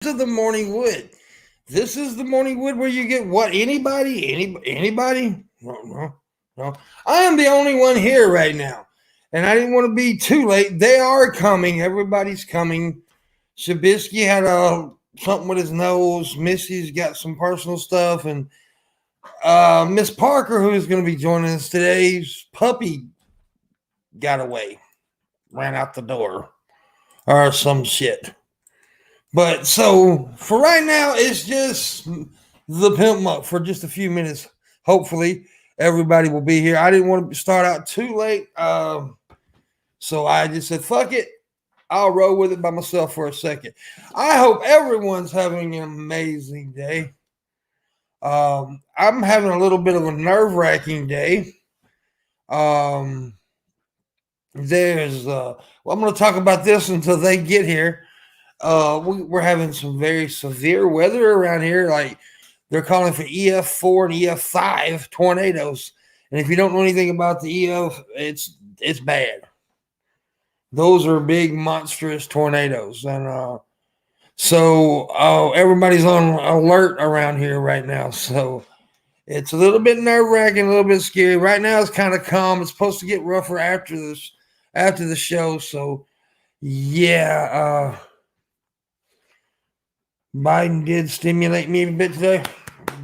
To the morning wood. This is the morning wood where you get what? Anybody? No. I am the only one here right now. And I didn't want to be too late. They are coming. Everybody's coming. Shabisky had something with his nose. Missy's got some personal stuff. And Miss Parker, who is going to be joining us today's puppy got away. Ran out the door. Or some shit. But so for right now, it's just the Pimpmunk for just a few minutes. Hopefully, everybody will be here. I didn't want to start out too late, so I just said, "Fuck it, I'll roll with it by myself for a second." I hope everyone's having an amazing day. I'm having a little bit of a nerve-wracking day. Um, well, I'm going to talk about this until they get here. We're having some very severe weather around here. Like they're calling for EF4 and EF5 tornadoes. And if you don't know anything about the EF, it's bad. Those are big, monstrous tornadoes, and so everybody's on alert around here right now. So it's a little bit nerve wracking, a little bit scary. Right now, it's kind of calm. It's supposed to get rougher after the show. So yeah. Biden did stimulate me a bit today.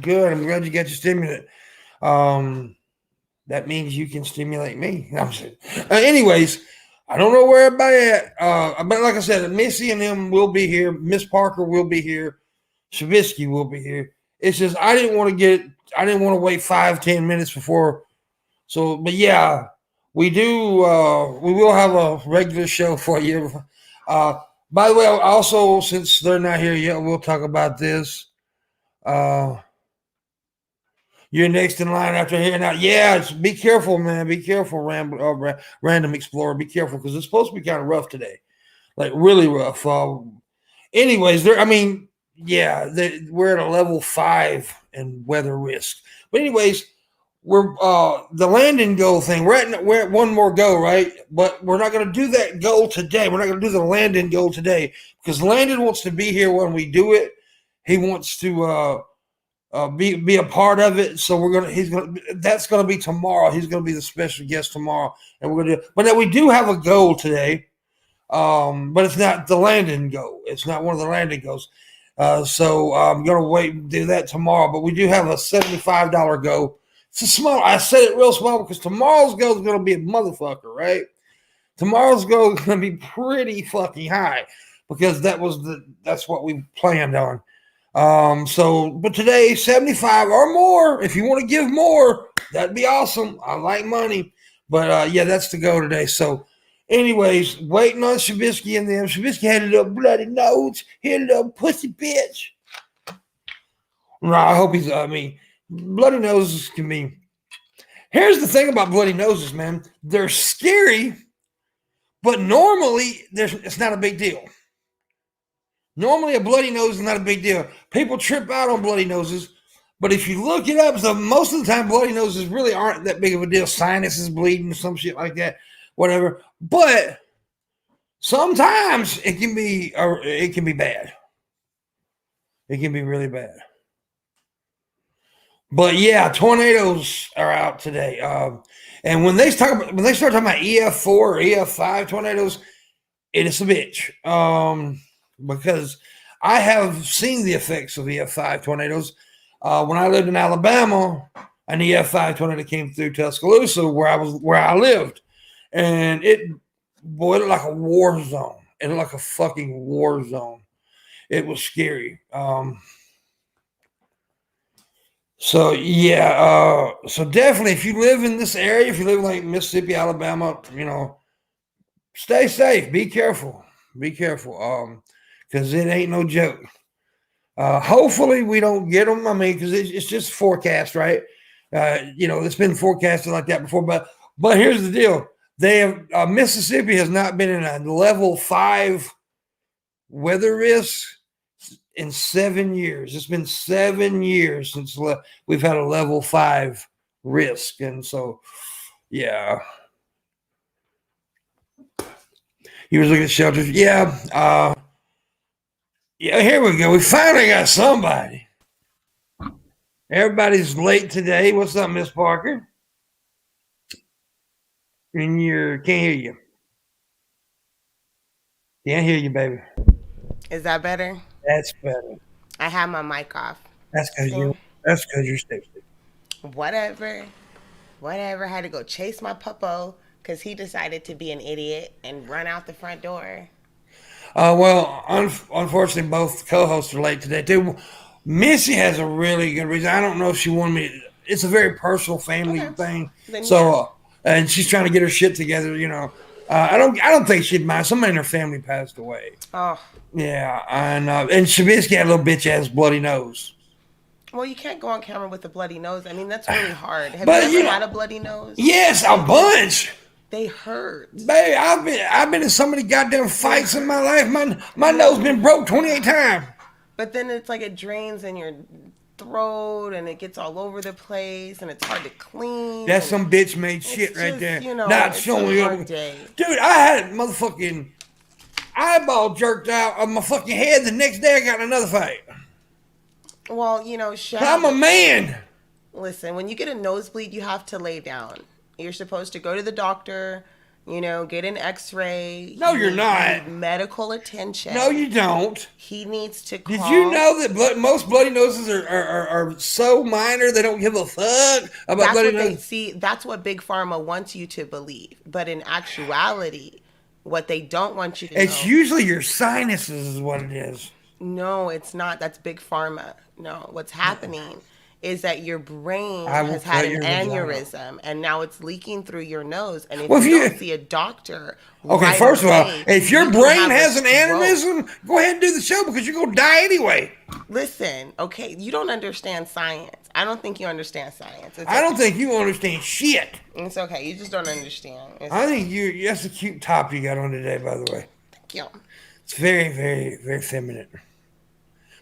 Good. I'm glad you got your stimulant. That means you can stimulate me. Anyways, I don't know where everybody at. But like I said, Missy and them will be here. Miss Parker will be here. Shabisky will be here. It's just I didn't want to wait 5-10 minutes before. So, but yeah, we will have a regular show for you. By the way, also, since they're not here yet, we'll talk about this. You're next in line after hearing out. Yeah, be careful, man. Be careful, Random Explorer. Be careful because it's supposed to be kind of rough today, like really rough. Anyways, we're at a level 5 in weather risk. But anyways, we're the landing goal thing. We're at one more go, right? But we're not going to do that goal today. We're not going to do the landing goal today because Landon wants to be here when we do it. He wants to be a part of it. So that's gonna be tomorrow. He's gonna be the special guest tomorrow, and we're gonna do. But now we do have a goal today. But it's not the landing goal. It's not one of the landing goals. So I'm gonna wait and do that tomorrow. But we do have a $75 goal. It's a small. I said it real small because tomorrow's goal is gonna be a motherfucker, right? Tomorrow's goal is gonna be pretty fucking high because that's what we planned on. But today, 75 or more. If you want to give more, that'd be awesome. I like money. But yeah, that's the go today. So, anyways, waiting on Shabisky and them. Shabisky had a little bloody nose. He had a little pussy bitch. No, I hope bloody noses can be. Here's the thing about bloody noses, man. They're scary, but normally it's not a big deal. Normally, a bloody nose is not a big deal. People trip out on bloody noses, but if you look it up, so most of the time, bloody noses really aren't that big of a deal. Sinuses bleeding, some shit like that, whatever. But sometimes it can be bad. It can be really bad. But yeah, tornadoes are out today. And when they start talking about EF4 or EF5 tornadoes, it is a bitch. Because I have seen the effects of EF5 tornadoes. When I lived in Alabama, an EF5 tornado came through Tuscaloosa, where I lived, and it looked like a war zone. It looked like a fucking war zone. It was scary. So yeah, so definitely, if you live in this area, if you live in like Mississippi, Alabama, stay safe. Be careful. Be careful. Because it ain't no joke. Hopefully we don't get them. I mean, because it's just forecast, right? It's been forecasted like that before. But here's the deal: Mississippi has not been in a level 5 weather risk in 7 years. It's been 7 years since we've had a level 5 risk, and so yeah. He was looking at shelters. Yeah. Yeah, here we go. We finally got somebody. Everybody's late today. What's up, Miss Parker? And you can't hear you. Can't hear you, baby. Is that better? That's better. I have my mic off. That's because See? you. That's because you're stupid. Whatever. Whatever. Had to go chase my puppo because he decided to be an idiot and run out the front door. Well, unfortunately, both co-hosts are late today too. Missy has a really good reason. I don't know if she wanted me. It's a very personal family Okay. thing. Then So, yeah. and she's trying to get her shit together. I don't think she'd mind. Somebody in her family passed away. Oh. Yeah, and Shabisky had a little bitch ass bloody nose. Well, you can't go on camera with a bloody nose. I mean, that's really hard. Have But you ever had a bloody nose? yes, a bunch. They hurt. Baby, I've been in so many goddamn fights in my life. My nose been broke 28 times. But then it's like it drains in your throat and it gets all over the place and it's hard to clean. That's and some bitch made shit right just, there. Not it's showing a up. hard day. Dude, I had a motherfucking eyeball jerked out of my fucking head. The next day I got in another fight. Well, I'm a man. Listen, when you get a nosebleed, you have to lay down. You're supposed to go to the doctor, get an x-ray. No, you're not. Need medical attention. No, you don't. He needs to call. Did you know that most bloody noses are so minor they don't give a fuck about bloody noses? See, that's what Big Pharma wants you to believe. But in actuality, what they don't want you to know. It's usually your sinuses is what it is. No, it's not. That's Big Pharma. No, what's happening is that your brain has had an aneurysm and now it's leaking through your nose. And if you don't see a doctor, okay, first of all, if your brain has an aneurysm, go ahead and do the show because you're going to die anyway. Listen, okay, you don't understand science. I don't think you understand science. I don't think you understand shit. It's okay. You just don't understand. I think that's a cute top you got on today, by the way. Thank you. It's very, very, very feminine.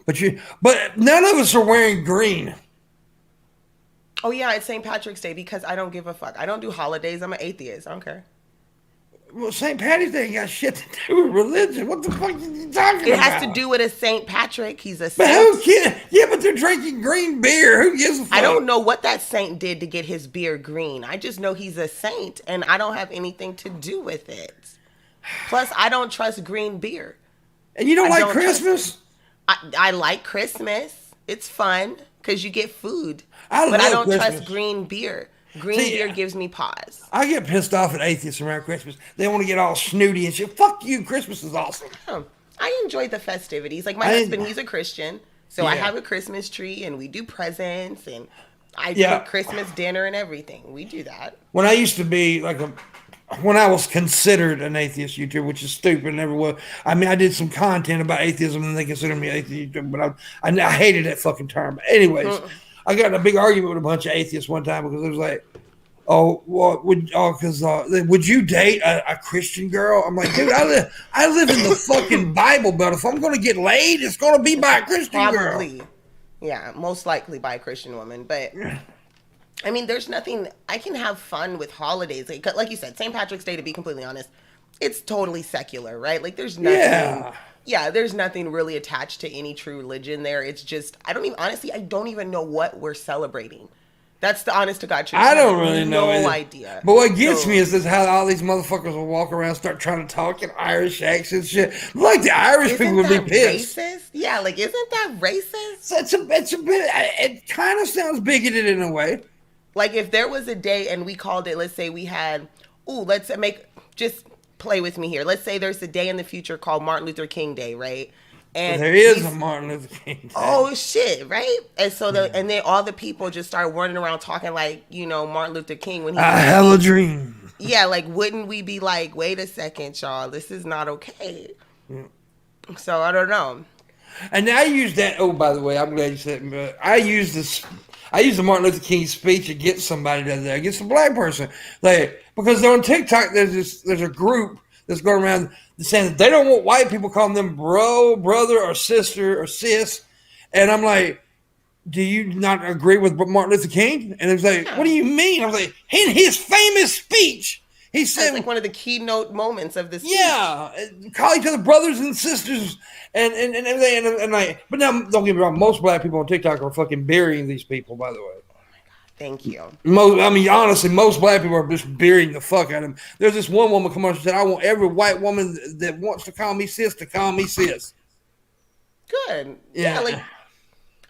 But none of us are wearing green. Oh yeah, it's St. Patrick's Day because I don't give a fuck. I don't do holidays. I'm an atheist. I don't care. Well, St. Patty's Day ain't got shit to do with religion. What the fuck are you talking about? It has to do with a St. Patrick. He's a saint. But who cares? Yeah, but they're drinking green beer. Who gives a fuck? I don't know what that saint did to get his beer green. I just know he's a saint, and I don't have anything to do with it. Plus, I don't trust green beer. And you don't like Christmas? I like Christmas. It's fun because you get food. I don't trust green beer. Green beer gives me pause. I get pissed off at atheists around Christmas. They want to get all snooty and shit. Fuck you. Christmas is awesome. I enjoy the festivities. Like my husband, he's a Christian. So I have a Christmas tree and we do presents and I do Christmas dinner and everything. We do that. When I used to be when I was considered an atheist YouTuber, which is stupid, never was. I mean, I did some content about atheism and they considered me an atheist YouTuber, but I hated that fucking term. But anyways, I got in a big argument with a bunch of atheists one time because it was like, would you date a Christian girl? I'm like, dude, I live in the fucking Bible Belt. If I'm going to get laid, it's going to be by a Christian girl. Yeah, most likely by a Christian woman. But I mean, there's nothing. I can have fun with holidays, like you said, St. Patrick's Day. To be completely honest, it's totally secular, right? Like, there's nothing. Yeah, there's nothing really attached to any true religion there. It's just I don't even know what we're celebrating. That's the honest to God truth. I don't really know. No idea. But what gets me is how all these motherfuckers will walk around, start trying to talk in Irish accents, shit. Like the Irish people would be pissed. Racist? Yeah, like isn't that racist? It's a bit. It kind of sounds bigoted in a way. Like if there was a day and we called it, let's say we had, just play with me here. Let's say there's a day in the future called Martin Luther King Day, right? And there is a Martin Luther King Day. Oh shit, right? And so and then all the people just start running around talking like, Martin Luther King when he I have a dream. Yeah, like wouldn't we be like, wait a second, y'all, this is not okay. So I don't know. And I use that. Oh, by the way, I'm glad you said. I use the Martin Luther King speech against somebody the other day, against a black person, because on TikTok there's a group that's going around saying that they don't want white people calling them bro, brother, or sister, or sis, and I'm like, do you not agree with Martin Luther King? And it's like, what do you mean? I was like, in his famous speech, He said, it's like one of the keynote moments of this. Yeah, call each other brothers and sisters, and everything, and like. But now, don't get me wrong. Most black people on TikTok are fucking burying these people. By the way, thank you. Honestly, most black people are just burying the fuck out of them. There's this one woman come on and said, "I want every white woman that wants to call me sis to call me sis." Good. Yeah, like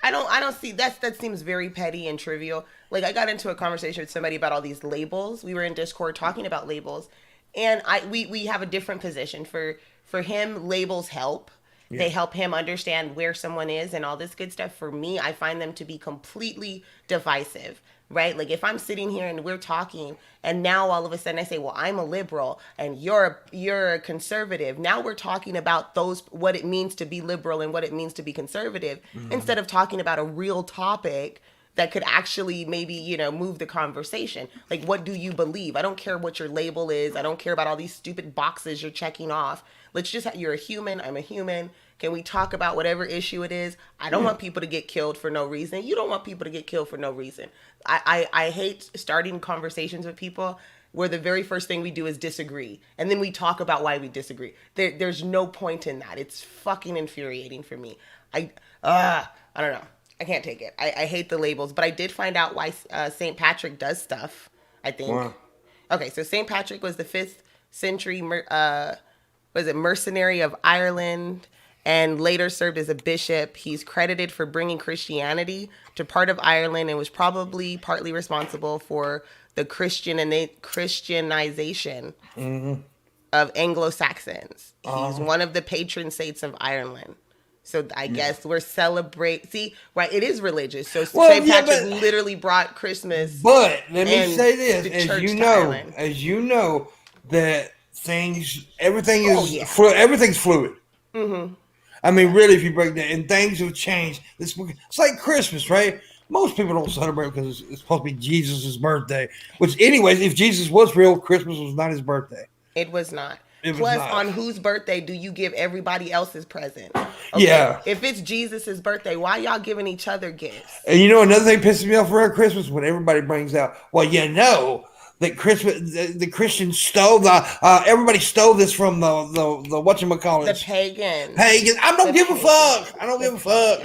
I don't see that seems very petty and trivial. Like I got into a conversation with somebody about all these labels. We were in Discord talking about labels, and we have a different position. For him, labels help. Yeah. They help him understand where someone is and all this good stuff. For me, I find them to be completely divisive. Right? Like if I'm sitting here and we're talking and now all of a sudden I say, well, I'm a liberal and you're a conservative. Now we're talking about what it means to be liberal and what it means to be conservative instead of talking about a real topic that could actually maybe, move the conversation. Like, what do you believe? I don't care what your label is. I don't care about all these stupid boxes you're checking off. Let's just, you're a human. I'm a human. Can we talk about whatever issue it is? I don't want people to get killed for no reason. You don't want people to get killed for no reason. I hate starting conversations with people where the very first thing we do is disagree. And then we talk about why we disagree. There's no point in that. It's fucking infuriating for me. I don't know. I can't take it. I hate the labels. But I did find out why St. Patrick does stuff, I think. Wow. Okay, so St. Patrick was the 5th century mercenary of Ireland, and later served as a bishop. He's credited for bringing Christianity to part of Ireland and was probably partly responsible for the Christianization of Anglo-Saxons. He's one of the patron saints of Ireland. So I guess we're celebrating. See, right? It is religious. So St. Patrick literally brought Christmas. But let me say this: as you know, that everything is everything's fluid. Mm-hmm. I mean, really, if you break that, and things have changed. It's like Christmas, right? Most people don't celebrate because it's supposed to be Jesus' birthday. Which, anyways, if Jesus was real, Christmas was not his birthday. It was not. Plus, on whose birthday do you give everybody else's present? Okay? Yeah. If it's Jesus' birthday, why y'all giving each other gifts? And another thing pisses me off around Christmas when everybody brings out, that the Christians stole everybody stole this from the whatchamacallit. The pagans. I don't give a fuck.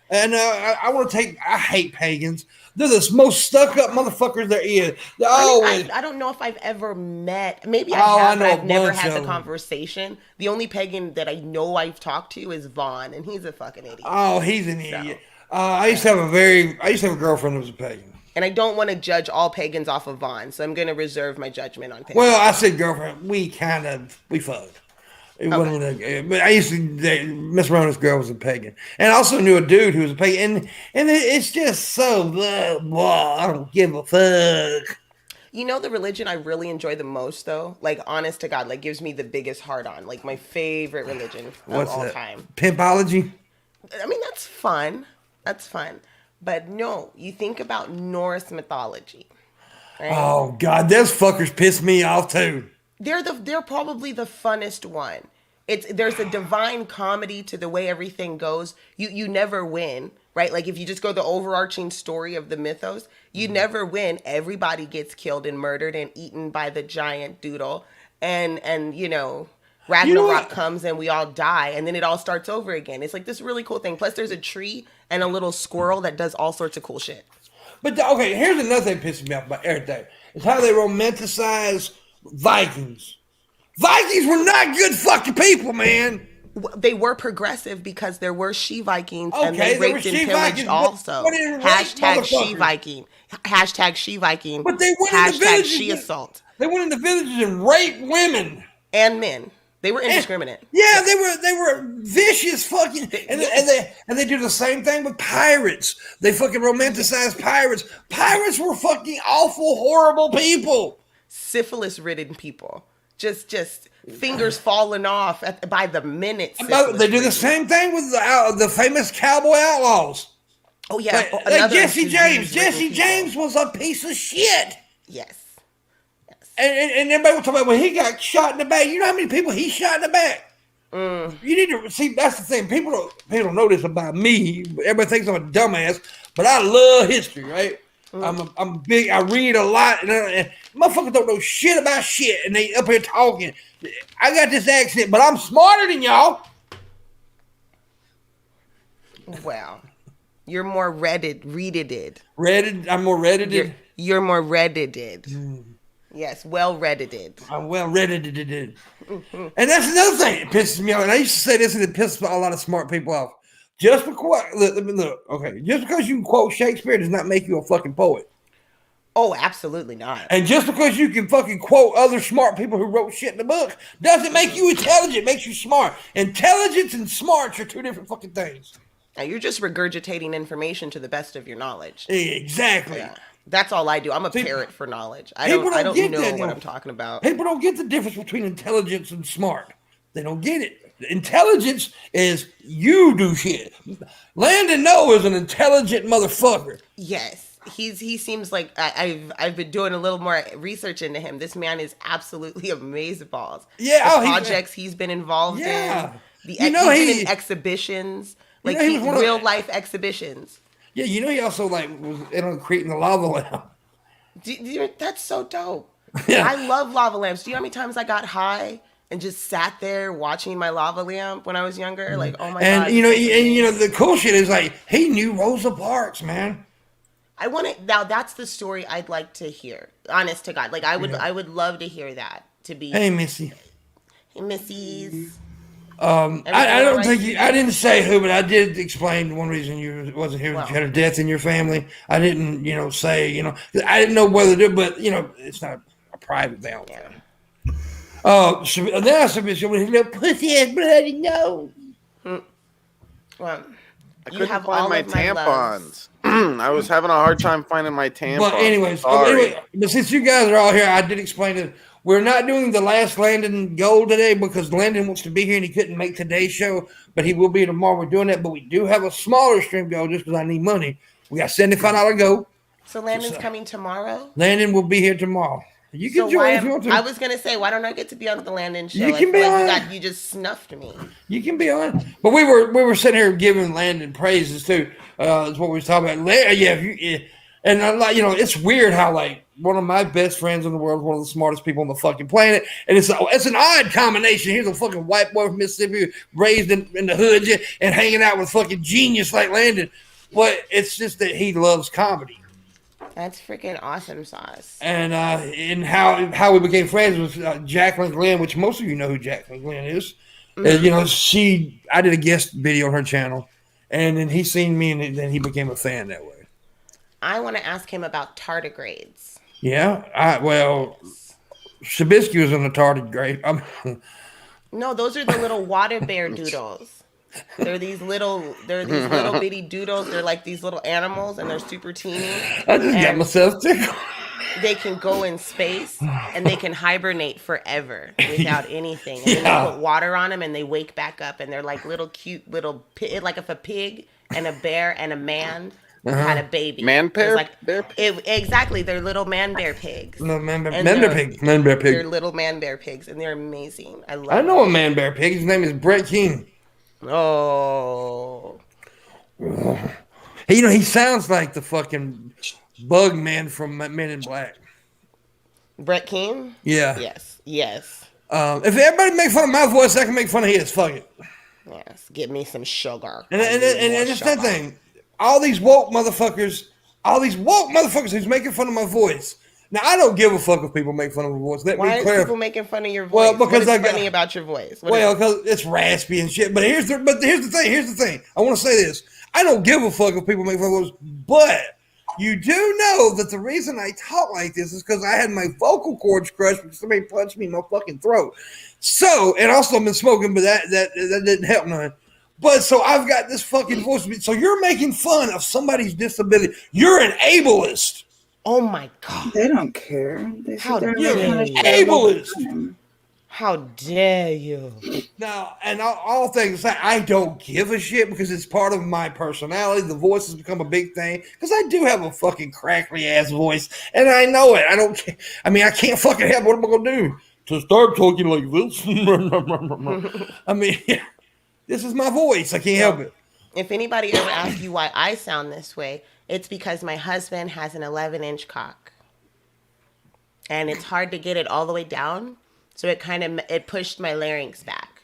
And I hate pagans. They're the most stuck up motherfuckers there is. I don't know if I've ever met. Maybe I have, but I've never had the conversation. The only pagan that I know I've talked to is Vaughn, and he's a fucking idiot. Oh, he's an idiot. I used to have a girlfriend that was a pagan. And I don't want to judge all pagans off of Vaughn, so I'm going to reserve my judgment on pagans. Well, I said girlfriend. We fucked. It wasn't but I used to mess around with this girl was a pagan. And I also knew a dude who was a pagan. And it's just so blah, I don't give a fuck. The religion I really enjoy the most, though, like, honest to God, like, gives me the biggest heart on. Like, my favorite religion of all time. Pimpology? I mean, that's fun. But no, you think about Norse mythology. Right? Oh, God, those fuckers piss me off, too. They're probably the funnest one. There's a divine comedy to the way everything goes. You never win, right? Like if you just go the overarching story of the mythos, you never win. Everybody gets killed and murdered and eaten by the giant doodle, and Ragnarok comes and we all die, and then it all starts over again. It's like this really cool thing. Plus, there's a tree and a little squirrel that does all sorts of cool shit. But here's another thing pissing me off about everything. It's how they romanticize Vikings. Vikings were not good fucking people, man. They were progressive because there were she-Vikings and they raped and pillaged also. Hashtag she-Viking. Hashtag she-Viking. But they went into villages. She-assault. They went into villages and raped women. And men. They were indiscriminate. Yeah, they were vicious fucking, and they do the same thing with pirates. They fucking romanticize pirates. Pirates were fucking awful, horrible people. Syphilis-ridden people. Just fingers falling off by the minute. They do the same thing with the famous cowboy outlaws. Oh yeah, like Jesse James. Jesse James was a piece of shit. Yes. And everybody was talking about when he got shot in the back. You know how many people he shot in the back? You need to see. That's the thing. People don't know this about me. Everybody thinks I'm a dumbass, but I love history, right? I'm big. I read a lot, and motherfuckers don't know shit about shit, and they up here talking. I got this accent, but I'm smarter than y'all. Well, you're more redded. Redded? I'm more reddited? You're more reddited. Yes, well reddited. I'm well reddited. And that's another thing that pisses me off. And I used to say this, and it pisses a lot of smart people off. Just because, look, okay, just because you can quote Shakespeare does not make you a fucking poet. Oh, absolutely not. And just because you can fucking quote other smart people who wrote shit in the book doesn't make you intelligent. It makes you smart. Intelligence and smarts are two different fucking things. Now, you're just regurgitating information to the best of your knowledge. Exactly. Yeah. That's all I do. I'm a parrot for knowledge. I don't know what I'm talking about. People don't get the difference between intelligence and smart. They don't get it. Intelligence is you do shit. Landon Noah is an intelligent motherfucker. Yes. He seems like I've been doing a little more research into him. This man is absolutely amazeballs. Yeah, the projects he's been involved in. He's been in exhibitions, like real life exhibitions. Yeah, he also was in on creating the lava lamp. That's so dope. Yeah. I love lava lamps. Do you know how many times I got high and just sat there watching my lava lamp when I was younger? Like, oh my god! And the cool shit is he knew Rosa Parks, man. Now that's the story I'd like to hear. Honest to God, I would love to hear that. To be hey Missy, hey Missies. I don't think I didn't say who, but I did explain one reason you wasn't here. You had a death in your family. I didn't, say, I didn't know whether to do, but it's not a private thing. Now somebody's little pussy ass bloody nose. Well, I couldn't find my tampons. I was having a hard time finding my tampons. But anyways, but since you guys are all here, I did explain it. We're not doing the last Landon goal today because Landon wants to be here and he couldn't make today's show, but he will be tomorrow. We're doing that, but we do have a smaller stream goal just because I need money. We got $75 goal. So Landon's coming tomorrow? Landon will be here tomorrow. You can join if you want to. I was going to say, why don't I get to be on the Landon show? You can be on. You just snuffed me. You can be on. But we were sitting here giving Landon praises too. That's what we was talking about. And it's weird how one of my best friends in the world, one of the smartest people on the fucking planet, and it's an odd combination. Here's a fucking white boy from Mississippi, raised in the hood, and hanging out with fucking genius like Landon. But it's just that he loves comedy. That's freaking awesome sauce. And how we became friends was Jacqueline Glenn, which most of you know who Jacqueline Glenn is. Mm-hmm. I did a guest video on her channel, and then he seen me, and then he became a fan that way. I want to ask him about tardigrades. Yeah, Shabisky was in the tardigrade. No, those are the little water bear doodles. They're these little bitty doodles. They're like these little animals, and they're super teeny. I just got myself tickled. They can go in space, and they can hibernate forever without anything. And then they put water on them, and they wake back up, and they're like little cute little, like if a pig and a bear and a man had a baby. Man bear? Exactly. They're little man bear pigs. No, man bear pig. They're little man bear pigs, and they're amazing. I know a man bear pig. His name is Brett King. Oh. Hey, he sounds like the fucking bug man from Men in Black. Brett King? Yeah. Yes. If everybody make fun of my voice, I can make fun of his. Fuck it. Yes. Give me some sugar. And it's that thing. All these woke motherfuckers who's making fun of my voice. Now, I don't give a fuck if people make fun of my voice. Why are people making fun of your voice? Well, because what is funny about your voice? Because it's raspy and shit. But here's the thing. I want to say this. I don't give a fuck if people make fun of my voice. But you do know that the reason I talk like this is because I had my vocal cords crushed because somebody punched me in my fucking throat. So, and also I've been smoking, but that didn't help none. But so I've got this fucking voice. So you're making fun of somebody's disability. You're an ableist. Oh my God. They don't care. How dare you? Ableist. How dare you? Now, and all things aside, I don't give a shit because it's part of my personality. The voice has become a big thing because I do have a fucking crackly ass voice, and I know it. I can't fucking help. What am I gonna do to start talking like this? This is my voice. I can't help it. If anybody ever asks you why I sound this way, It's because my husband has an 11-inch cock. And it's hard to get it all the way down. So it pushed my larynx back.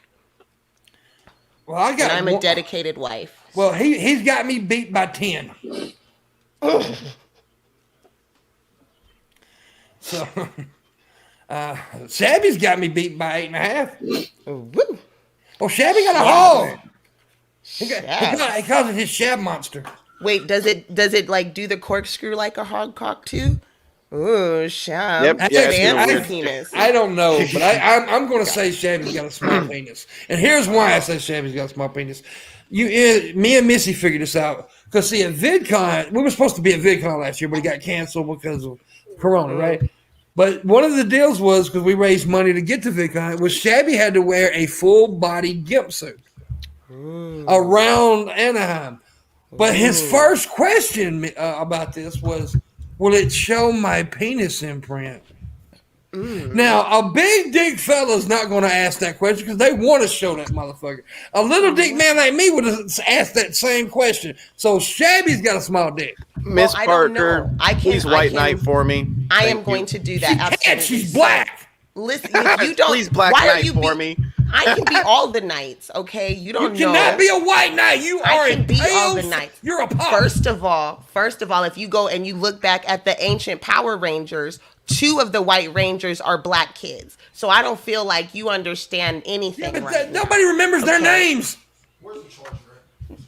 Well, I'm a dedicated wife. Well, he's got me beat by 10. So, Shabby's got me beat by 8.5. Woo. Oh, Shabby got a hole. He calls it his Shab monster. Wait, does it like do the corkscrew like a hog cock too? Ooh, Shab. Yep. Penis. I don't know, but I'm going to say Shabby's got a small penis. And here's why I say Shabby's got a small penis. Me and Missy figured this out. Because, see, at VidCon, we were supposed to be at VidCon last year, but it got canceled because of Corona, right? But one of the deals was, because we raised money to get to VidCon, was Shabby had to wear a full-body gimp suit around Anaheim. But his first question about this was, will it show my penis imprint? Now, a big dick fella's not going to ask that question because they want to show that motherfucker. A little dick man like me would have asked that same question. So Shabby's got a small dick. Miss Parker, please white knight for me. I am going to do that. She can't. She's black. Listen, you don't. Please black knight for me. I can be all the knights, okay? You don't know. You cannot be a white knight. You are I can be all the knights. You're a pop. First of all, if you go and you look back at the ancient Power Rangers, 2 of the White Rangers are black kids. So I don't feel like you understand anything right now. Nobody remembers their names. Where's the charger at?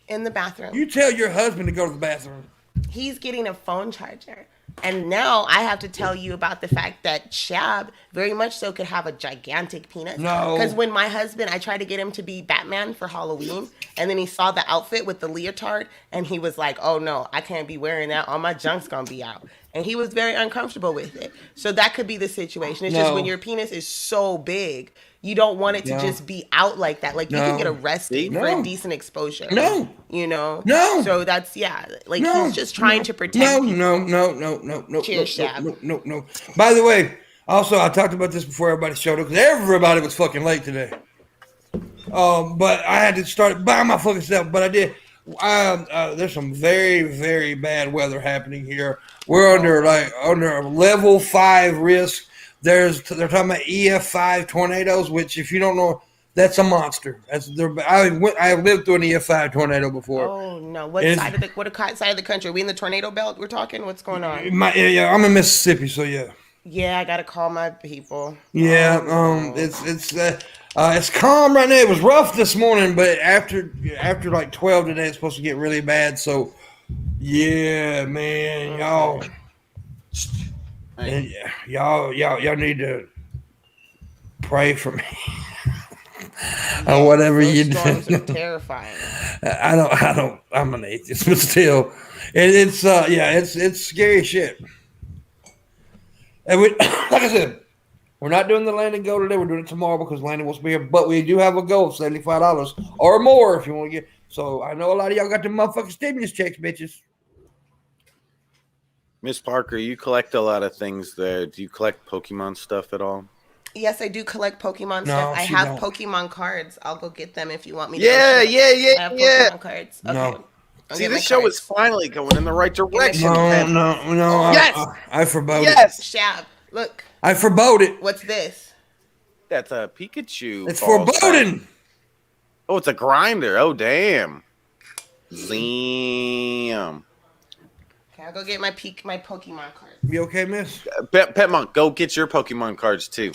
In the bathroom. You tell your husband to go to the bathroom. He's getting a phone charger. And now I have to tell you about the fact that Shab very much so could have a gigantic penis. No. Because when my husband, I tried to get him to be Batman for Halloween, and then he saw the outfit with the leotard, and he was like, oh no, I can't be wearing that. All my junk's going to be out. And he was very uncomfortable with it. So that could be the situation. It's just when your penis is so big, you don't want it to just be out like that. Like, you can get arrested for indecent exposure. You know? So that's, he's just trying to protect people. No. Cheers, Shab. No. By the way, also, I talked about this before everybody showed up, because everybody was fucking late today. But I had to start by my fucking self, but I did. There's some very, very bad weather happening here. We're under level 5 risk. They're talking about EF5 tornadoes, which, if you don't know, that's a monster. I lived through an EF5 tornado before. Oh no! What side of the country? Are we in the tornado belt? We're talking. What's going on? I'm in Mississippi, so yeah. Yeah, I gotta call my people. Yeah, it's calm right now. It was rough this morning, but after like 12 today, it's supposed to get really bad. So, yeah, man, y'all need to pray for me. Or whatever you do. Storms are terrifying. I'm an atheist, but still, it's scary shit. And like I said, we're not doing the landing goal today. We're doing it tomorrow because Landon wants to be here. But we do have a goal of $75 or more if you want to get. So I know a lot of y'all got the motherfucking stimulus checks, bitches. Miss Parker, you collect a lot of things there. Do you collect Pokemon stuff at all? Yes, I do collect Pokemon stuff. I have Pokemon cards. I'll go get them if you want me to. Yeah. I have Pokemon cards. Okay. No. See, this show is finally going in the right direction. No. Yes. I forbode it. Yes. Shab, look. I forbode it. What's this? That's a Pikachu. It's foreboding. Oh, it's a grinder. Oh, damn. Zam. Okay, I'll go get my Pokemon cards. You okay, miss? Pimpmunk, go get your Pokemon cards, too.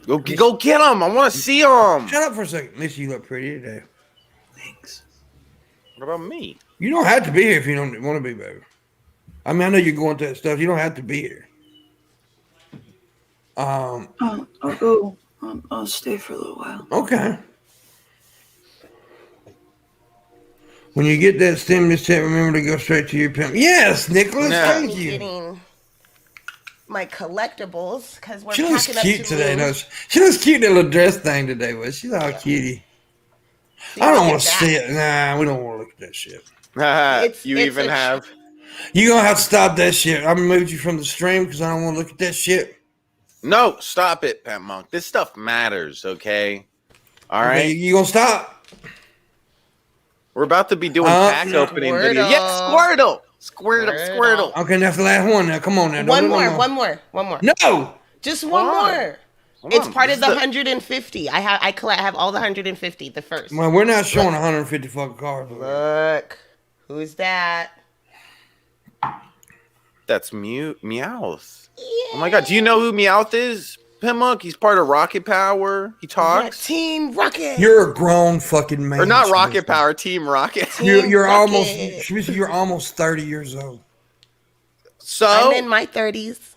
Go get them. I want to see them. Shut up for a second. Miss, you look pretty today. Thanks. What about me? You don't have to be here if you don't want to be, baby. I mean, I know you're going through that stuff. You don't have to be here. I'll go. I'll stay for a little while. Okay. When you get that stimulus check, remember to go straight to your pimp. Yes, Nicholas, thank you. Getting my collectibles because we're she looks packing cute up today. move. No, she looks cute in that little dress thing today. But she's all cutie. I don't want to see it. Nah, we don't want to look at that shit. You're going to have to stop that shit. I removed you from the stream because I don't want to look at that shit. No, stop it, Pimpmunk. This stuff matters, okay? All right? You going to stop? We're about to be doing pack opening Squirtle. video. Yes, Squirtle. Squirtle. Okay, that's the last one now. Come on now. One more. No. Just one more. Hold It's on. part of This the is 150. I have all the 150. The first. Well, we're not showing 150 fucking cars. Look, who's that? That's Meowth. Oh my god, do you know who Meowth is? Pimpmunk, he's part of Rocket Power. He talks. Team Rocket. You're a grown fucking man. Or not Rocket Shabisky. Power, Team Rocket. You're Rocket. almost. Shabisky, you're almost 30 years old. So I'm in my 30s.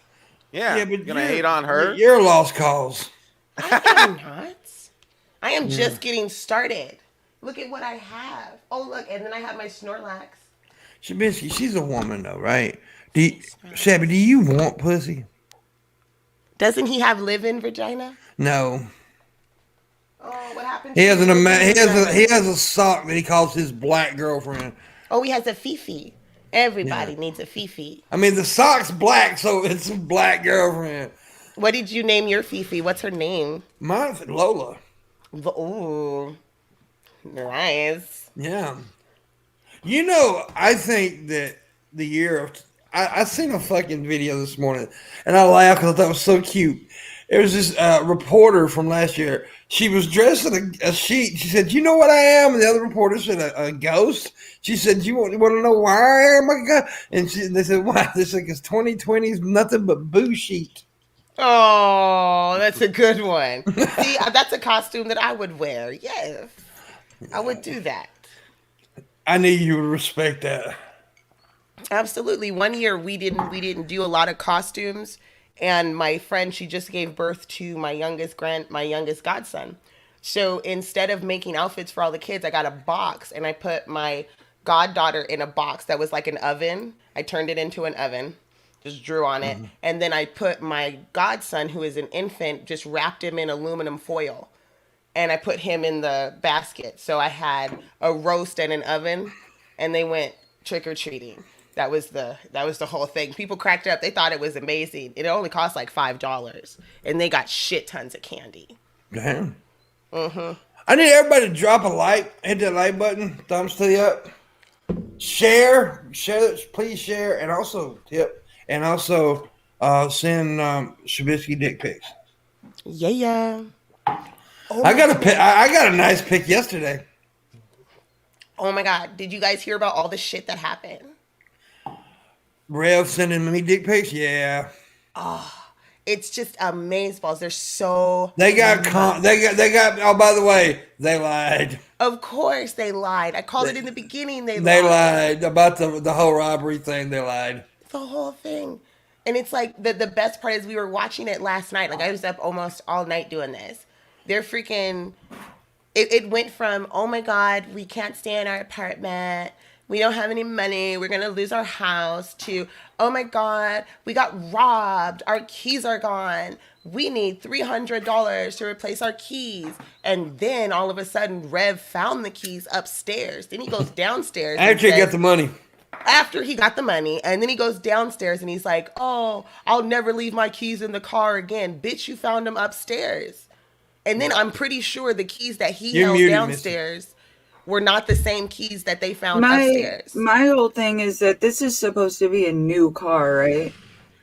yeah, but you're gonna hate on her. You're a lost cause. I am not. I am just getting started. Look at what I have. Oh, look, and then I have my Snorlax. Shabisky, she's a woman though, right? Shabby, do you want pussy? Doesn't he have live-in vagina? No. Oh, what happened? He has to his he has a sock that he calls his black girlfriend. Oh, he has a Fifi. Everybody needs a Fifi. I mean, the sock's black, so it's a black girlfriend. What did you name your Fifi? What's her name? Mine's Lola. Ooh, nice. Yeah. You know, I think that the year of... I seen a fucking video this morning, and I laughed because I thought it was so cute. It was this reporter from last year. She was dressed in a sheet. She said, "You know what I am?" And the other reporter said, "A ghost." She said, "You want to know why I am a ghost?" And they said, "Why?" They said, "Because 2020 is nothing but boo sheet." Oh, that's a good one. See, that's a costume that I would wear. Yes, I would do that. I knew you would respect that. Absolutely. One year we didn't do a lot of costumes, and my friend, she just gave birth to my youngest godson. So instead of making outfits for all the kids, I got a box and I put my goddaughter in a box that was like an oven. I turned it into an oven, just drew on it, and then I put my godson, who is an infant, just wrapped him in aluminum foil, and I put him in the basket. So I had a roast and an oven, and they went trick or treating. That was the whole thing. People cracked up. They thought it was amazing. It only cost like $5, and they got shit tons of candy. Damn. I need everybody to drop a like. Hit that like button. Thumbs to the up. Share, please share, and also tip, and also send Shabisky dick pics. Yeah. Oh I got a nice pic yesterday. Oh my God! Did you guys hear about all the shit that happened? Rev sending me dick pics. Yeah. It's just amazeballs. They're so. They got. Oh, by the way, they lied. Of course they lied. I called it in the beginning. They lied about the whole robbery thing. They lied. The whole thing. And it's like the best part is we were watching it last night. Like I was up almost all night doing this. They're freaking. It went from, oh my God, we can't stay in our apartment. We don't have any money. We're going to lose our house, to, oh my God, we got robbed. Our keys are gone. We need $300 to replace our keys. And then all of a sudden, Rev found the keys upstairs. Then he goes downstairs. After he got the money. After he got the money. And then he goes downstairs and he's like, oh, I'll never leave my keys in the car again. Bitch, you found them upstairs. And then I'm pretty sure the keys that he held downstairs were not the same keys that they found upstairs. My whole thing is that this is supposed to be a new car, right?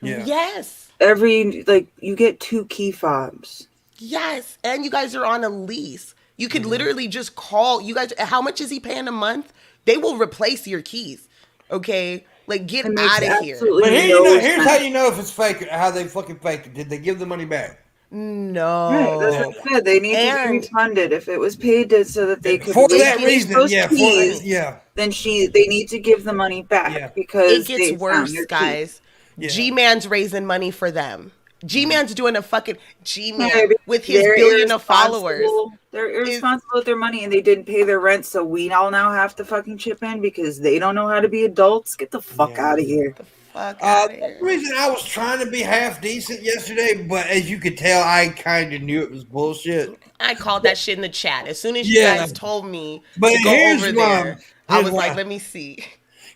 Yeah. Yes. You get 2 key fobs. Yes. And you guys are on a lease. You could literally just call. You guys, how much is he paying a month? They will replace your keys. Okay? Like, get out of here. But here's how you know if it's fake, how they fucking faked it. Did they give the money back? No. Right, that's what I said. They need to be refunded. If it was paid so that they could for that reason, then they need to give the money back because it gets worse, guys. Yeah. G-Man's raising money for them. G-Man's doing a fucking G-Man with his billion of followers. They're irresponsible with their money, and they didn't pay their rent, so we all now have to fucking chip in because they don't know how to be adults. Get the fuck out of here. The reason I was trying to be half decent yesterday, but as you could tell, I kind of knew it was bullshit. I called that shit in the chat as soon as you guys told me to go over there. I was like, let me see.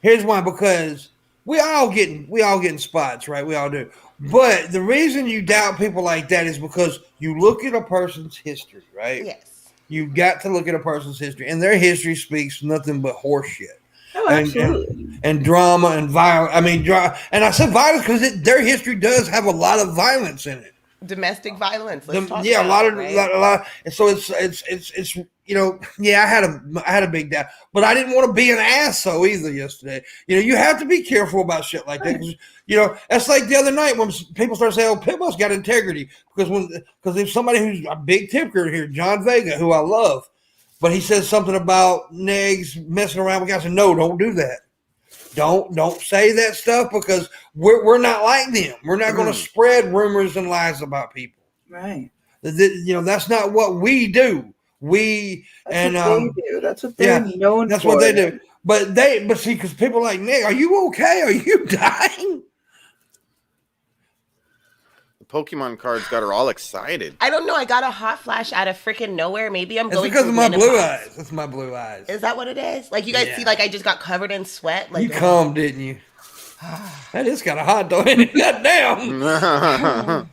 Here's why: because we all getting spots, right? We all do. But the reason you doubt people like that is because you look at a person's history, right? Yes. You've got to look at a person's history, and their history speaks nothing but horse shit. Oh, absolutely. And drama and violence. I mean, and I said violence because their history does have a lot of violence in it. Domestic violence. A lot. And so it's I had a big doubt, but I didn't want to be an asshole either yesterday. You have to be careful about shit like that. That's like the other night when people start saying, "Oh, Pimpmunk's got integrity," because if somebody who's a big tipper here, John Vega, who I love, but he says something about Negs messing around with guys. And no, don't do that. Don't say that stuff because we're not like them. We're not going to spread rumors and lies about people. Right. That's not what we do. They do. That's what they're known for. That's what they do. But see, because people like Nick, are you okay? Are you dying? Pokemon cards got her all excited. I don't know. I got a hot flash out of freaking nowhere. Maybe I'm going because of my blue eyes. That's my blue eyes. Is that what it is? Like you guys see, like I just got covered in sweat. Like you come, didn't you? That is kind of hot though, ain't it? Goddamn.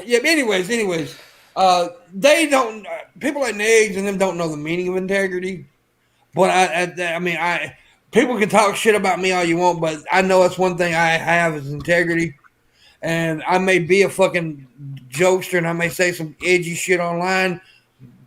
Yeah. Anyways, they don't. People like Negs and them don't know the meaning of integrity. But I people can talk shit about me all you want, but I know that's one thing I have is integrity. And I may be a fucking jokester and I may say some edgy shit online,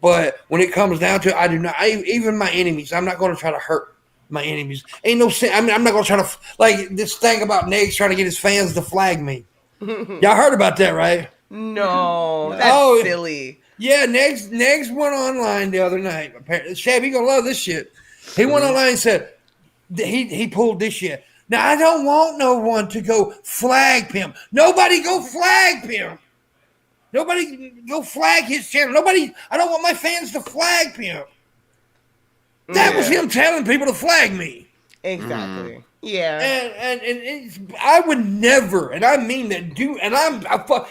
but when it comes down to it, I do not. Even my enemies, I'm not going to try to hurt my enemies. Ain't no sense. I'm not going to try to like this thing about Negs trying to get his fans to flag me. Y'all heard about that, right? No, that's silly. Yeah, Negs went online the other night. Shab, you gonna love this shit. He went online and said he pulled this shit. Now, I don't want no one to go flag Pimp. Nobody go flag Pimp. Nobody go flag his channel. I don't want my fans to flag Pimp. That was him telling people to flag me. Exactly. Yeah. And I would never, and I mean that,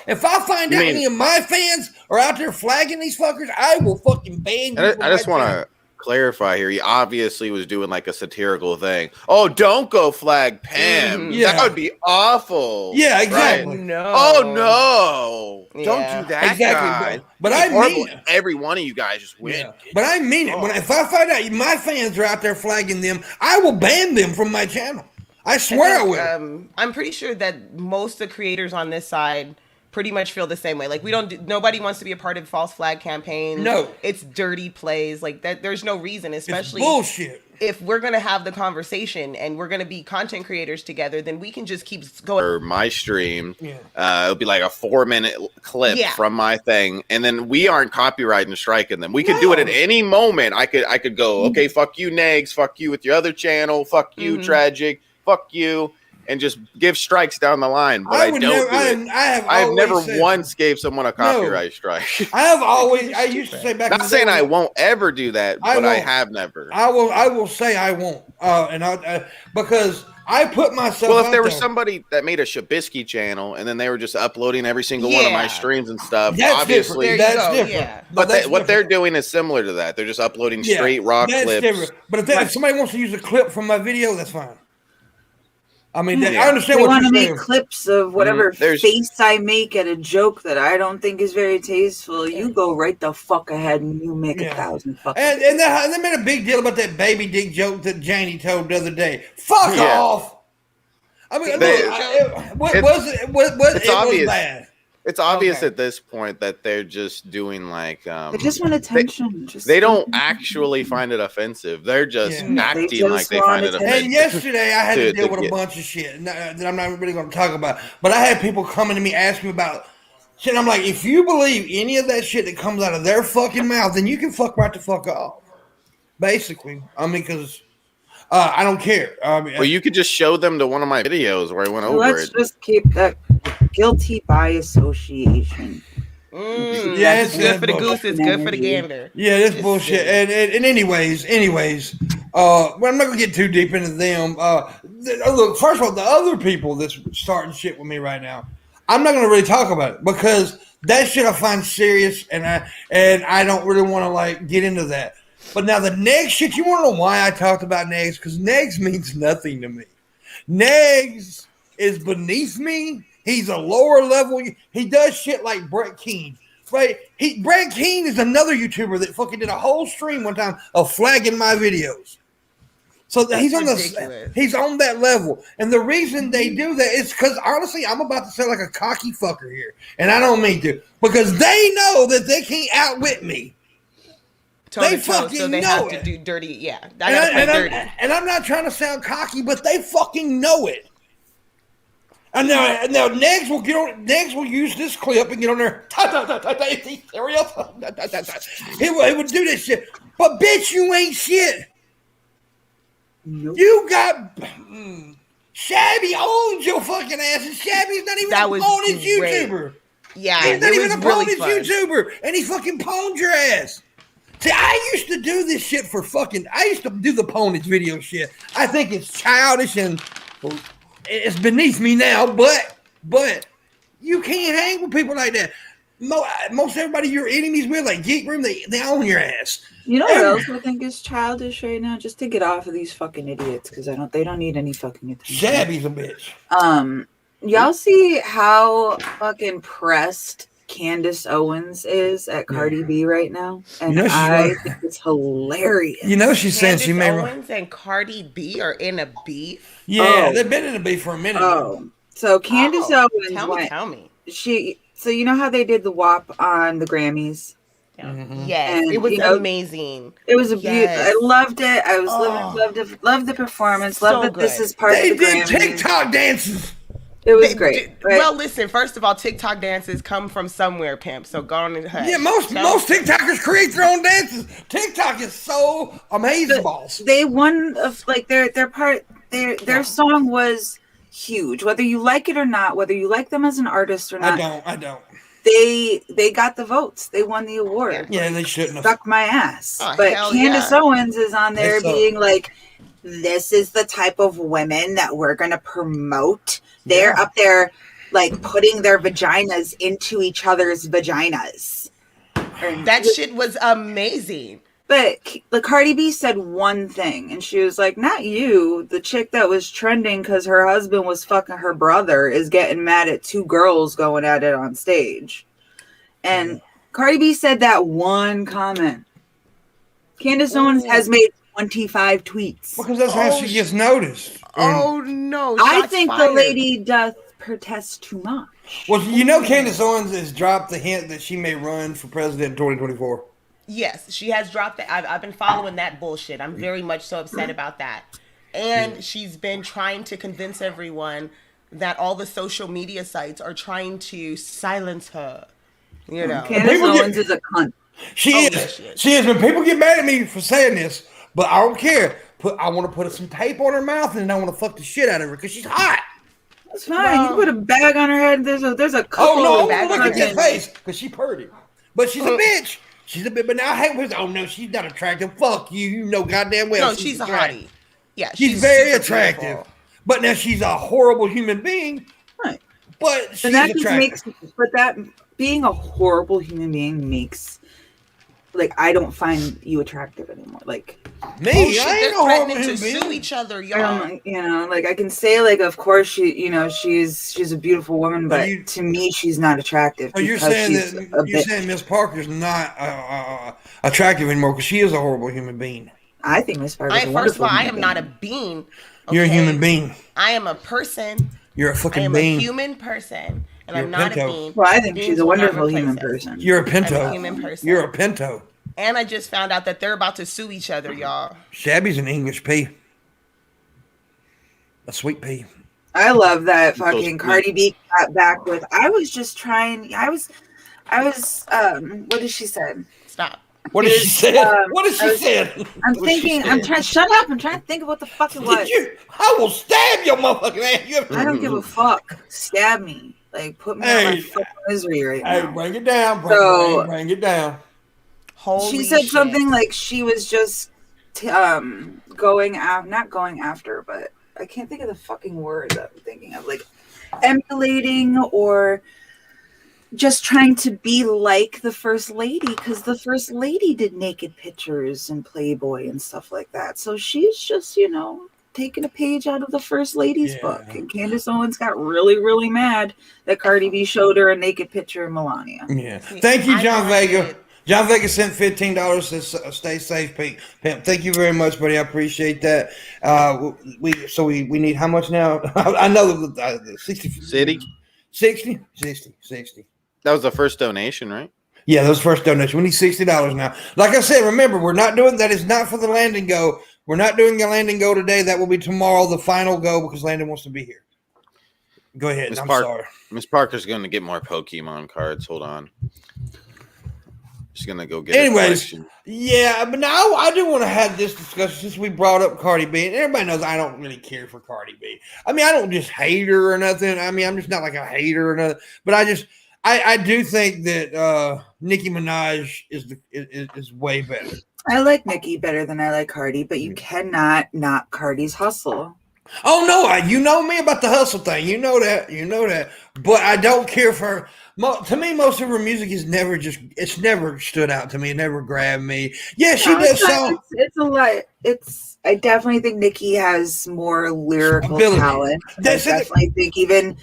if I find out any of my fans are out there flagging these fuckers, I will fucking ban you. I just want to clarify here. He obviously was doing like a satirical thing. Oh, don't go flag Pam. Yeah. That would be awful. Yeah, exactly. Right? No. Oh no. Yeah. Don't do that. Exactly. Guy. But it's I horrible. mean it. Every one of you guys just win. Yeah. But I mean it. If I find out my fans are out there flagging them, I will ban them from my channel. I swear I will. I'm pretty sure that most of the creators on this side pretty much feel the same way. Like nobody wants to be a part of false flag campaigns. No, it's dirty plays like that. There's no reason, especially it's bullshit. If we're gonna have the conversation and we're gonna be content creators together, then we can just keep going. For my stream, it'll be like a 4-minute clip from my thing, and then we aren't copyrighting striking them. We could do it at any moment. I could go, okay, fuck you, Negs, fuck you with your other channel, fuck you, Tragic, fuck you. And just give strikes down the line, but I don't do it. I've never once gave someone a copyright strike. I used to say back. Not saying I won't ever do that, but I have never. I will say I won't, because I put myself. Well, if there was somebody that made a Shabisky channel and then they were just uploading every single one of my streams and stuff, that's obviously different. Different. Yeah. But what they're doing is similar to that. They're just uploading straight raw clips. Different. But if somebody wants to use a clip from my video, that's fine. I mean, I understand they what want you're to saying. make clips of whatever face I make at a joke that I don't think is very tasteful. You go right the fuck ahead and you make 1,000 fucking. And they made a big deal about that baby dick joke that Janie told the other day. Fuck off. I mean, it's obvious. Was bad. It's obvious at this point that they're just doing like they just want attention. They don't actually find it offensive. They're just acting like they find it offensive. And yesterday I had to deal with a bunch of shit that I'm not really going to talk about. But I had people coming to me asking me about shit. I'm like, if you believe any of that shit that comes out of their fucking mouth, then you can fuck right the fuck off. Basically, I mean, because I don't care. Well, you could just show them to one of my videos where I went over it. Let's just keep that guilty by association. Yeah, it's good for the goose. It's good for the gander. Yeah, that's bullshit. And anyways, well, I'm not gonna get too deep into them. Look, first of all, the other people that's starting shit with me right now, I'm not gonna really talk about it because that shit I find serious, and I don't really want to like get into that. But now the Negs shit, you want to know why I talked about Negs? Because Negs means nothing to me. Negs is beneath me. He's a lower level. He does shit like Brett Keane. Right? Brad Keane is another YouTuber that fucking did a whole stream one time of flagging my videos. So he's on that level. And the reason they do that is because honestly, I'm about to sound like a cocky fucker here. And I don't mean to. Because they know that they can't outwit me. They fucking so they know have to do dirty. Yeah. And I'm not trying to sound cocky, but they fucking know it. And now Negs will get on. Negs will use this clip and get on there. He would do this shit. But bitch, you ain't shit. Nope. You got Shabby owns your fucking ass, and Shabby's not even a bonus YouTuber. Yeah, he's not even a bonus YouTuber, and he fucking pwned your ass. See, I used to do this shit for fucking. I used to do the pwnage video shit. I think it's childish and it's beneath me now. But you can't hang with people like that. Most everybody you're enemies with, like Geek Room, they own your ass. You know what else I think is childish right now? Just to get off of these fucking idiots, because they don't need any fucking attention. Shabby's a bitch. Y'all see how fucking pressed Candace Owens is at Cardi B right now? And I think it's hilarious. You know she's saying she may. Owens and Cardi B are in a beef. Yeah, they've been in a beef for a minute. So Candace Owens tell me. So you know how they did the WAP on the Grammys? Mm-hmm. Yes, and, it was amazing. It was a beautiful. I loved it. I was loved the performance. Loved that this is part of the Grammys. They did TikTok dances. It was great. Right? Well, listen. First of all, TikTok dances come from somewhere, pimp. So go on and hush. Yeah, most TikTokers create their own dances. TikTok is so amazing, balls. They won of like their song was huge. Whether you like it or not, whether you like them as an artist or not, I don't. They got the votes. They won the award. Yeah, they shouldn't have. Stuck my ass. But Candace Owens is on there being like, this is the type of women that we're going to promote. They're up there like putting their vaginas into each other's vaginas. That shit was amazing. But the Cardi B said one thing, and she was like, not you. The chick that was trending because her husband was fucking her brother is getting mad at two girls going at it on stage. And Cardi B said that one comment. Candace Owens has made 25 tweets. Because that's how she gets noticed. Oh, no. I think the lady doth protest too much. Well, you know Candace Owens has dropped the hint that she may run for president in 2024. Yes, she has dropped that. I've been following that bullshit. I'm very much so upset about that. And she's been trying to convince everyone that all the social media sites are trying to silence her. You know, Candace Owens is a cunt. She is. When people get mad at me for saying this, but I don't care. I want to put some tape on her mouth and I want to fuck the shit out of her because she's hot. That's fine. You put a bag on her head. There's a couple. Oh no! Look at your face because she pretty, but she's a bitch. She's a bit, but now hey, oh no, she's not attractive. Fuck you, you know goddamn well. No, she's a hottie. Yeah, she's very attractive. Beautiful. But now she's a horrible human being. Right. But she's attractive. But that being a horrible human being makes like I don't find you attractive anymore. Like me, I ain't no horrible to human being. Sue each other, y'all. You know, like I can say like of course she's a beautiful woman, but to me she's not attractive. Oh, you're saying Miss Parker's not attractive anymore because she is a horrible human being. I think Miss Parker. First of all, I am not a being. Okay? You're a human being. I am a person. You're a fucking being. I am a human person, and I'm not a being. Well, I think she's a wonderful human person. You're a pinto. I'm a human person. You're a pinto. And I just found out that they're about to sue each other, y'all. Shabby's an English P. A sweet pea. I love that fucking Cardi B got back with. I was what did she say? Stop. What did she say? What did she say? I'm thinking. I'm trying. Shut up! I'm trying to think of what the fuck it was. I will stab your motherfucking ass. I don't give a fuck. Stab me. Like put me in my fucking misery right now. Hey, bring it down. Bring it down. She said something like she was just not going after, but I can't think of the fucking word that I'm thinking of. Like emulating or just trying to be like the first lady because the first lady did naked pictures and Playboy and stuff like that. So she's just, taking a page out of the First Lady's book. And Candace Owens got really, really mad that Cardi B showed her a naked picture of Melania. Yeah. Thank you, John Vega. John Vega sent $15 to stay safe, Pimp. Thank you very much, buddy. I appreciate that. We need how much now? I know 60. City? 60? That was the first donation, right? Yeah, that was the first donation. We need $60 now. Like I said, remember, we're not doing that. Is not for the land and go. We're not doing the land and go today. That will be tomorrow, the final go, because Landon wants to be here. Go ahead. Sorry. Miss Parker's going to get more Pokemon cards. Hold on. She's going to go get Anyways, yeah, but now I do want to have this discussion since we brought up Cardi B. And everybody knows I don't really care for Cardi B. I mean, I don't just hate her or nothing. I mean, I'm just not like a hater or nothing. But I do think that Nicki Minaj is way better. I like Nicki better than I like Cardi, but you cannot knock Cardi's hustle. Oh no, you know me about the hustle thing. You know that. But I don't care for her. To me, most of her music is it's never stood out to me. It never grabbed me. Yeah, she does songs. It's a lot. I definitely think Nicki has more lyrical talent. I definitely think even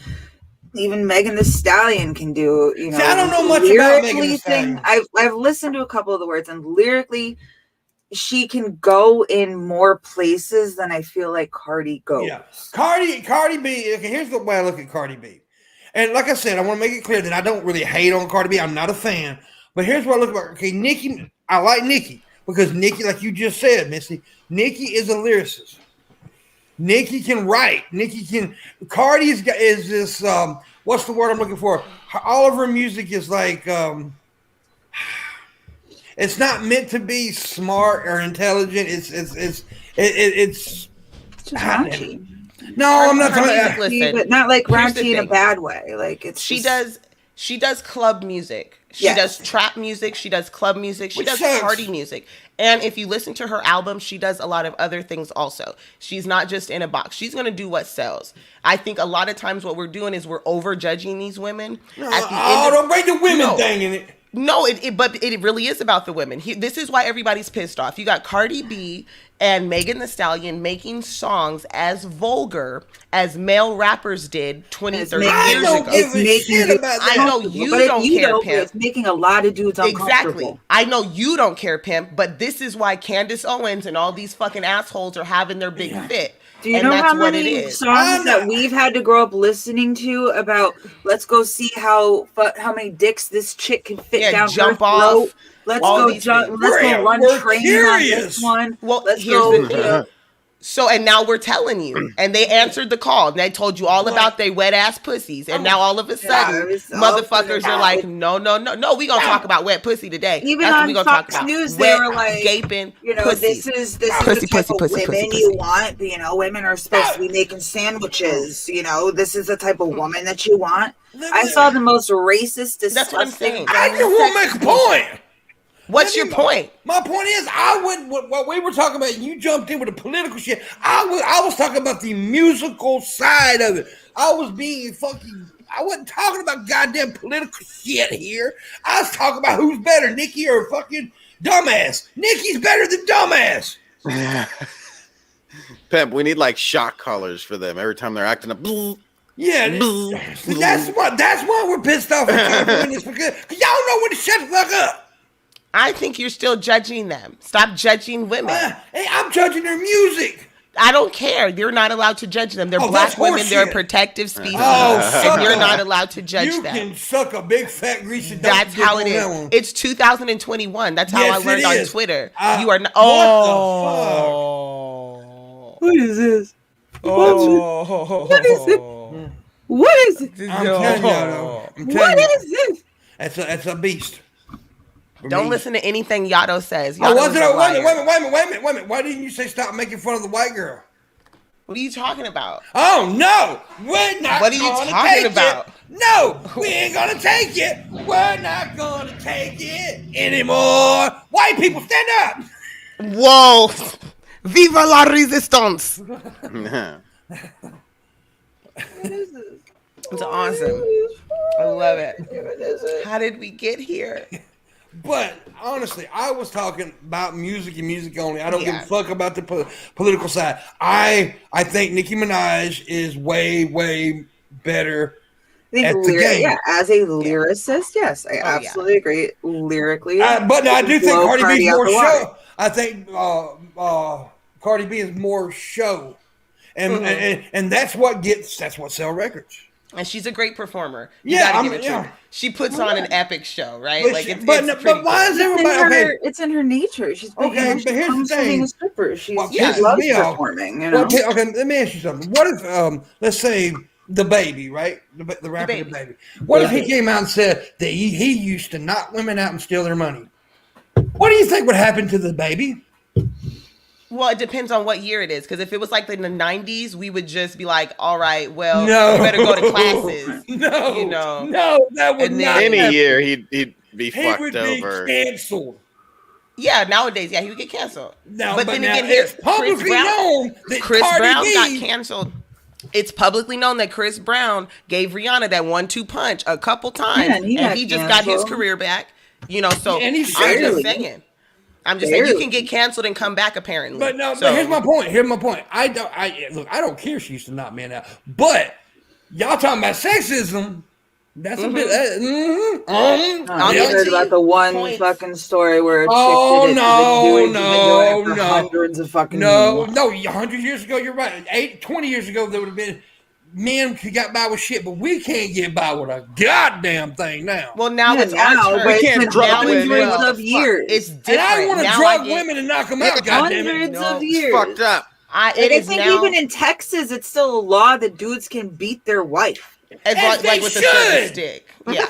Megan Thee Stallion can do, See, I don't know much about Megan Thee Stallion. I've listened to a couple of the words, and lyrically, she can go in more places than I feel like Cardi goes. Yeah, Cardi B. Okay, here's the way I look at Cardi B. And like I said, I want to make it clear that I don't really hate on Cardi B. I'm not a fan. But here's what I look at. Okay, Nicki, I like Nicki because Nicki, like you just said, Missy, Nicki is a lyricist. Nicki can write. Cardi is this, what's the word I'm looking for? All of her music is like, it's not meant to be smart or intelligent. It's just raunchy. No, I'm not talking about raunchy, but not like raunchy in a bad way. Like she does club music. She does trap music. She does club music. She does party music. And if you listen to her album, she does a lot of other things also. She's not just in a box. She's going to do what sells. I think a lot of times what we're doing is we're over-judging these women. Don't bring the women thing in it. No, but it really is about the women. This is why everybody's pissed off. You got Cardi B and Megan Thee Stallion making songs as vulgar as male rappers did 20, 30 years ago. I know you don't care, Pimp. It's making a lot of dudes uncomfortable. Exactly. I know you don't care, Pimp, but this is why Candace Owens and all these fucking assholes are having their big fit. Do you know how many songs that we've had to grow up listening to about let's go see how many dicks this chick can fit down jump her off. throat. Let's go run trains on this one. Well, here's the thing. So, and now we're telling you, and they answered the call, and they told you all about their wet ass pussies, and now all of a sudden, motherfuckers are like, no, we gonna talk about wet pussy today. Even That's on what we gonna Fox talk about. News, wet, they were like, gaping, this is the type of women you want. Women are supposed to be making sandwiches. This is the type of woman that you want. I saw the most racist, disgusting. That's what I'm saying. I just want to make a point. What's your point? My point is, what we were talking about, you jumped in with the political shit. I was talking about the musical side of it. I wasn't talking about goddamn political shit here. I was talking about who's better, Nicki or fucking Dumbass. Nicki's better than Dumbass. Pimp, we need like shock collars for them every time they're acting up. Yeah, that's why we're pissed off at Californians because y'all know when to shut the fuck up. I think you're still judging them. Stop judging women. Hey, I'm judging their music. I don't care. You're not allowed to judge them. They're black women. They're a protective species. And you're not allowed to judge them. You can suck a big fat greasy. That's how it is. It's 2021. That's how I learned on Twitter. You are not. What is this? What is it? What is it? I'm telling y'all. What is this? That's a beast. Don't listen to anything Yato says. Wait a minute. Why didn't you say stop making fun of the white girl? What are you talking about? Oh, no. We're not What are you talking about? No, we ain't going to take it. We're not going to take it anymore. White people, stand up. Whoa. Viva la resistance. What is this? It's awesome. I love it. How did we get here? But honestly, I was talking about music and music only. I don't give a fuck about the political side. I think Nicki Minaj is way better at the game. Yeah, as a lyricist, yes, I absolutely agree. Lyrically, but I do think Cardi B is more show. I think Cardi B is more show, and that's what sells records. And she's a great performer. You gotta give it to her. She puts on an epic show, right? But why is everybody It's in her nature. She's but here's the thing. Being a stripper. She loves performing. You know? Okay, let me ask you something. What if, let's say, the baby, right? The rapper, the baby. What if he came out and said that he used to knock women out and steal their money? What do you think would happen to the baby? Well, it depends on what year it is. Because if it was like in the 90s, we would just be like, all right, well, you better go to classes. No, that would not any happen. year he'd be fucked would over. Be canceled. Yeah, nowadays, he would get canceled. No, but then again, here's publicly known that Chris Cardi Brown B got canceled. It's publicly known that Chris Brown gave Rihanna that 1-2 punch a couple times, and he just got his career back. So and he's I'm just saying you can get canceled and come back apparently. But here's my point. I don't care if she used to knock men out, but y'all talking about sexism. That's a bit. I heard about the one fucking story where a chick did it for hundreds of fucking years. 100 years ago, you're right. 20 years ago, there would have been men who got by with shit, but we can't get by with a goddamn thing now. Well, now it's our turn. We can't drug women. Hundreds of years. It's different. And I want to drug women and knock them out. Hundreds of years. Fucked up. I think even in Texas, it's still a law that dudes can beat their wife. Like with a certain stick. Yeah.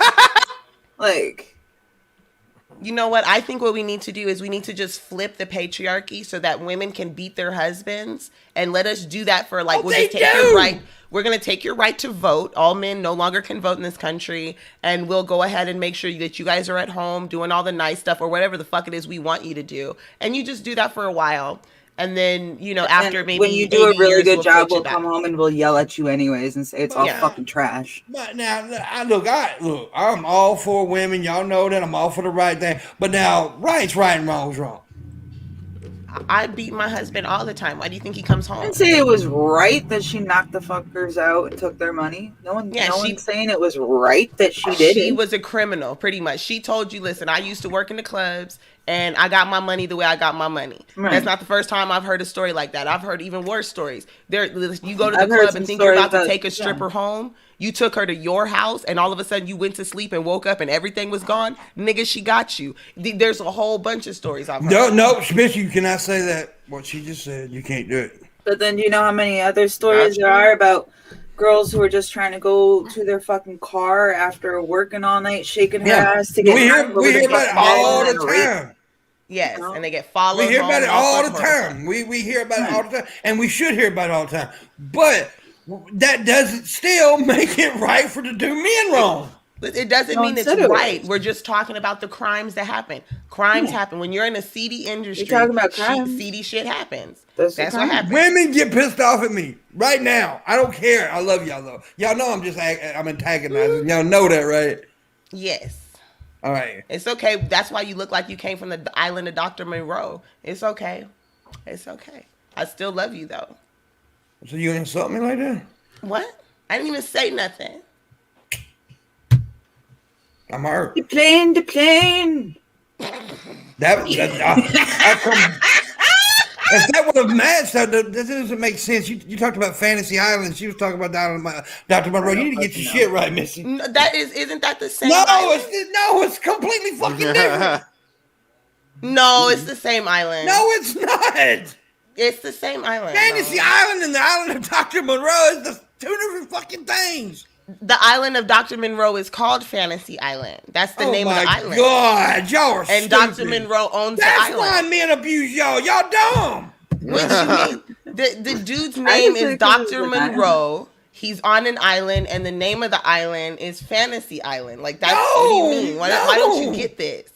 You know what? I think what we need to do is we need to just flip the patriarchy so that women can beat their husbands, and let us do that for we'll just take your right. We're going to take your right to vote. All men no longer can vote in this country, and we'll go ahead and make sure that you guys are at home doing all the nice stuff or whatever the fuck it is we want you to do. And you just do that for a while. And then, after maybe when you do a really good job, we'll come home and we'll yell at you anyways and say it's all fucking trash. But now, I'm all for women. Y'all know that I'm all for the right thing. But now, right's right and wrong's wrong. I beat my husband all the time. Why do you think he comes home? I didn't say it was right that she knocked the fuckers out and took their money. No one's saying it was right that she did it. She was a criminal, pretty much. She told you, listen, I used to work in the clubs, and I got my money the way I got my money. Right. That's not the first time I've heard a story like that. I've heard even worse stories. You go to the club and think you're about to take a stripper home. You took her to your house, and all of a sudden you went to sleep and woke up and everything was gone. Nigga, she got you. There's a whole bunch of stories I've heard. No, Shabisky, you cannot say that. What she just said, you can't do it. But then you know how many other stories there are about girls who are just trying to go to their fucking car after working all night, shaking her ass to get. We hear about it all the time. Yes, and they get followed. We hear about it all the time. We hear about it all the time, and we should hear about it all the time. But that doesn't still make it right for to do men wrong. It doesn't mean it's right. We're just talking about the crimes that happen. Crimes happen when you're in a seedy industry. You're talking about crimes. Seedy shit happens. That's what happens. Women get pissed off at me right now. I don't care. I love y'all though. Y'all know I'm antagonizing. Y'all know that, right? Yes. All right. It's okay. That's why you look like you came from the island of Dr. Monroe. It's okay. It's okay. I still love you though. So you insult me like that? What? I didn't even say nothing. I'm hurt. The plane. If that would have matched, that doesn't make sense. You talked about Fantasy Island. She was talking about Dr. Monroe. You need to get your shit right, Missy. Isn't that the same? No, island? It's completely fucking different. No, it's the same island. No, it's not. It's the same island. Fantasy Island and the island of Dr. Monroe is the two different fucking things. The island of Dr. Monroe is called Fantasy Island. That's the name of the island. Oh my God, y'all are and stupid. Dr. Monroe owns That's the island. why men abuse y'all. Y'all dumb. What you mean? The dude's name is Dr. Monroe. He's on an island, and the name of the island is Fantasy Island. Like that's what do you mean? Why don't you get this?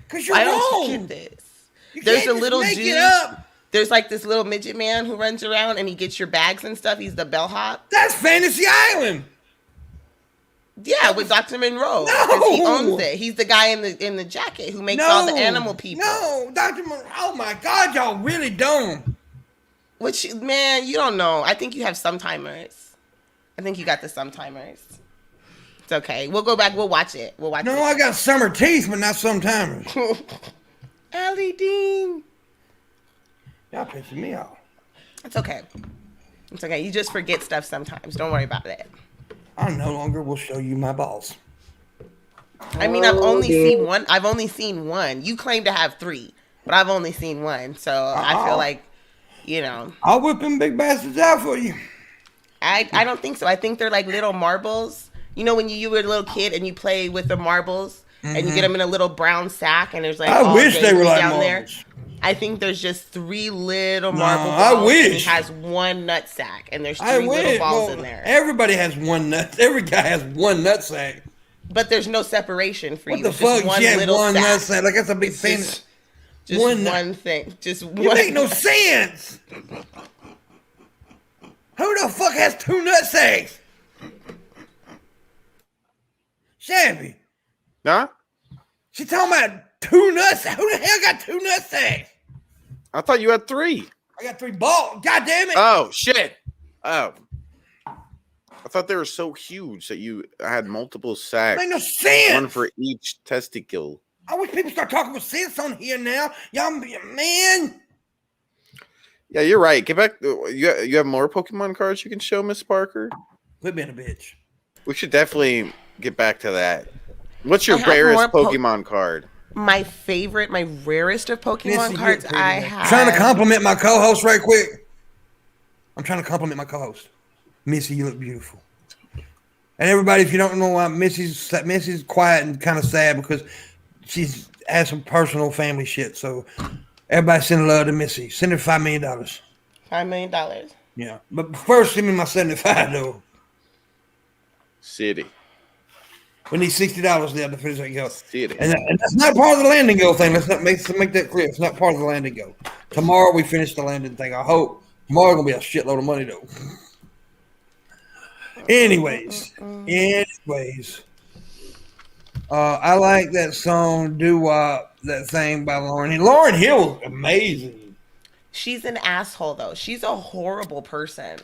Because you're wrong. Don't you get this? There's a little dude. There's like this little midget man who runs around and he gets your bags and stuff. He's the bellhop. That's Fantasy Island. Yeah, with Dr. Monroe. Because he owns it. He's the guy in the jacket who makes all the animal people. No, Dr. Monroe. Oh my God, y'all really dumb. Which, man, you don't know. I think you have Sometimers. I think you got the Sometimers. It's okay. We'll go back. We'll watch it. I got summer teeth, but not Sometimers. Allie Dean. Y'all pissing me off. It's okay. It's okay. You just forget stuff sometimes. Don't worry about it. I no longer will show you my balls. I mean, I've only seen one. I've only seen one. You claim to have 3, but I've only seen one. So I feel like, you know. I'll whip them big bastards out for you. I don't think so. I think they're like little marbles. You know when you were a little kid and you play with the marbles and you get them in a little brown sack and there's like I wish they were like down marbles. there. I think there's just 3 little marble balls. I wish. And he has 1 nut sack, and there's 3 little balls in there. Everybody has one nut. Every guy has one nut sack. But there's no separation for you. What the fuck? She had one nut sack. Like that's a big thing. Just one thing. Just one. You make no sense. Who the fuck has 2 nut sacks? Shabby. Huh? She talking about 2 nut sacks. Who the hell got 2 nut sacks? I thought you had 3. I got 3 balls. God damn it. Oh, shit. Oh. I thought they were so huge that you had multiple sacks. Make no sense. One for each testicle. I wish people start talking with sense on here now. Y'all, man. Yeah, you're right. Get back. You have more Pokemon cards you can show, Miss Parker? Quit being a bitch. We should definitely get back to that. What's your rarest Pokemon card? My rarest of Pokemon cards I have. I'm trying to compliment my co-host right quick. I'm trying to compliment my co-host. Missy, you look beautiful. And everybody, if you don't know why Missy's quiet and kind of sad because she's has some personal family shit. So everybody send love to Missy. Send her $5 million. $5 million. Yeah. But first send me my 75 though. City. We need $60 there to finish that go. City. And that's not part of the landing go thing. Let's make that clear. It's not part of the landing go. Tomorrow we finish the landing thing. I hope. Tomorrow gonna be a shitload of money though. Anyways, I like that song "Do Wop," that thing by Lauryn Hill. Lauryn Hill is amazing. She's an asshole though. She's a horrible person.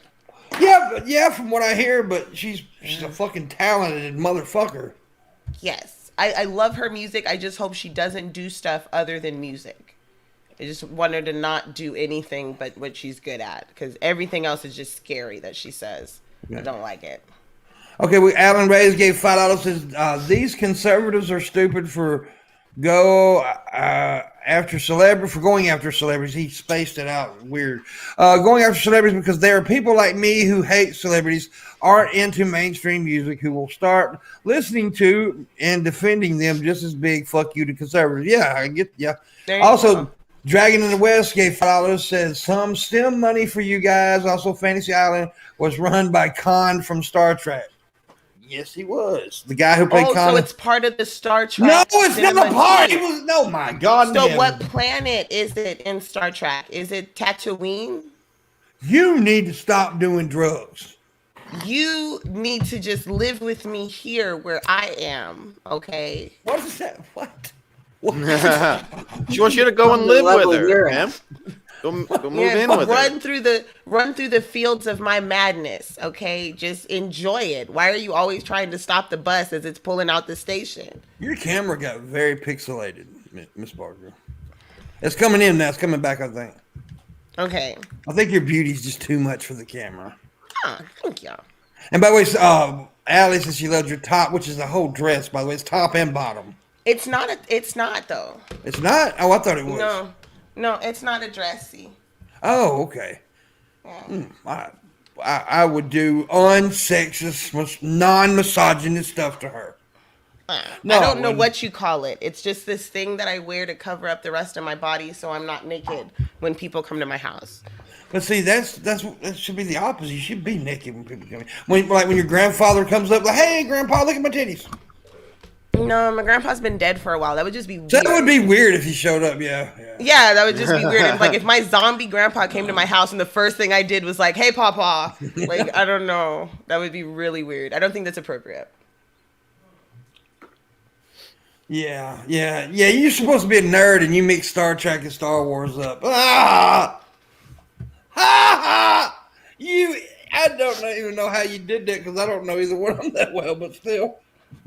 Yeah, from what I hear, but she's a fucking talented motherfucker. Yes, I love her music. I just hope she doesn't do stuff other than music. I just want her to not do anything but what she's good at, because everything else is just scary that she says. Yeah. I don't like it. Okay, Alan Reyes gave $5. Says these conservatives are stupid for going after celebrities. He spaced it out weird. Going after celebrities because there are people like me who hate celebrities, aren't into mainstream music, who will start listening to and defending them just as big. Fuck you to conservatives. Yeah, I get. Yeah. Also, Dragon in the West gave $5. Says some STEM money for you guys. Also, Fantasy Island was run by Khan from Star Trek. Yes, he was. The guy who played Khan. So it's part of the Star Trek. No, it's not a part. It was. Oh my God. So what planet is it in Star Trek? Is it Tatooine? You need to stop doing drugs. You need to just live with me here where I am. Okay. What is that? What? She wants you to go and live with her, man. Go move in with her. Run through the fields of my madness, okay? Just enjoy it. Why are you always trying to stop the bus as it's pulling out the station? Your camera got very pixelated, Miss Barker. It's coming in now. It's coming back, I think. Okay. I think your beauty's just too much for the camera. Oh, thank you. And by the way, Allie says she loves your top, which is the whole dress, by the way. It's top and bottom. It's not though. It's not? Oh, I thought it was. No, it's not a dressy. Oh, okay. Yeah. I would do unsexist, non-misogynist stuff to her. No, I don't know what you call it. It's just this thing that I wear to cover up the rest of my body so I'm not naked when people come to my house. But see, that should be the opposite. You should be naked when people come in. When your grandfather comes up, like, hey, Grandpa, look at my titties. No, my grandpa's been dead for a while. That would just be weird. That would be weird if he showed up, yeah. Yeah, that would just be weird. It's like if my zombie grandpa came to my house and the first thing I did was like, hey, Papa. Like, I don't know. That would be really weird. I don't think that's appropriate. Yeah. You're supposed to be a nerd, and you mix Star Trek and Star Wars up. Ah, ha. I don't even know how you did that because I don't know either one of them that well, but still.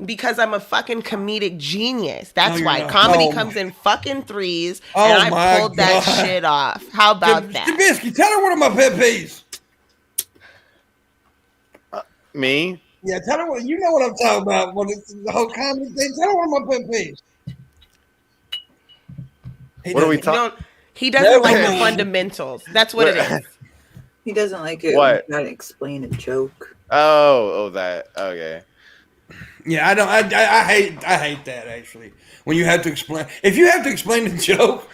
Because I'm a fucking comedic genius. That's No, why you're not. comedy Oh, comes in fucking threes, Oh, and my I pulled that God. shit off. How about that? Shabisky, tell her one of my pet peeves. Me? Yeah, tell her what you know what I'm talking about. When it's the whole comedy thing, tell her one of my pet peeves. What are we talking? He doesn't like the Never mind. fundamentals. That's what it is. He doesn't like it. What? When you gotta explain a joke. Oh, that. Okay. Yeah, I don't. I hate that actually. When you have to explain, if you have to explain the joke,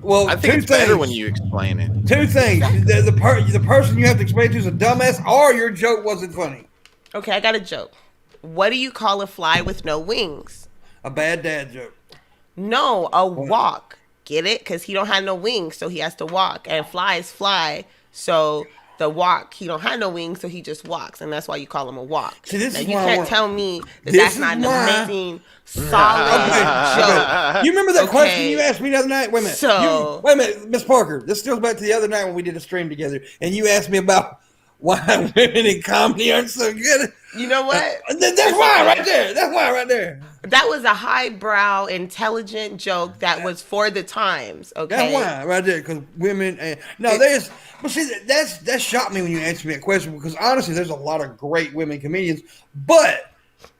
well, I think it's better when you explain it. Two things: the person you have to explain to is a dumbass, or your joke wasn't funny. Okay, I got a joke. What do you call a fly with no wings? A bad dad joke. No, a walk. Get it? Because he don't have no wings, so he has to walk. And flies fly, so the walk, he don't have no wings, so he just walks. And that's why you call him a walk. See, this now, is you why I can't want- tell me that This that's is not an why- amazing, solid joke. You remember that Okay. question you asked me the other night? Wait a minute. So- wait a minute, Miss Parker. This goes back to the other night when we did a stream together, and you asked me about why women in comedy aren't so good. You know what? That's why right there. That's why right there. That was a highbrow, intelligent joke that was for the times. Okay. That's why right there, because women. There's. But see, that shocked me when you asked me that question because honestly, there's a lot of great women comedians, but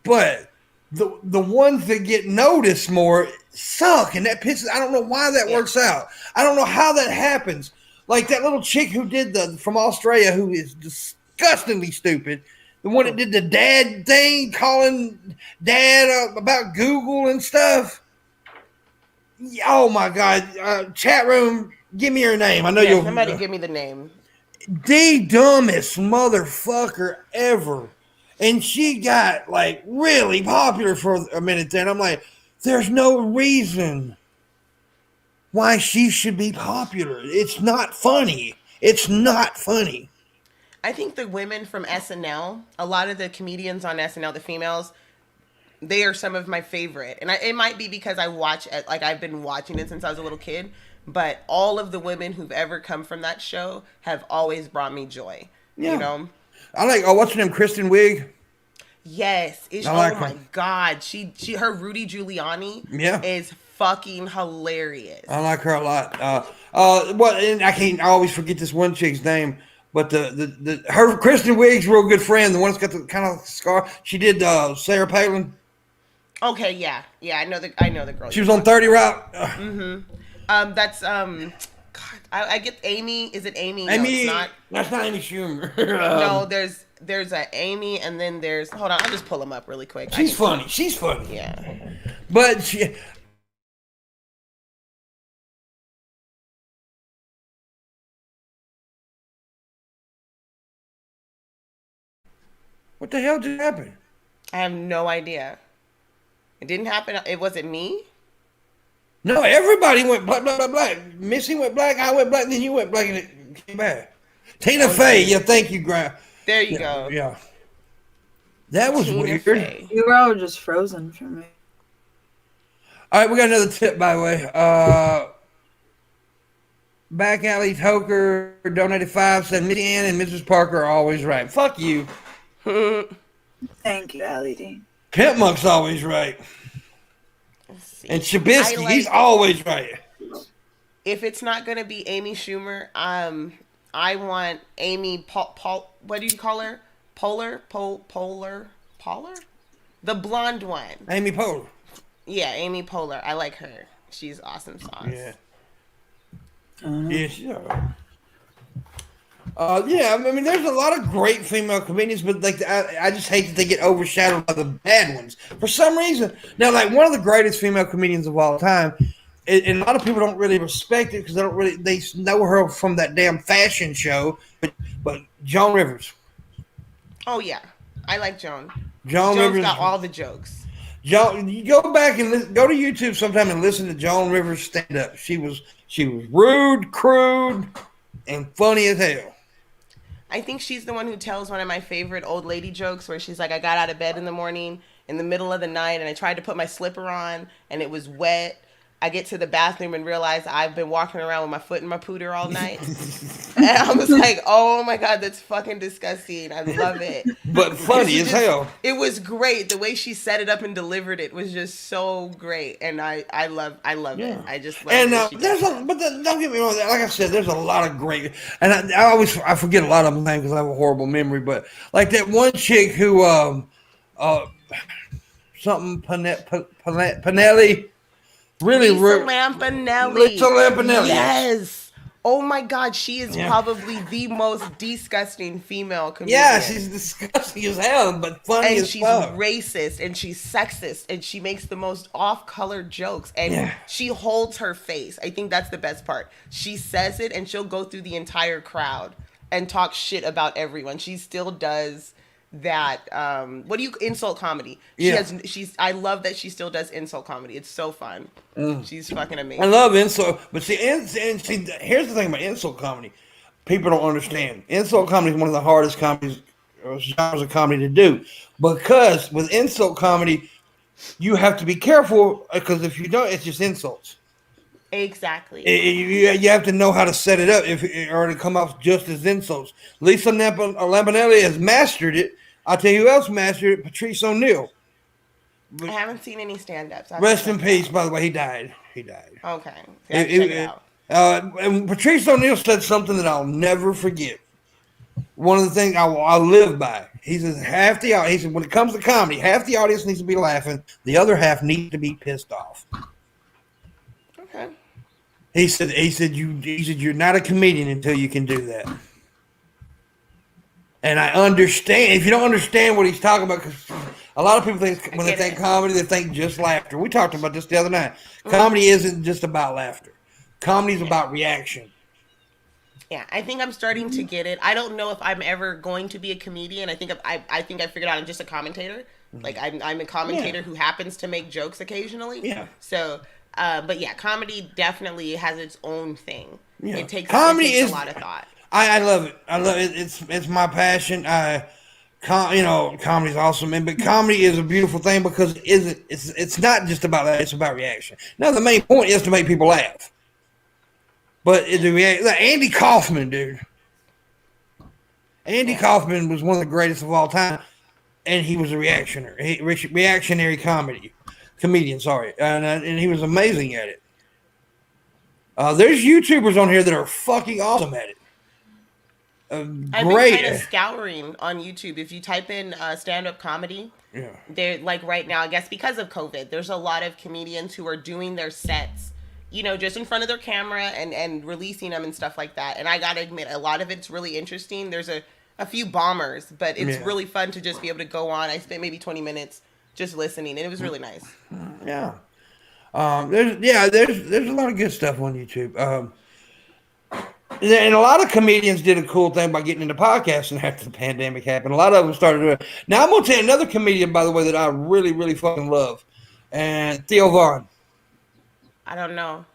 the ones that get noticed more suck, and that pisses. I don't know why that works out. I don't know how that happens. Like that little chick who did from Australia, who is disgustingly stupid. The one that did the dad thing, calling dad about Google and stuff. Oh my God! Chat room, give me her name. I know you'll. Somebody give me the name. The dumbest motherfucker ever, and she got like really popular for a minute there. And I'm like, there's no reason why she should be popular. It's not funny. It's not funny. I think the women from SNL, a lot of the comedians on SNL, the females, they are some of my favorite. And it might be because I watch it, like I've been watching it since I was a little kid. But all of the women who've ever come from that show have always brought me joy. Yeah. You know? I like, what's her name? Kristen Wiig? Yes. I like oh my her. God. Her Rudy Giuliani is fucking hilarious. I like her a lot. And I always forget this one chick's name. But her Kristen Wiig's real good friend, the one that's got the kind of scar. She did Sarah Palin. Okay, yeah, I know the girl. She was on 30 Rock. That's God. I get Amy. Is it Amy? Amy, no, it's not. That's not Amy Schumer. No, there's a Amy, and then there's. Hold on, I'll just pull them up really quick. She's funny. She's funny. Yeah. But she. What the hell just happened? I have no idea. It didn't happen. It wasn't me. No, everybody went black, black, black, black. Missy went black, I went black, then you went black, and it came back. Tina Fey, yeah, thank you, Graham. There you go. Yeah. That was Tina weird. Fey. You were all just frozen for me. All right, we got another tip, by the way. Back Alley Toker donated 5, said MissyAnn and Mrs. Parker are always right. Fuck you. Thank you, Allie D. Pimpmunk's always right. And Shabisky, he's always right. If it's not gonna be Amy Schumer, I want Amy Paul. What do you call her? Polar. The blonde one. Amy Poehler. Yeah, Amy Poehler. I like her. She's awesome sauce. Yeah. Yeah, she's all right. Yeah, I mean, there's a lot of great female comedians, but like, I just hate that they get overshadowed by the bad ones for some reason. Now, like one of the greatest female comedians of all time, and a lot of people don't really respect it because they know her from that damn fashion show. But Joan Rivers. Oh yeah, I like Joan. Joan Joan's Rivers got all the jokes. You go back and go to YouTube sometime and listen to Joan Rivers stand up. She was rude, crude, and funny as hell. I think she's the one who tells one of my favorite old lady jokes where she's like, I got out of bed in the morning in the middle of the night, and I tried to put my slipper on, and it was wet. I get to the bathroom and realize I've been walking around with my foot in my pooter all night. And I was like, oh my God, that's fucking disgusting. I love it. But funny as hell. It was great. The way she set it up and delivered it was just so great. And I love it. I just love it. And don't get me wrong. Like I said, there's a lot of great, and I forget a lot of them names because I have a horrible memory. But like that one chick who, something Panelli. Really, Lisa Lampanelli. Lisa Lampanelli. Yes. Oh my God, she is probably the most disgusting female comedian. Yeah, she's disgusting as hell, but funny as fuck. And she's racist, and she's sexist, and she makes the most off-color jokes, and she holds her face. I think that's the best part. She says it, and she'll go through the entire crowd and talk shit about everyone. She still does that insult comedy. I love that she still does insult comedy. It's so fun. She's fucking amazing. I love insult, but see, here's the thing about insult comedy. People don't understand. Insult comedy is one of the hardest genres of comedy to do, because with insult comedy, you have to be careful, because if you don't, it's just insults. Exactly. You have to know how to set it up or to come off just as insults. Lisa Lampanelli has mastered it. I'll tell you who else mastered it: Patrice O'Neal. I haven't seen any stand-ups. Rest in peace, by the way. He died. Okay. Check it out. And Patrice O'Neal said something that I'll never forget. One of the things I live by. He says he said when it comes to comedy, half the audience needs to be laughing, the other half needs to be pissed off. Okay. He said you're not a comedian until you can do that. And I understand. If you don't understand what he's talking about, because a lot of people think when they think comedy, they think just laughter. We talked about this the other night. Comedy isn't just about laughter. Comedy is about reaction. Yeah, I think I'm starting to get it. I don't know if I'm ever going to be a comedian. I think I figured out I'm just a commentator. Like I'm a commentator who happens to make jokes occasionally. Yeah. So, but yeah, comedy definitely has its own thing. Yeah. It takes a lot of thought. I love it. I love it. It's my passion. Comedy's awesome, but comedy is a beautiful thing because it's not just about that. It's about reaction. Now, the main point is to make people laugh. But Andy Kaufman, dude. Andy Kaufman was one of the greatest of all time, and he was a reactionary comedian. Sorry, and he was amazing at it. There's YouTubers on here that are fucking awesome at it. I've been kind of scouring on YouTube. If you type in stand-up comedy, they're like right now, I guess because of COVID, there's a lot of comedians who are doing their sets, just in front of their camera and releasing them and stuff like that. And I gotta admit, a lot of it's really interesting. There's a few bombers, but it's really fun to just be able to go on. I spent maybe 20 minutes just listening, and it was really nice. Yeah. There's a lot of good stuff on YouTube. And a lot of comedians did a cool thing by getting into podcasting after the pandemic happened. A lot of them started doing it. Now, I'm going to tell you another comedian, by the way, that I really, really fucking love. And Theo Von. I don't know.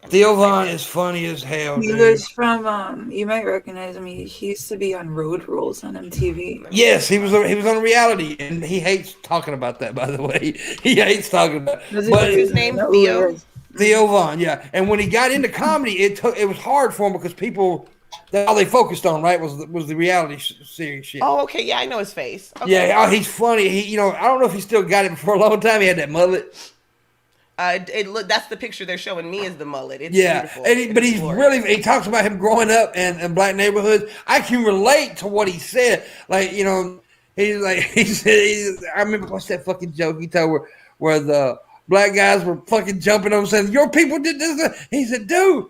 Theo Von is funny as hell, He was from, you might recognize him. He used to be on Road Rules on MTV. Yes, he was on reality, and he hates talking about that, by the way. He hates talking about it. What's his name? Theo? Theo Von, yeah. And when he got into comedy, it was hard for him because that's all they focused on, right, was the reality series shit. Oh, okay, yeah, I know his face. Okay. Yeah, he's funny. I don't know if he still got it for a long time. He had that mullet. That's the picture they're showing me is the mullet. It's beautiful. But he's he talks about him growing up in black neighborhoods. I can relate to what he said. Like, he said, I remember what's that fucking joke he told where the black guys were fucking jumping on him saying, your people did this. He said, dude,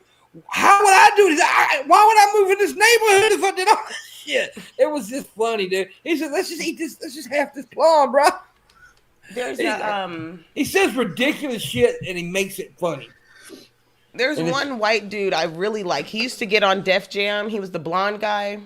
how would I do this? Why would I move in this neighborhood if I did all this shit? It was just funny, dude. He said, let's just eat this. Let's just have this plum, bro. He says ridiculous shit and he makes it funny. There's one white dude I really like. He used to get on Def Jam. He was the blonde guy.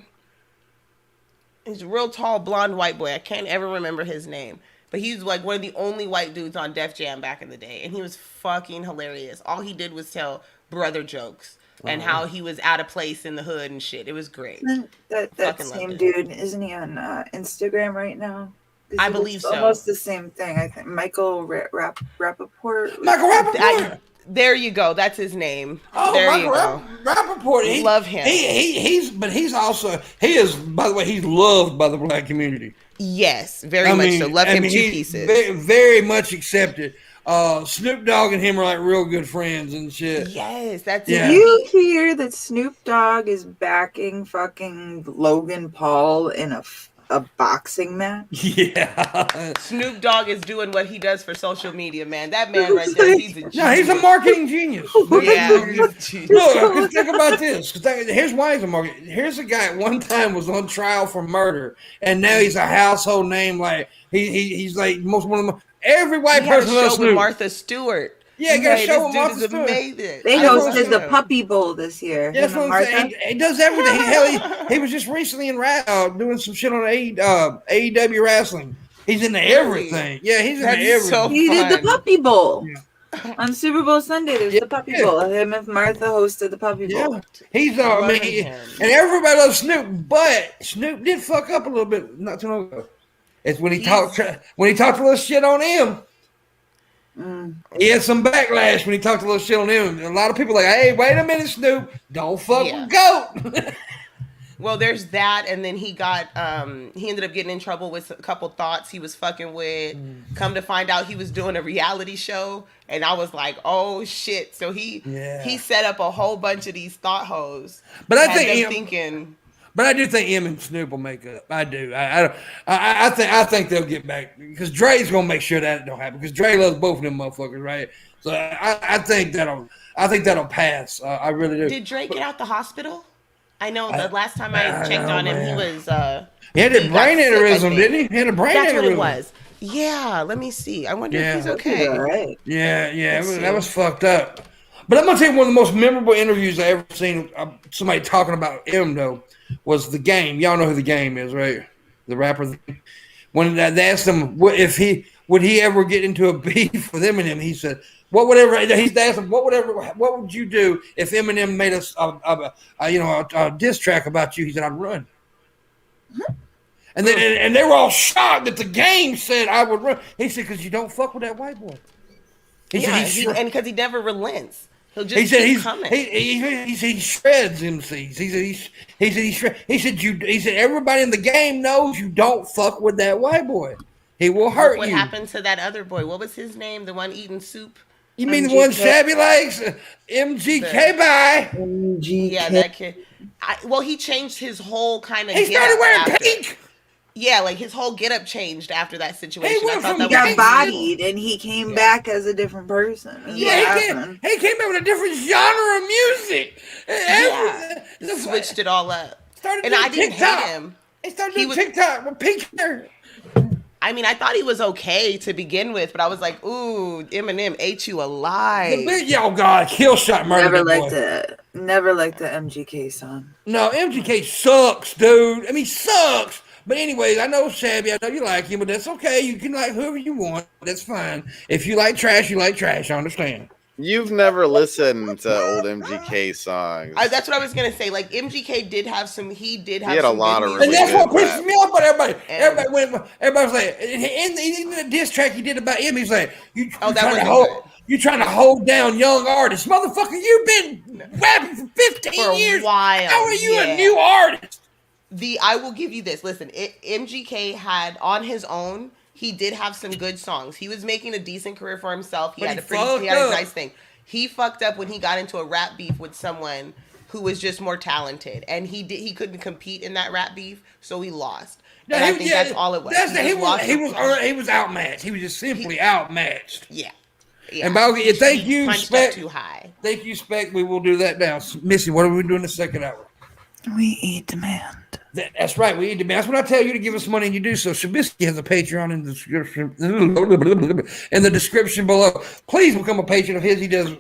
He's a real tall blonde white boy. I can't ever remember his name. But he's like one of the only white dudes on Def Jam back in the day. And he was fucking hilarious. All he did was tell brother jokes and how he was out of place in the hood and shit. It was great. That same dude, isn't he on Instagram right now? I believe so. Almost the same thing. I think Michael Rappaport. Michael Rappaport. There you go. That's his name. Oh, there Michael you go. Rappaport. Love him. He's by the way, he's loved by the black community. Yes, very much so. Love him to pieces. Very much accepted. Snoop Dogg and him are like real good friends and shit. Yes, that's Did you hear that Snoop Dogg is backing fucking Logan Paul in a boxing match? Yeah. Snoop Dogg is doing what he does for social media, man. That man right there, he's a genius. No, he's a marketing genius. Yeah. Look, think about this. Here's why he's a marketing. Here's a guy at one time was on trial for murder, and now he's a household name. Like he's like one of the every white person loves Snoop. With Martha Stewart. Yeah, got a show with Martha Stewart. Amazing. They hosted the Puppy Bowl this year. That's what I'm saying. He does everything. He was just recently in doing some shit on AEW wrestling. He's into everything. Yeah, he's into everything. So he did the Puppy Bowl. Yeah. On Super Bowl Sunday, there was the Puppy Bowl. Him and Martha hosted the Puppy Bowl. Yeah. He's and everybody loves Snoop, but Snoop did fuck up a little bit not too long ago. It's when he talked a little shit on him. He had some backlash when he talked a little shit on him. A lot of people like, hey, wait a minute, Snoop, don't fuck with GOAT. Well, there's that, and then he got he ended up getting in trouble with a couple thoughts he was fucking with. Come to find out, he was doing a reality show, and I was like, oh shit. So he set up a whole bunch of these thought hoes. But I do think him and Snoop will make up. I do. I think they'll get back because Dre's gonna make sure that don't happen because Dre loves both of them motherfuckers, right? So I think that'll pass. I really do. Did Dre get out the hospital? I know the last time I checked on him, he was. He had a brain aneurysm, didn't he? He had a brain aneurysm. That's what it was. Yeah. Let me see. I wonder if he's okay. Right. Yeah. That was fucked up. But I'm gonna tell you one of the most memorable interviews I ever seen. Somebody talking about him though. Was The Game. Y'all know who The Game is, right? The rapper. When they asked him if he would ever get into a beef with Eminem, he said, what would you do if Eminem made us a diss track about you? He said, I'd run. And then and they were all shocked that The Game said I would run. He said, because you don't fuck with that white boy. And because he never relents. He said he shreds MCs. He said everybody in the game knows you don't fuck with that white boy. He will hurt you. What happened to that other boy? What was his name? The one eating soup? You mean the one Shabby likes? MGK bye. MGK. Yeah, that kid. He changed his whole kind of. He started wearing pink. Yeah, like his whole getup changed after that situation. He got bodied and he came back as a different person. He came back with a different genre of music. Switched it all up. And I didn't hate him. He started doing TikTok with pink hair. I mean, I thought he was okay to begin with, but I was like, ooh, Eminem ate you alive. Oh, God, kill shot murder. Never liked the MGK song. No, MGK sucks, dude. I mean, sucks. But anyways, I know Shabby. I know you like him, but that's okay. You can like whoever you want. That's fine. If you like trash, you like trash. I understand. You've never listened to old MGK songs. That's what I was gonna say. Like MGK did have some. He had a lot of. And that's what pisses me off about everybody. Everybody was like, in the diss track he did about him, he's like, you trying to hold down young artists, motherfucker. You've been rapping for 15 years. While. How are you a new artist? I will give you this. Listen, MGK had on his own. He did have some good songs. He was making a decent career for himself. He had a nice thing. He fucked up when he got into a rap beef with someone who was just more talented, and he couldn't compete in that rap beef, so he lost. And I think that's all it was. He was outmatched. He was just simply outmatched. Yeah. And thank you, Spec. Too high. Thank you, Spec. We will do that now. Missy, what are we doing in the second hour? We eat demand. That's right. We eat demand. That's when I tell you to give us money and you do so. Shabisky has a Patreon in the description below. Please become a patron of his. He does,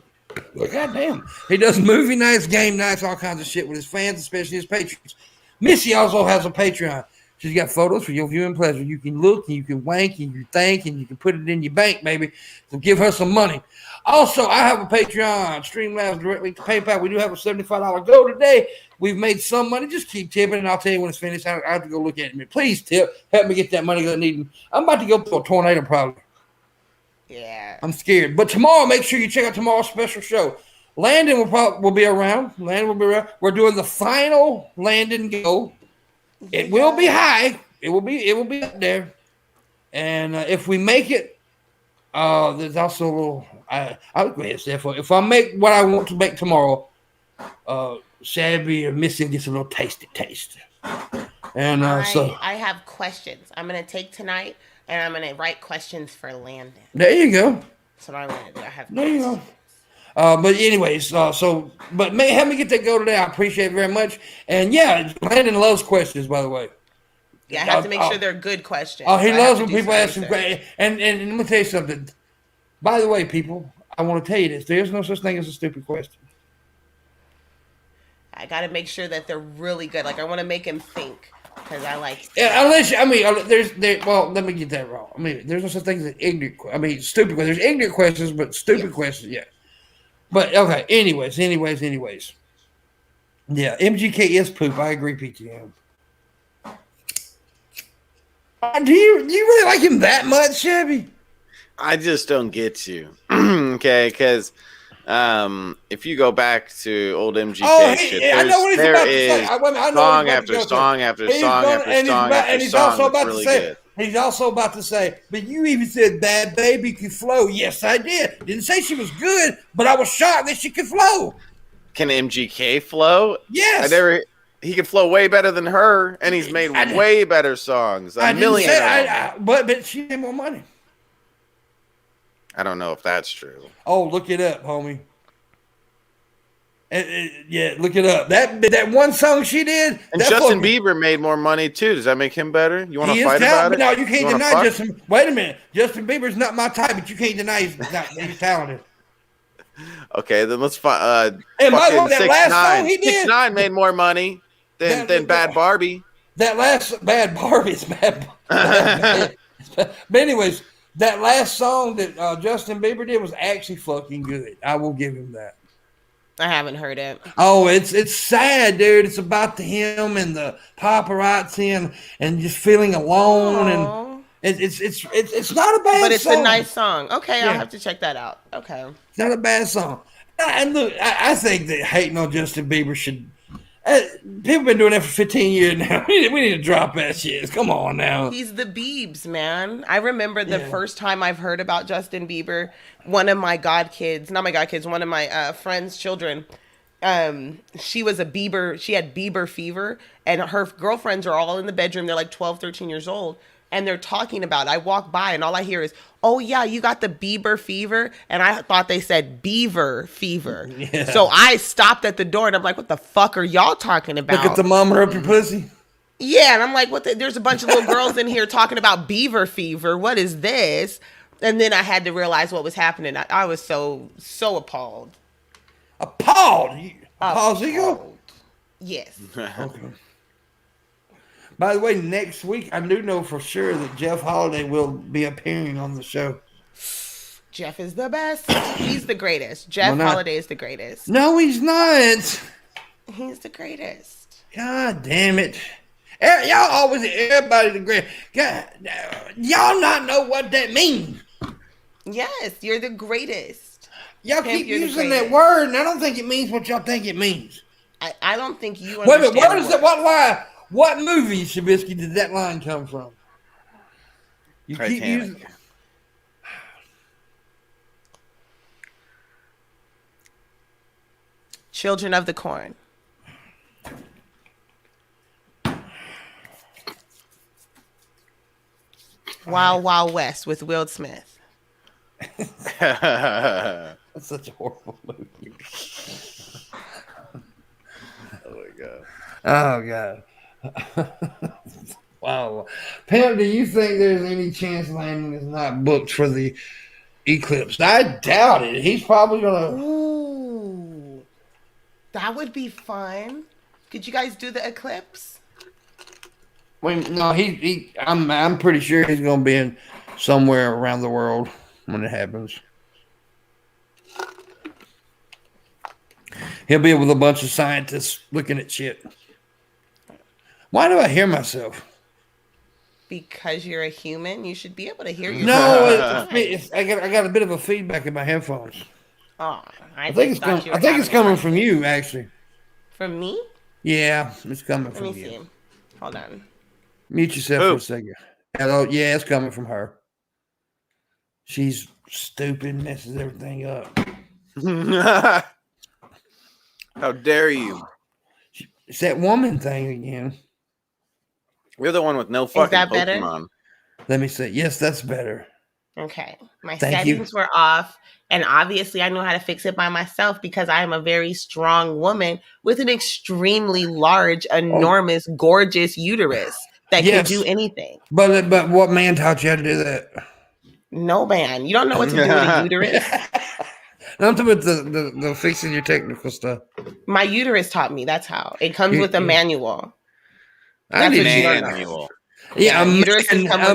goddamn, he does movie nights, game nights, all kinds of shit with his fans, especially his patrons. Missy also has a Patreon. She's got photos for your viewing pleasure. You can look, and you can wank, and you can think, and you can put it in your bank, baby. So give her some money. Also, I have a Patreon. Streamlabs directly to PayPal. We do have a $75 goal today. We've made some money. Just keep tipping, and I'll tell you when it's finished. I have to go look at it. Please tip. Help me get that money I need. I'm about to go through a tornado probably. Yeah. I'm scared. But tomorrow, make sure you check out tomorrow's special show. Landon will be around. We're doing the final Landon go. It will be high. It will be up there. And if we make it, there's also a little. I'll go ahead and say if I make what I want to make tomorrow, Shabby or Missy gets a little tasty taste. And so I have questions. I'm gonna take tonight, and I'm gonna write questions for Landon. There you go. That's what I'm gonna do. I have. There you go. But anyways, but help me get that go today. I appreciate it very much. And yeah, Landon loves questions, by the way. Yeah, I have to make sure they're good questions. Oh, he loves when people ask him questions. And let me tell you something. By the way, people, I want to tell you this. There's no such thing as a stupid question. I got to make sure that they're really good. Like, I want to make him think. Because I like. Yeah, well, let me get that wrong. I mean, there's no such thing as ignorant. Stupid questions. There's ignorant questions, but stupid questions, yeah. But okay. Anyways. Yeah, MGK is poop. I agree, PTM. Do you really like him that much, Shabby? I just don't get you. Okay, because if you go back to old MGK shit, I know what he's about to say. Song after song after song after song after song. He's also about to say, but you even said Bad Baby could flow. Yes, I did. Didn't say she was good, but I was shocked that she could flow. Can MGK flow? Yes. He can flow way better than her, and he's made way better songs. A million of them. But she made more money. I don't know if that's true. Oh, look it up, homie. Yeah, look it up. That one song she did. And Justin Bieber made more money too. Does that make him better? You want to fight about it? No, you can't deny Justin. Wait a minute, Justin Bieber's not my type, but you can't deny he's talented. Okay, then let's find. And by the way, that last song he did, 6ix9ine made more money than Bad Barbie. That last Bad Barbie is bad. But anyways, that last song that Justin Bieber did was actually fucking good. I will give him that. I haven't heard it. Oh, it's sad, dude. It's about him and the paparazzi and just feeling alone. Aww. And it's not a bad song. But it's a nice song. Okay, yeah. I'll have to check that out. Okay. It's not a bad song. And look, I think that hating on Justin Bieber should... people been doing that for 15 years now. We need to drop that shit. Come on now. He's the Biebs, man. I remember the first time I've heard about Justin Bieber. One of my one of my friend's children. She was a Bieber. She had Bieber fever, and her girlfriends are all in the bedroom. They're like 12, 13 years old. And they're talking about it. I walk by and all I hear is, oh, yeah, you got the Bieber fever. And I thought they said beaver fever. Yeah. So I stopped at the door and I'm like, what the fuck are y'all talking about? Look at the mama up your pussy. Yeah. And I'm like, there's a bunch of little girls in here talking about beaver fever. What is this? And then I had to realize what was happening. I was so appalled. Appalled? Appalled? Yes. Okay. By the way, next week, I do know for sure that Jeff Holiday will be appearing on the show. Jeff is the best. He's the greatest. Jeff Holiday is the greatest. No, he's not. He's the greatest. God damn it. Y'all always, everybody the greatest. God, y'all not know what that means. Yes, you're the greatest. Y'all keep using that word, and I don't think it means what y'all think it means. I don't think you understand. Wait a minute, what line? What movie, Shabisky, did that line come from? You Titanic. Keep using... Children of the Corn. Wild Wild West with Will Smith. That's such a horrible movie. Oh my god. Oh god. Wow. Pam, do you think there's any chance Landon is not booked for the eclipse? I doubt it. He's probably gonna. Ooh, that would be fun. Could you guys do the eclipse? No, I'm pretty sure he's going to be in somewhere around the world when it happens. He'll be with a bunch of scientists looking at shit. Why do I hear myself? Because you're a human, you should be able to hear yourself. No, I got a bit of a feedback in my headphones. Oh, I think it's coming from you, actually. From me? Yeah, it's coming from you. Let me see. Hold on. Mute yourself for a second. Hello, yeah, it's coming from her. She's stupid, messes everything up. How dare you? It's that woman thing again. You're the one with no fucking that Pokemon. better? Let me see. Yes, that's better. Okay. My settings were off, and obviously I know how to fix it by myself because I am a very strong woman with an extremely large, enormous, gorgeous uterus that can do anything. But what man taught you how to do that? No man. You don't know what to do with a uterus? I'm talking about the fixing your technical stuff. My uterus taught me. That's how. It comes with a manual. I That's didn't manual. Yeah, a manual.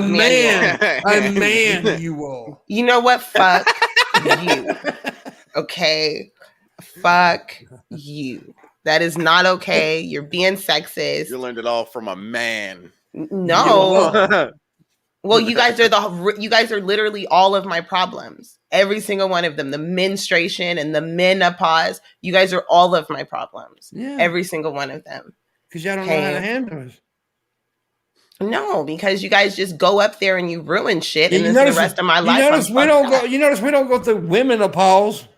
manual. You know what? Fuck you. Okay? Fuck you. That is not okay. You're being sexist. You learned it all from a man. No. Well, you guys are literally all of my problems. Every single one of them. The menstruation and the menopause. You guys are all of my problems. Yeah. Every single one of them. Because y'all don't know how to handle it. No, because you guys just go up there and you ruin shit, and then the rest of my life. You notice we don't go through womenopause.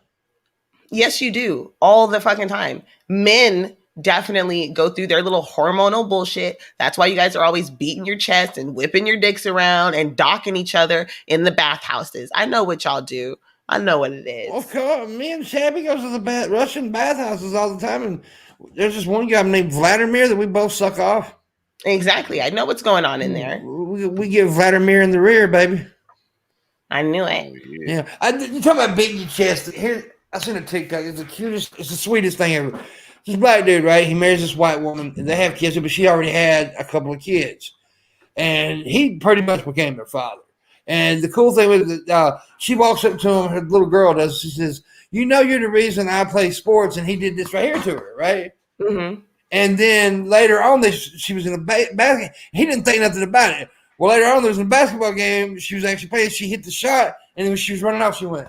Yes, you do all the fucking time. Men definitely go through their little hormonal bullshit. That's why you guys are always beating your chest and whipping your dicks around and docking each other in the bathhouses. I know what y'all do. I know what it is. Of course, me and Shabby goes to the Russian bathhouses all the time, and there's this one guy named Vladimir that we both suck off. Exactly. I know what's going on in there. We get Vladimir in the rear, baby. I knew it. Yeah. You talking about beating your chest. Here, I seen a TikTok. It's the sweetest thing ever. This black dude, right? He marries this white woman, and they have kids, but she already had a couple of kids. And he pretty much became their father. And the cool thing was that she walks up to him, her little girl does, she says, "You know you're the reason I play sports," and he did this right here to her, right? Mm-hmm. And then later on, she was in a basket. He didn't think nothing about it. Well, later on, there was a basketball game. She was actually playing. She hit the shot, and when she was running off, she went.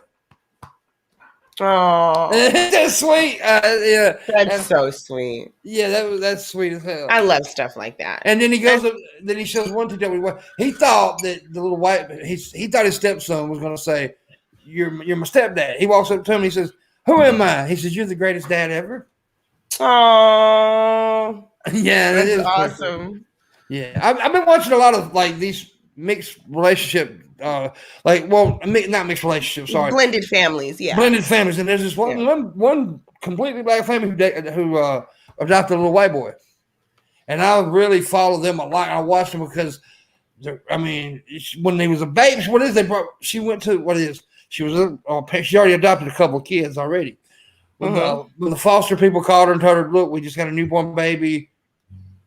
Oh, that's sweet. Yeah, that's so sweet. Yeah, that's sweet as hell. I love stuff like that. And then he goes up. Then he shows one TikTok. He thought that the little white. He thought his stepson was going to say, "You're my stepdad." He walks up to him. And he says, "Who am I?" He says, "You're the greatest dad ever." Oh, yeah, that is awesome. Yeah, I've been watching a lot of like these mixed relationship, not mixed relationships. Sorry, blended families. Yeah, blended families. And there's this one completely black family who adopted a little white boy, and I really follow them a lot. I watch them because, when they was a baby, she went to she already adopted a couple of kids already. When the foster people called her and told her, "Look, we just got a newborn baby.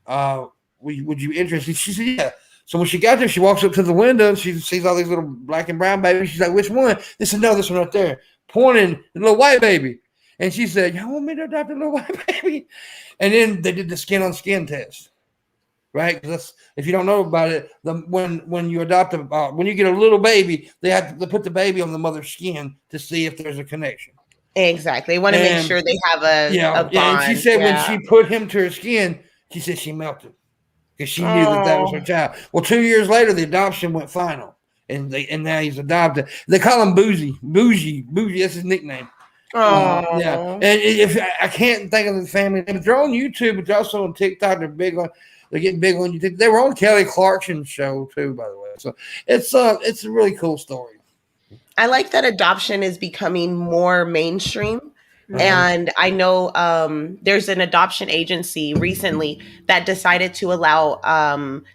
Would you interested?" She said, "Yeah." So when she got there, she walks up to the window and she sees all these little black and brown babies. She's like, "Which one?" They said, "No, this one right there," pointing the little white baby. And she said, "Y'all want me to adopt a little white baby?" And then they did the skin on skin test, right? Because if you don't know about it, when you adopt when you get a little baby, they have to put the baby on the mother's skin to see if there's a connection. Exactly. They want to make sure they have a bond. Yeah. And she said when she put him to her skin, she said she melted because she knew that was her child. Well, 2 years later, the adoption went final, and now he's adopted. They call him Bougie. That's his nickname. Oh, yeah. And if I can't think of the family name, they're on YouTube, but they're also on TikTok. They're getting big on YouTube. They were on Kelly Clarkson's show too, by the way. So it's a really cool story. I like that adoption is becoming more mainstream. Mm-hmm. And I know there's an adoption agency recently that decided to allow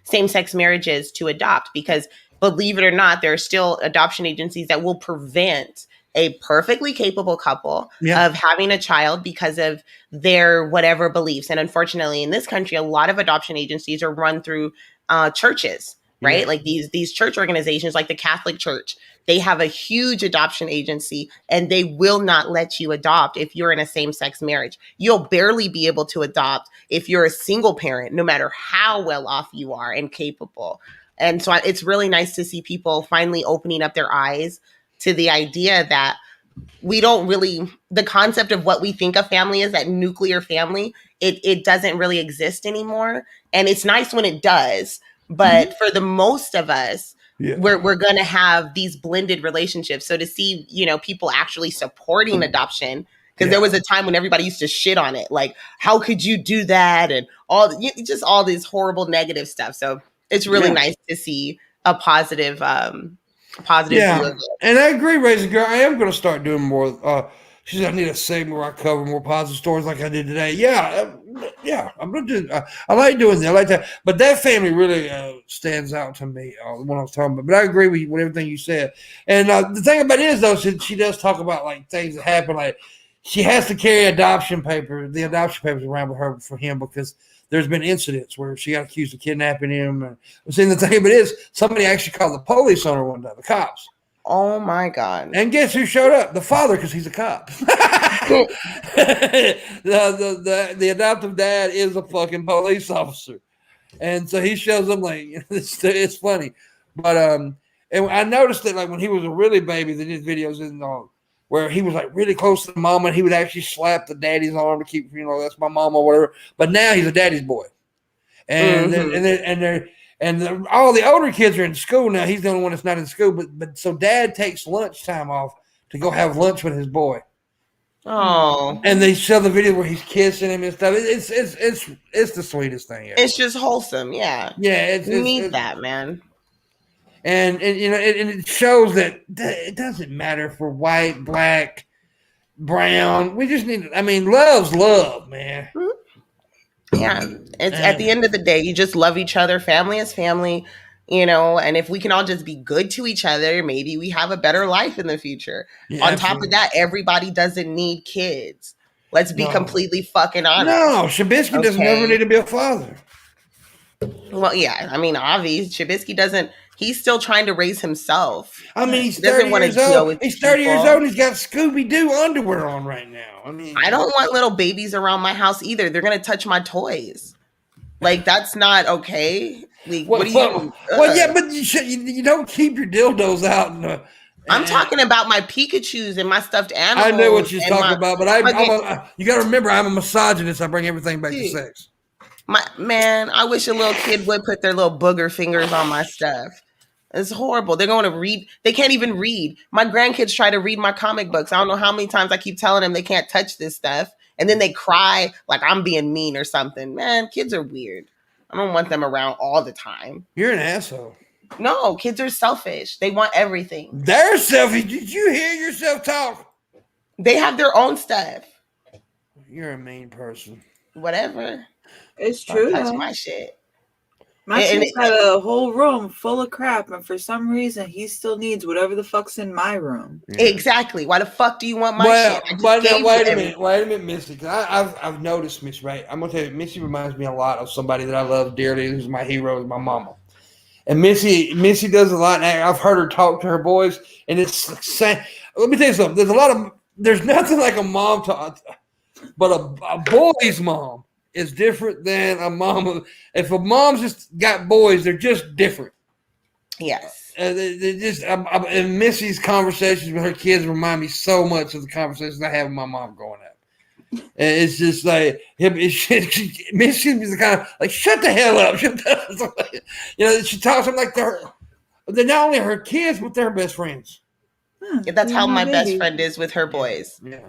same-sex marriages to adopt because, believe it or not, there are still adoption agencies that will prevent a perfectly capable couple of having a child because of their whatever beliefs. And unfortunately, in this country, a lot of adoption agencies are run through churches, right? Like these church organizations, like the Catholic Church, they have a huge adoption agency, and they will not let you adopt if you're in a same-sex marriage. You'll barely be able to adopt if you're a single parent, no matter how well off you are and capable. And so it's really nice to see people finally opening up their eyes to the idea that we don't really, the concept of what we think a family is, that nuclear family, it doesn't really exist anymore. And it's nice when it does. But for the most of us, we're going to have these blended relationships. So to see, people actually supporting adoption, because there was a time when everybody used to shit on it. Like, how could you do that? And just all this horrible negative stuff. So it's really nice to see a positive view of it. And I agree, Raising Girl. I am going to start doing more. She said, I need a segment where I cover more positive stories like I did today. Yeah, I'm going to do I like doing that. I like that. But that family really stands out to me, the one I was talking about. But I agree with you with everything you said. And the thing about it is, though, she does talk about, like, things that happen. Like, she has to carry the adoption papers around with her for him because there's been incidents where she got accused of kidnapping him. And the thing about it is, somebody actually called the police on her one day, the cops. Oh my God. And guess who showed up? The father, because he's a cop. the adoptive dad is a fucking police officer. And so he shows up like, it's funny. But and I noticed that, like, when he was a really baby, they did videos where he was like really close to the mama, and he would actually slap the daddy's arm to keep, that's my mama or whatever. But now he's a daddy's boy. And all the older kids are in school now. He's the only one that's not in school. But so dad takes lunchtime off to go have lunch with his boy. Oh. And they show the video where he's kissing him and stuff. It's the sweetest thing ever. It's just wholesome, yeah. Yeah, you need that, man. And it shows that it doesn't matter if we're white, black, brown. We just need. Love's love, man. Yeah, it's at the end of the day, you just love each other. Family is family, and if we can all just be good to each other, maybe we have a better life in the future. Yeah, On top of that, everybody doesn't need kids. Let's be completely fucking honest. No, Shabisky doesn't ever need to be a father. Well, yeah, Avi, Shabisky doesn't. He's still trying to raise himself. He's 30 years old. He's 30 years old and he's got Scooby-Doo underwear on right now. I don't want little babies around my house either. They're going to touch my toys. Like, that's not okay. Like, what do you... Well, yeah, but you don't keep your dildos out. I'm talking about my Pikachus and my stuffed animals. I know what you're talking about, but you got to remember, I'm a misogynist. I bring everything back to sex. I wish a little kid would put their little booger fingers on my stuff. It's horrible. They're going to read. They can't even read. My grandkids try to read my comic books. I don't know how many times I keep telling them they can't touch this stuff. And then they cry like I'm being mean or something. Man, kids are weird. I don't want them around all the time. You're an asshole. No, kids are selfish. They want everything. They're selfish. Did you hear yourself talk? They have their own stuff. You're a mean person. Whatever. It's true. Don't touch my shit. My kid's had a whole room full of crap, and for some reason, he still needs whatever the fuck's in my room. Exactly. Why the fuck do you want my shit? Wait a minute, Missy. Because I've noticed, Miss, right? I'm gonna tell you, Missy reminds me a lot of somebody that I love dearly, who's my hero, is my mama. And Missy does a lot. And I've heard her talk to her boys, and it's let me tell you something. There's nothing like a mom but a boy's mom is different than a mom. If a mom's just got boys, they're just different. Yes. They just and Missy's conversations with her kids remind me so much of the conversations I have with my mom growing up. And it's just like Missy is the kind of like, shut the hell up. She talks to them like they're not only her kids, but they're her best friends. That's how my best friend is with her boys. Yeah.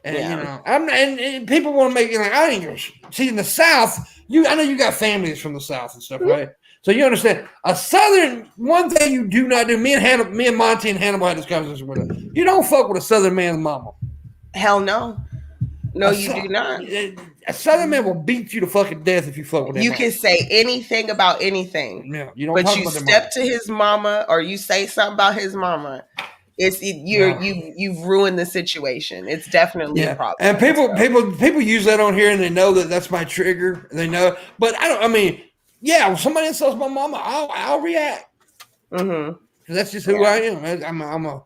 And and people want to make it like I didn't see in the South. I know you got families from the South and stuff, right? So you understand a Southern. One thing you do not do. Me and Monty and Hannibal had this conversation with her. You don't fuck with a Southern man's mama. Hell no. No, you do not. A Southern man will beat you to fucking death if you fuck with him. You can say anything about anything. Yeah, you don't. But you step to his mama or you say something about his mama. You've ruined the situation. It's definitely a problem. And people use that on here, and they know that that's my trigger. They know, but I don't. Yeah, when somebody insults my mama, I'll react. Mm-hmm. That's just who I am. I'm a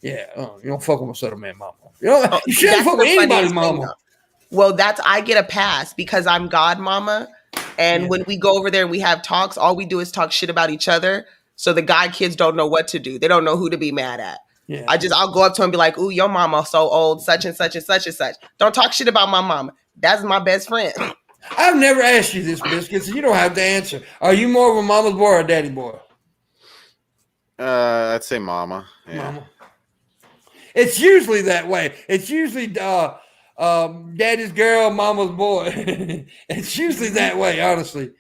you don't fuck with my son, man, mama. You shouldn't fuck with anybody's mama. Well, I get a pass because I'm godmama. And when we go over there and we have talks, all we do is talk shit about each other. So the god kids don't know what to do. They don't know who to be mad at. Yeah. I'll go up to him and be like, ooh, your mama so old, such and such and such and such. Don't talk shit about my mama. That's my best friend. I've never asked you this, Biscuit, so you don't have to answer. Are you more of a mama's boy or a daddy boy? I'd say mama. Yeah. Mama. It's usually that way. It's usually daddy's girl, mama's boy. It's usually that way, honestly.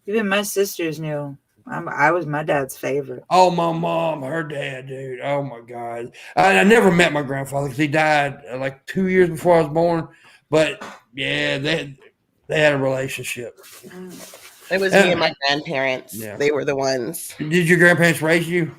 Even my sisters knew. I was my dad's favorite. Oh, my mom, her dad, dude. Oh, my God. I never met my grandfather because he died like 2 years before I was born. But, yeah, they had a relationship. It was me and my grandparents. Yeah. They were the ones. Did your grandparents raise you?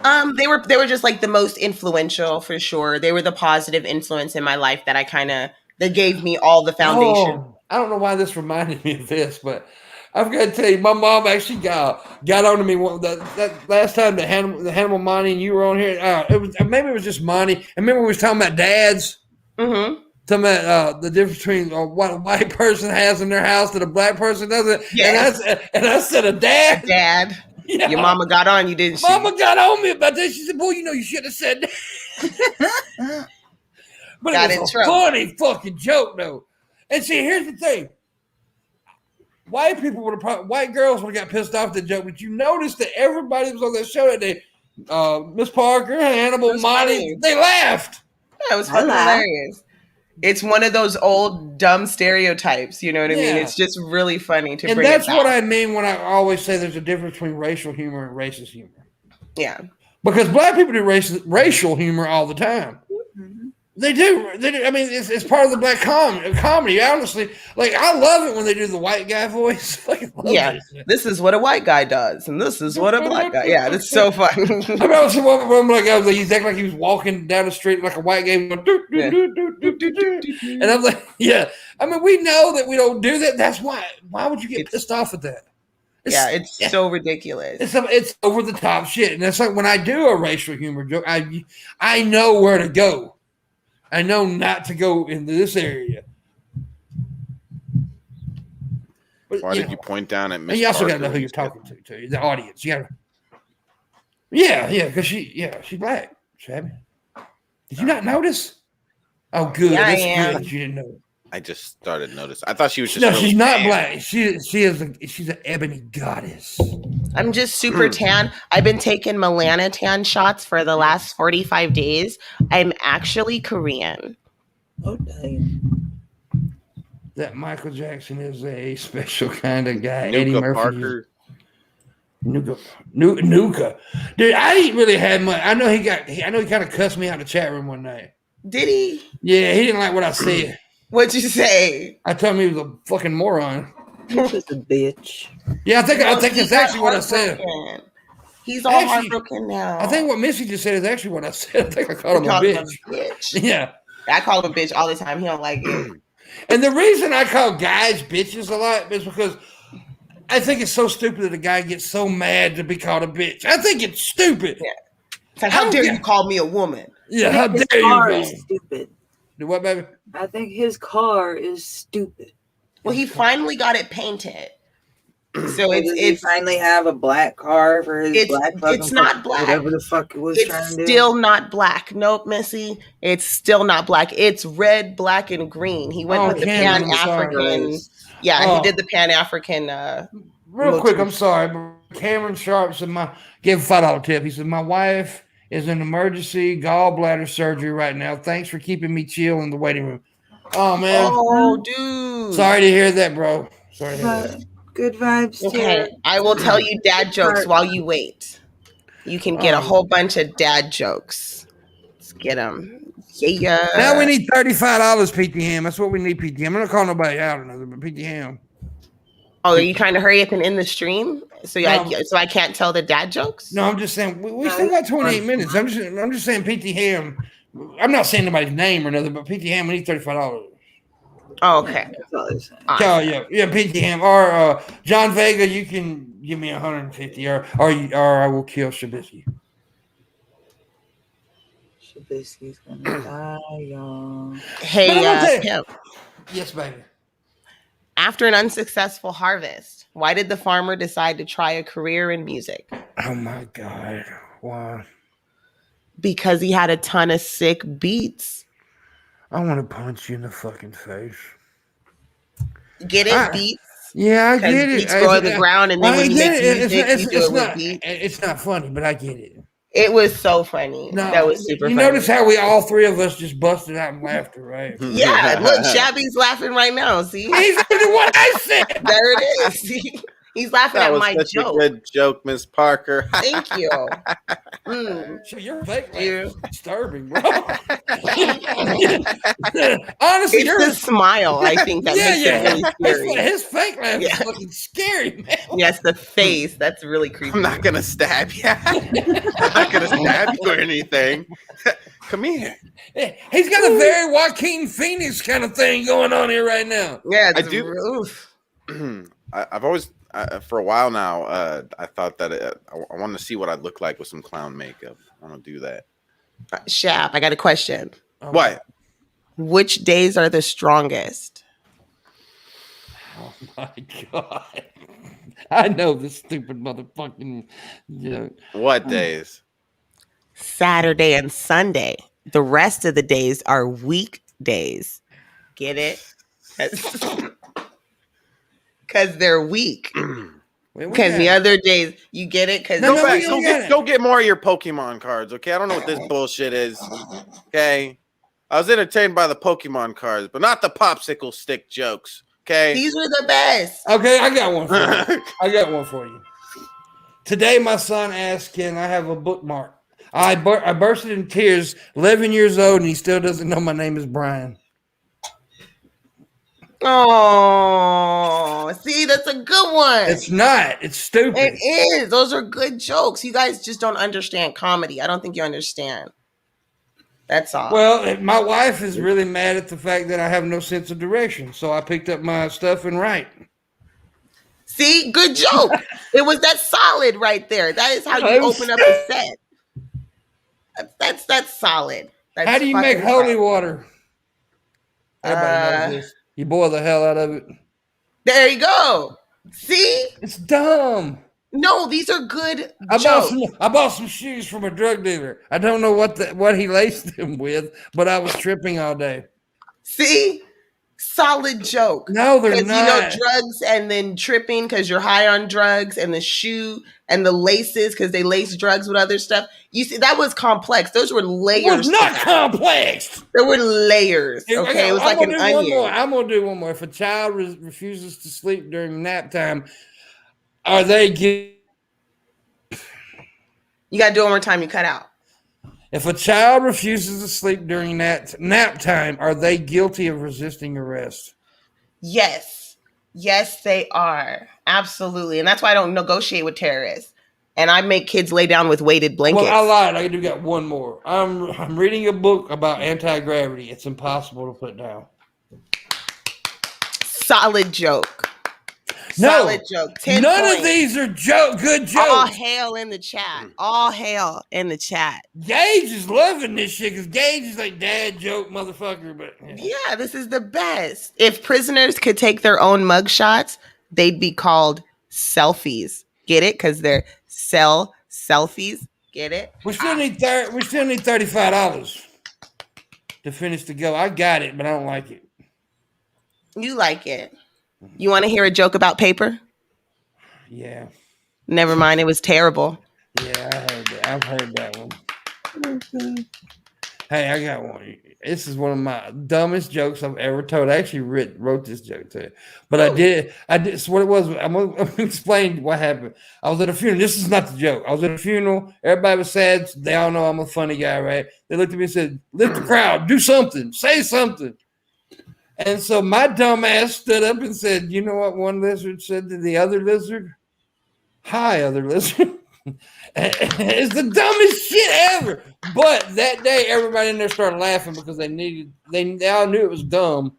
They were just like the most influential for sure. They were the positive influence in my life that that gave me all the foundation. Oh, I don't know why this reminded me of this, but I've got to tell you, my mom actually got on to me that last time the Hannibal Monty and you were on here. Maybe it was just Monty. I remember we was talking about dads. Mm-hmm. Talking about the difference between what a white person has in their house that a black person doesn't. Yes. And I said a dad. Dad. Yeah. Your mama got on you, didn't she? Mama got on me about that. She said, boy, you should have said that. But it was a funny fucking joke, though. And see, here's the thing. White girls would have got pissed off at the joke, but you noticed that everybody was on that show that day. Miss Parker, Hannibal, Monty, they laughed. Yeah, it was fucking hilarious. It's one of those old dumb stereotypes, you know what I mean? It's just really funny to bring it back. And that's what I mean when I always say there's a difference between racial humor and racist humor. Yeah. Because black people do racial humor all the time. Mm-hmm. They do. I mean, it's part of the black comedy, honestly. Like, I love it when they do the white guy voice. This is what a white guy does, and this is what a black guy. Yeah, it's so fun. I remember some woman he's acting like he was walking down the street like a white guy going, and I'm like, yeah. I mean, we know that we don't do that. That's why. Why would you get pissed off at that? It's so ridiculous. It's over the top shit, and it's like when I do a racial humor joke, I know where to go. I know not to go into this area. But, why did you point down at Miss? You also got to know who you're talking to the audience. You got to, because she's black. Shabby. Did you not notice? Oh, good. Yeah, That's good that you didn't know. I just started noticing. I thought she was just. No, she's not black. She's an ebony goddess. I'm just super tan. I've been taking Booleanenator shots for the last 45 days. I'm actually Korean. Oh, damn. That Michael Jackson is a special kind of guy. Nuka Eddie Murphy. Parker. Nuka. Dude, I didn't really have much. I know he kind of cussed me out in the chat room one night. Did he? Yeah, he didn't like what I said. What'd you say? I told him he was a fucking moron. He's just a bitch. Yeah, I think that's actually what I said. He's all heartbroken now. I think what Missy just said is actually what I said. I think I called him a bitch. Yeah. I call him a bitch all the time. He don't like it. And the reason I call guys bitches a lot is because I think it's so stupid that a guy gets so mad to be called a bitch. I think it's stupid. Yeah. It's like, how dare you call me a woman? Yeah, how dare you? Car is stupid. Do what, baby? I think his car is stupid. Well, he finally got it painted. So he finally have a black car for his black. It's not black. Whatever the fuck it was trying to do. It's still not black. Nope, Missy. It's still not black. It's red, black, and green. He went with the Pan-African. Yeah, he did the Pan-African. Real quick, I'm sorry, but Cameron Sharp said gave a $5 tip. He said my wife is in emergency gallbladder surgery right now. Thanks for keeping me chill in the waiting room. Oh man. Oh, dude. Sorry to hear that, bro. Sorry to hear that. Good vibes. Okay, I will tell you dad jokes while you wait. You can get a whole bunch of dad jokes. Let's get them. Yeah. Now we need $35, PTM. That's what we need, PTM. I'm not calling nobody out or nothing, but PTM. Oh, are you trying to hurry up and end the stream? So I can't tell the dad jokes? No, I'm just saying we still got 28 minutes. I'm just saying PT Ham. I'm not saying nobody's name or nothing, but PT Ham, we need $35. Oh, okay. That's all they're saying. Oh yeah, Pinky Ham or John Vega. You can give me 150, or I will kill Shabisky. Shabisky's gonna die, y'all. Hey, Pimp. Yes, baby. After an unsuccessful harvest, why did the farmer decide to try a career in music? Oh my God! Why? Because he had a ton of sick beats. I want to punch you in the fucking face. Get it? Beats? Yeah, I get it. Beats go on the ground, and then when you make music, you do it with beats. It's not funny, but I get it. It was so funny. No, that was super funny. You notice how we all three of us just busted out in laughter, right? Yeah, look, Shabby's laughing right now. See? He's doing what I said. There it is. See? He's laughing at my joke. A good joke, Miss Parker. Thank you. Your fake laugh is disturbing, bro. Honestly, it's the smile, I think, that makes it really scary. His fake laugh is fucking scary, man. Yes, the face. That's really creepy. I'm not gonna stab you. I'm not gonna stab you or anything. Come here. He's got a very Joaquin Phoenix kind of thing going on here right now. Yeah, I do. I've always, for a while now, I thought that I want to see what I'd look like with some clown makeup. I want to do that. Shab, I got a question. What? Which days are the strongest? Oh my God. I know this stupid motherfucking joke. What days? Saturday and Sunday. The rest of the days are weekdays. Get it? Because they're weak. Because the other days, you get it? Because go get more of your Pokemon cards, okay? I don't know what this bullshit is. Okay. I was entertained by the Pokemon cards, but not the popsicle stick jokes. Okay. These were the best. Okay, I got one for you. Today, my son asked, "Can I have a bookmark?" I bursted in tears. 11 years old, and he still doesn't know my name is Brian. Oh, see, that's a good one. It's not. It's stupid. It is. Those are good jokes. You guys just don't understand comedy. I don't think you understand. That's all. Well, my wife is really mad at the fact that I have no sense of direction, so I picked up my stuff and write. See, good joke. It was that solid right there. That is how you open up a set. That's solid. That's how do you make holy water? Everybody knows this. You boil the hell out of it. There you go. See? It's dumb. No, these are good jokes. I bought some shoes from a drug dealer. I don't know what he laced them with, but I was tripping all day. See? Solid joke. No, they're not. You know, drugs and then tripping because you're high on drugs, and the shoe and the laces because they lace drugs with other stuff. You see, that was complex. Those were layers. It was not complex. There were layers. Okay, it was like an onion. I'm gonna do one more. If a child refuses to sleep during nap time, are they guilty? You gotta do it one more time. You cut out. If a child refuses to sleep during nap time, are they guilty of resisting arrest? Yes. Yes, they are. Absolutely. And that's why I don't negotiate with terrorists. And I make kids lay down with weighted blankets. Well, I lied. I do got one more. I'm reading a book about anti-gravity. It's impossible to put down. Solid joke. No, solid joke. 10 none points. of these are good jokes. All hail in the chat. All hail in the chat. Gage is loving this shit because Gage is like dad joke motherfucker. But yeah, this is the best. If prisoners could take their own mugshots, they'd be called selfies. Get it? Because they're selfies. Get it? We still need $35 to finish the go. I got it, but I don't like it. You like it. You want to hear a joke about paper? Yeah. Never mind. It was terrible. Yeah, I heard that. I've heard that one. Mm-hmm. Hey, I got one. This is one of my dumbest jokes I've ever told. I actually wrote this joke too. But I did. So what it was, I'm going to explain what happened. I was at a funeral. This is not the joke. I was at a funeral. Everybody was sad. They all know I'm a funny guy, right? They looked at me and said, lift the crowd. Do something. Say something. And so my dumb ass stood up and said, you know what one lizard said to the other lizard? Hi, other lizard. It's the dumbest shit ever. But that day, everybody in there started laughing because they all knew it was dumb.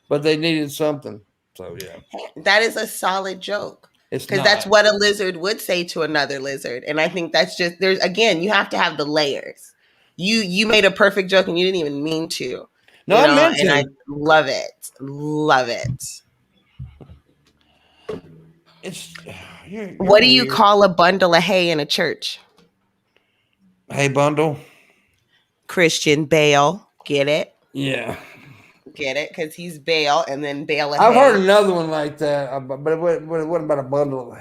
but they needed something. So yeah, that is a solid joke. it's Because that's what a lizard would say to another lizard. And I think that's just, there's, again, you have to have the layers. You made a perfect joke and you didn't even mean to. No, I meant to. And I love it. Love it. It's what do you weird. call a bundle of hay in a church? Hay bundle. Christian Bale. Get it? Yeah. Get it? Because he's Bale and then Bale of I've hay. heard another one like that, but it wasn't about a bundle of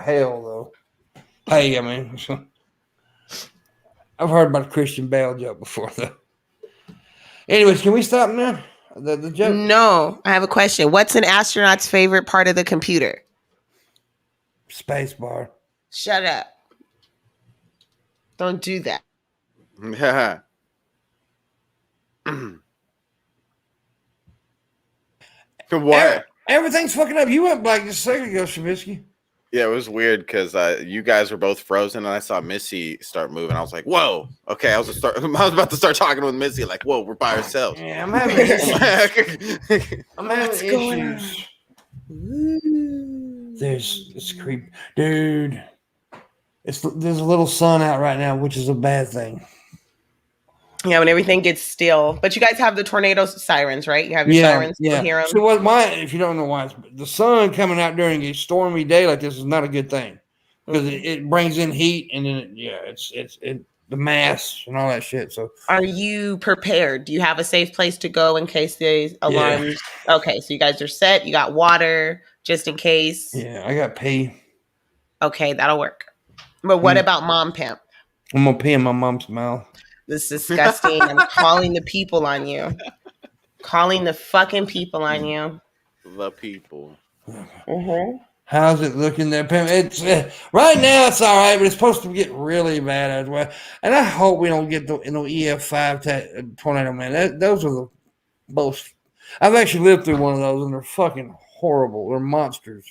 hail, though. Hey, I mean, I've heard about a Christian Bale joke before, though. Anyways, can we stop now? The joke? No, I have a question. What's an astronaut's favorite part of the computer? Space bar. Shut up. Don't do that. What? Everything's fucking up. You went black just a second ago, Shabisky. Yeah, it was weird because you guys were both frozen, and I saw Missy start moving. I was like, "Whoa, okay." I was about to start talking with Missy, like, "Whoa, we're by ourselves." Yeah, I'm having issues. I'm having issues. It's creep, dude. There's a little sun out right now, which is a bad thing. Yeah, when everything gets still. But you guys have the tornado sirens, right? You have your sirens. Yeah. Hear them. So if you don't know why, the sun coming out during a stormy day like this is not a good thing because it brings in heat and then it's the mass and all that shit. So are you prepared? Do you have a safe place to go in case the alarms? Yeah. Okay, so you guys are set. You got water just in case. Yeah, I got pee. Okay, that'll work. But what about Mom Pimp? I'm gonna pee in my mom's mouth. This is disgusting. I'm calling the people on you. Calling the fucking people on you. The people. Mm-hmm. How's it looking there, Pam? It's right now it's all right, but it's supposed to get really bad as well. And I hope we don't get the EF5 tornado, man. Those are the most. I've actually lived through one of those, and they're fucking horrible. They're monsters.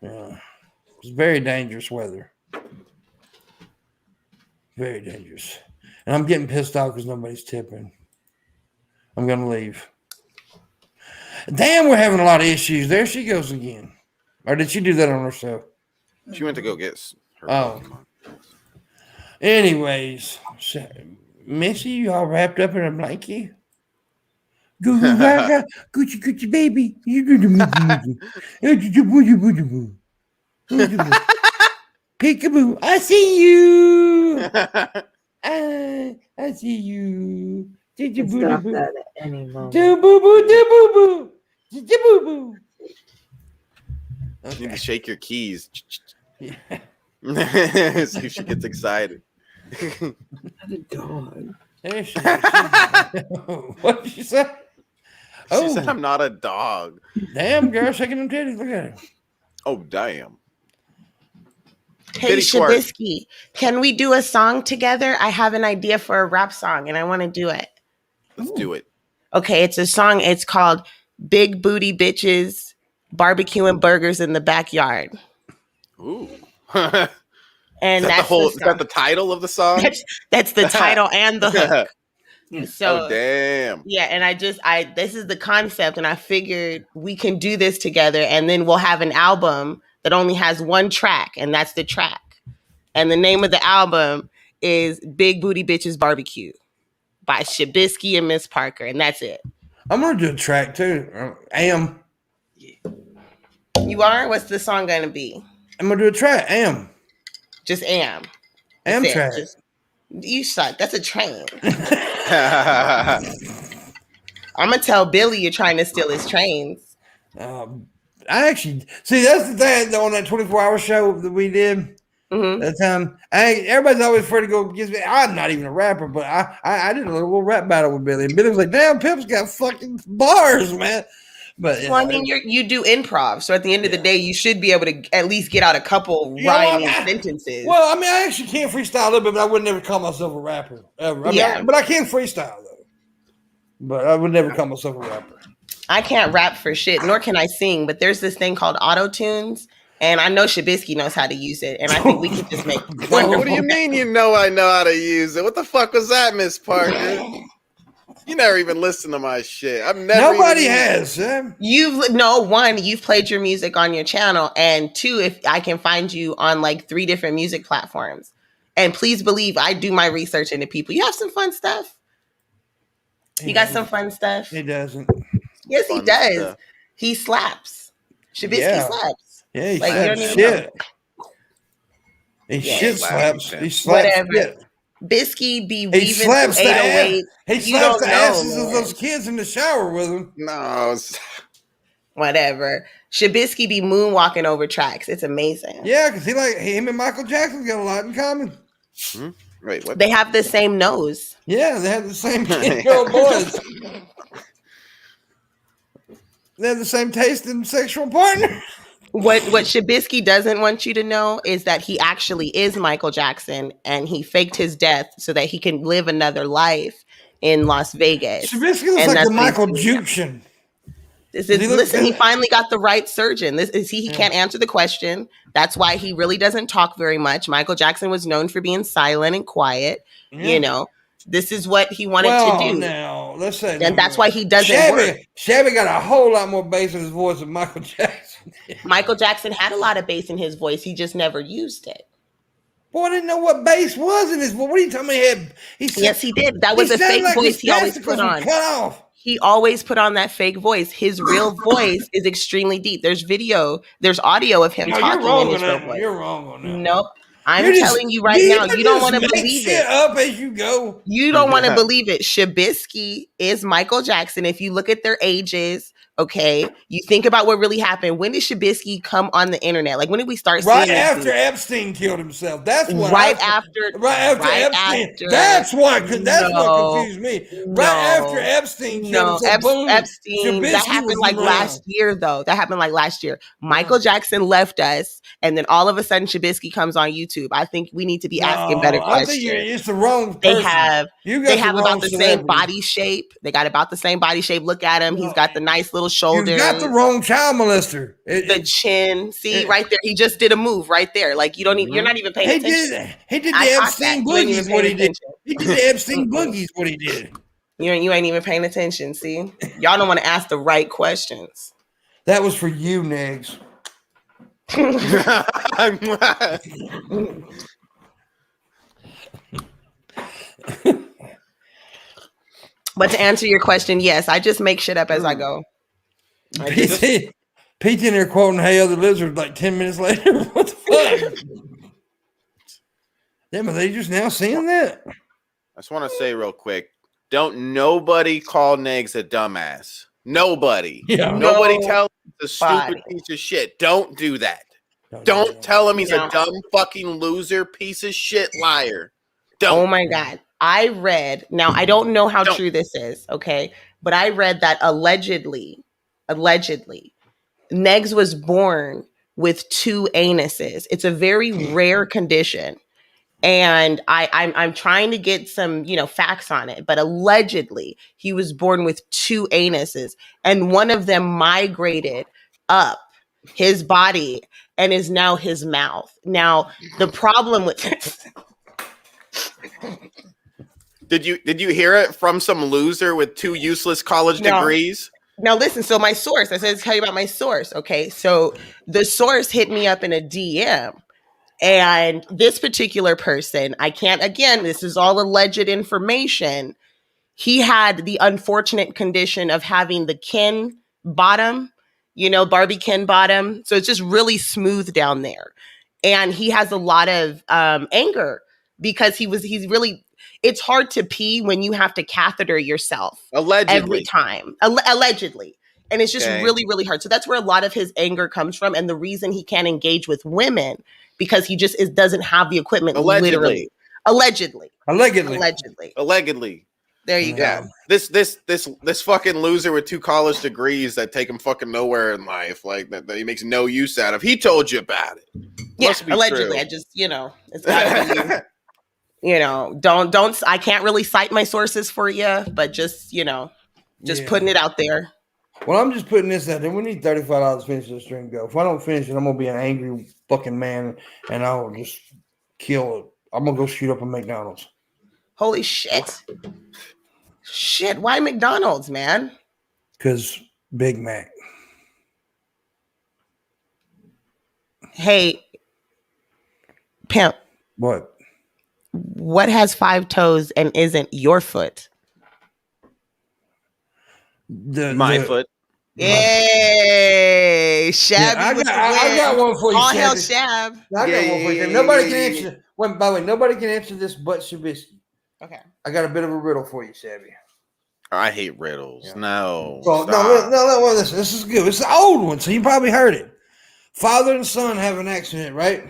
Yeah, it's very dangerous weather. Very dangerous. And I'm getting pissed off because nobody's tipping. I'm going to leave. Damn, we're having a lot of issues. There she goes again. Or did she do that on herself? She went to go get her. Oh. Anyways. Missy, you all wrapped up in a blanket? Goo goo gaga, Gucci Gucci baby. You do the movie. Peekaboo, I see you. I see you. Did you Stop that at any moment. Do boo boo, do boo boo, do boo boo. You need to shake your keys. Yeah. See if she gets excited. Not a dog. There she is. What did she say? She said, "I'm not a dog." Damn, girl, shaking them titties. Look at her. Oh, damn. Hey, Shabisky, can we do a song together? I have an idea for a rap song, and I want to do it. Let's do it. Okay, it's a song. It's called Big Booty Bitches Barbecuing Burgers in the Backyard. Ooh. And that's is that the title of the song? That's the title and the hook. So, oh, damn. Yeah, and this is the concept, and I figured we can do this together, and then we'll have an album that only has one track, and that's the track. And the name of the album is Big Booty Bitches Barbecue by Shabisky and Miss Parker, and that's it. I'm going to do a track, too. Am. You are? What's the song going to be? I'm going to do a track. Am. Just Am. Am track. You suck. That's a train. I'm going to tell Billy you're trying to steal his trains. I actually see that's the thing on that 24-hour show that we did. Mm-hmm. That time, everybody's always afraid to go against me. I'm not even a rapper, but I did a little rap battle with Billy, and Billy was like, "Damn, Pimp's got fucking bars, man." But well, I mean, you do improv, so at the end of the day, you should be able to at least get out a couple rhyming sentences. Well, I mean, I actually can freestyle a little bit, but I would never call myself a rapper ever. But I can freestyle though. But I would never call myself a rapper. I can't rap for shit, nor can I sing, but there's this thing called auto-tunes, and I know Shabisky knows how to use it, and I think we could just make What do you mean you know I know how to use it? What the fuck was that, Miss Parker? You never even listen to my shit. I've never. Nobody has. You've played your music on your channel, and 2, if I can find you on like 3 different music platforms. And please believe I do my research into people. You have some fun stuff. You got some fun stuff. He doesn't. Yes, he does. Stuff. He slaps. Shabisky slaps. Yeah, he like, slaps shit. He shit slaps. He slaps shit. Bisky be weaving through 808. He slaps the asses of those kids in the shower with him. No. Whatever. Shabisky be moonwalking over tracks. It's amazing. Yeah, because him and Michael Jackson got a lot in common. Wait, what? They have the same nose. Yeah, they have the same girl boys. They have the same taste in sexual partner. What Shabisky doesn't want you to know is that he actually is Michael Jackson, and he faked his death so that he can live another life in Las Vegas. Shabisky looks like the Michael Juction. Listen, he finally got the right surgeon. He can't answer the question. That's why he really doesn't talk very much. Michael Jackson was known for being silent and quiet. Yeah. You know, this is what he wanted to do. Now, let's say, and that's why he doesn't work. Shabby got a whole lot more bass in his voice than Michael Jackson. Michael Jackson had a lot of bass in his voice. He just never used it. Boy, I didn't know what bass was in his voice. What are you telling me? Yes, he did. That was a fake voice he always put on. Cut off. He always put on that fake voice. His real voice is extremely deep. There's audio of him talking in his real voice. You're wrong on that. Nope. I'm telling you right now, you don't want to believe it. Up as you go. You don't want to believe it. Shabisky is Michael Jackson. If you look at their ages, okay, you think about what really happened. When did Shabisky come on the internet? Like, when did we start seeing right after Epstein killed himself? That's what. Right after Epstein. That's what confused me. Right after Epstein killed himself. Epstein. That happened like last year, though. That happened like last year. Michael Jackson left us, and then all of a sudden, Shabisky comes on YouTube. I think we need to be asking better questions. I think it's the wrong person. They have about the same body shape. They got about the same body shape. Look at him. He's got the nice little shoulders. You got the wrong child molester. The chin. See, right there. He just did a move right there. Like, you don't even, you're not even paying attention. He did the Epstein boogies, what he did. He did the Epstein boogies, what he did. You ain't even paying attention, see? Y'all don't want to ask the right questions. That was for you, Negs. But to answer your question, yes, I just make shit up as I go. Pete in there quoting "Hey Other Lizard" like 10 minutes later. What the fuck? Damn, are they just now seeing that? I just want to say real quick: don't nobody call Negs a dumbass. Nobody. Yeah. Nobody tell him he's a stupid piece of shit. Don't do that. Don't tell him he's a dumb fucking loser, piece of shit liar. Don't. Oh my God. I read, now I don't know how true this is, okay? But I read that allegedly, Negs was born with 2 anuses. It's a very rare condition. And I'm trying to get some, facts on it. But allegedly, he was born with 2 anuses. And one of them migrated up his body and is now his mouth. Now, the problem with this... Did you hear it from some loser with 2 useless college degrees? Now listen, so my source, I said to tell you about my source, okay? So the source hit me up in a DM, and this particular person, this is all alleged information. He had the unfortunate condition of having the Ken bottom, Barbie Ken bottom. So it's just really smooth down there. And he has a lot of anger because he's really... It's hard to pee when you have to catheter yourself every time. Allegedly. And it's just really, really hard. So that's where a lot of his anger comes from. And the reason he can't engage with women, because he just doesn't have the equipment. Allegedly. There you go. This fucking loser with 2 college degrees that take him fucking nowhere in life, like that he makes no use out of. He told you about it. Yeah, allegedly. True. I just, it's gotta be... don't I can't really cite my sources for you, but just putting it out there. Well, I'm just putting this out there. We need $35 to finish this stream. Go. If I don't finish it, I'm gonna be an angry fucking man, and I'll just kill it. I'm gonna go shoot up a McDonald's. Holy shit! Shit, why McDonald's, man? Because Big Mac. Hey, pimp. What has 5 toes and isn't your foot? My foot. Yay, Shabby. I got one for you. All hell Shab. Shab. I got one for you. Nobody can answer. Well, by the way, nobody can answer this but Shabisky. Okay. I got a bit of a riddle for you, Shabby. I hate riddles. Yeah. No. Well, no, listen. This is good. It's an old one, so you probably heard it. Father and son have an accident, right?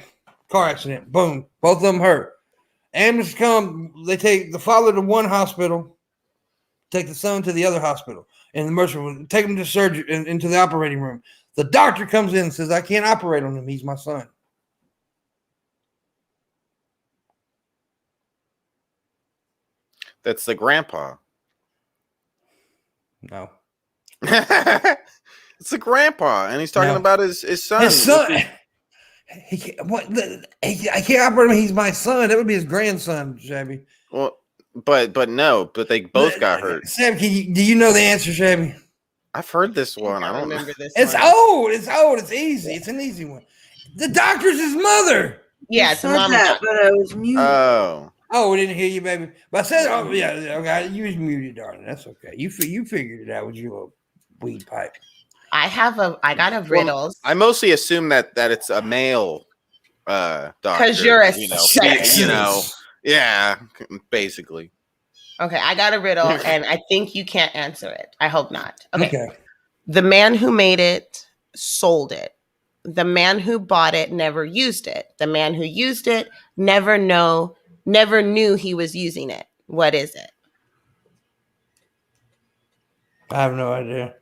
Car accident. Boom. Both of them hurt. Ambulance come. They take the father to one hospital, take the son to the other hospital. In the emergency room, take him to surgery into the operating room. The doctor comes in and says, "I can't operate on him. He's my son." That's the grandpa. No. It's the grandpa, and he's talking about his son. His son. I can't operate him. He's my son. That would be his grandson, Shabby. Well, but they both got hurt. Sam, do you know the answer, Shabby? I've heard this one. I don't remember this. It's old. It's old. It's easy. It's an easy one. The doctor's his mother. Yeah, it's a mom. That, but I was muted. Oh, we didn't hear you, baby. But I said, oh yeah, okay, you was muted, darling. That's okay. You figured it out with your little weed pipe. I got a riddles. Well, I mostly assume that it's a male doctor. Because you're a sexist. Yeah, basically. Okay, I got a riddle, and I think you can't answer it. I hope not. Okay. The man who made it sold it. The man who bought it never used it. The man who used it never knew he was using it. What is it? I have no idea.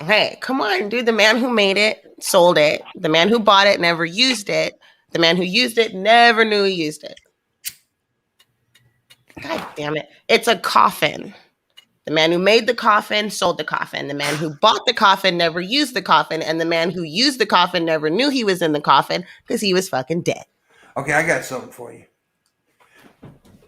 Hey, come on, dude. The man who made it sold it. The man who bought it never used it. The man who used it never knew he used it. God damn it. It's a coffin. The man who made the coffin sold the coffin. The man who bought the coffin never used the coffin. And the man who used the coffin never knew he was in the coffin because he was fucking dead. Okay, I got something for you.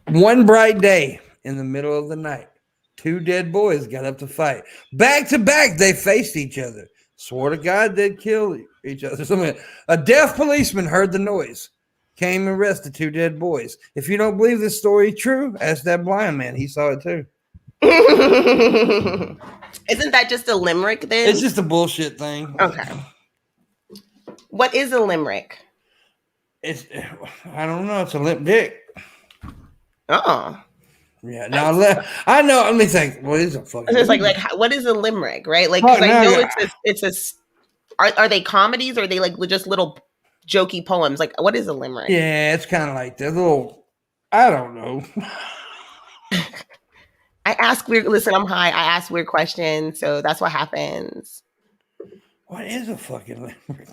One bright day in the middle of the night, 2 dead boys got up to fight. Back to back, they faced each other. Swore to God they'd kill each other. A deaf policeman heard the noise. Came and arrested 2 dead boys. If you don't believe this story true, ask that blind man. He saw it too. Isn't that just a limerick then? It's just a bullshit thing. Okay. What is a limerick? I don't know. It's a limp dick. Oh. Yeah. Now I know. Let me think. What is a fucking? It's like what is a limerick, right? Like, I know it's a. Are they comedies or are they like just little jokey poems? Like, what is a limerick? Yeah, it's kind of like that little. I don't know. I ask weird. Listen, I'm high. I ask weird questions, so that's what happens. What is a fucking limerick?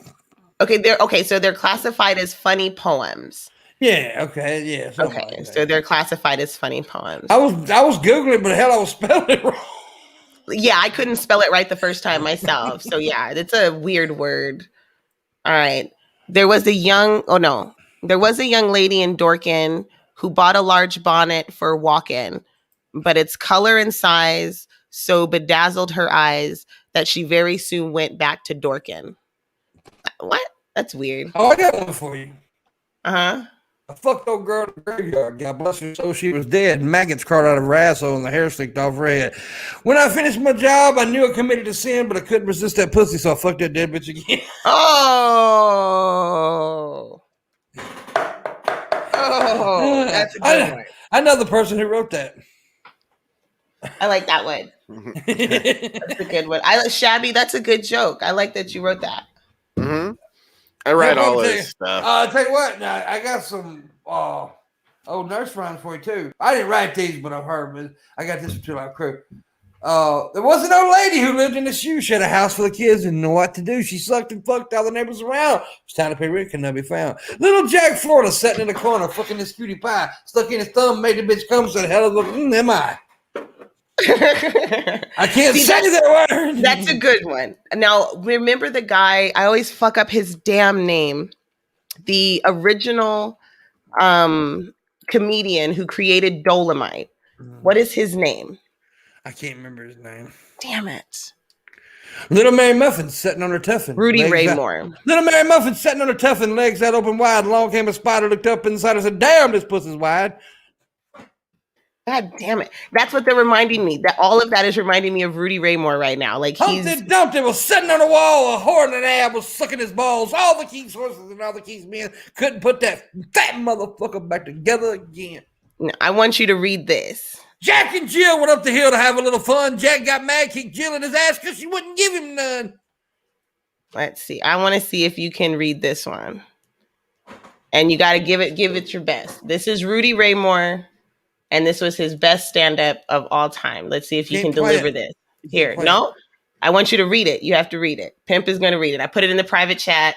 Okay. So they're classified as funny poems. Yeah. Okay. Yeah. Okay. Like so they're classified as funny poems. I was googling, but hell, I was spelling it wrong. Yeah, I couldn't spell it right the first time myself. So yeah, it's a weird word. All right. There was a young lady in Dorkin who bought a large bonnet for walk-in, but its color and size so bedazzled her eyes that she very soon went back to Dorkin. What? That's weird. Oh, I got one for you. Uh-huh. I fucked old girl in the graveyard. God bless her soul, she was dead. Maggots crawled out of her asshole and the hair slicked off her head. When I finished my job, I knew I committed a sin, but I couldn't resist that pussy, so I fucked that dead bitch again. Oh, that's a good one. I know the person who wrote that. I like that one. That's a good one. Shabby, that's a good joke. I like that you wrote that. Mm-hmm. I write all this stuff. I'll tell you what, now, I got some old nurse rhymes for you, too. I didn't write these, but I've heard them. I got this from Chill Out Crew. There was an old lady who lived in a shoe. She had a house full of kids and didn't know what to do. She sucked and fucked all the neighbors around. It was time to pay rent, could not be found. Little Jack Florida sitting in the corner, fucking this cutie pie, stuck in his thumb, made the bitch come, said, hell, look, am I? I can't say that word. That's a good one. Now, remember the guy, I always fuck up his damn name. The original comedian who created Dolomite. What is his name? I can't remember his name. Damn it. Little Mary Muffin sitting on her tuffin. Rudy Ray Moore. Little Mary Muffin sitting on her tuffin, legs out open wide. Along came a spider, looked up inside and said, damn, this pussy's wide. God damn it. That's what they're reminding me. That all of that is reminding me of Rudy Ray Moore right now. Like Humpty Dumpty was sitting on the wall, a whore and an ab was sucking his balls. All the Keith's horses and all the Keith's men couldn't put that fat motherfucker back together again. I want you to read this. Jack and Jill went up the hill to have a little fun. Jack got mad, kicked Jill in his ass because she wouldn't give him none. Let's see. I want to see if you can read this one. And you got to give it your best. This is Rudy Ray Moore, and this was his best stand-up of all time. Let's see if you can deliver this. Here. No? I want you to read it. You have to read it. Pimp is going to read it. I put it in the private chat.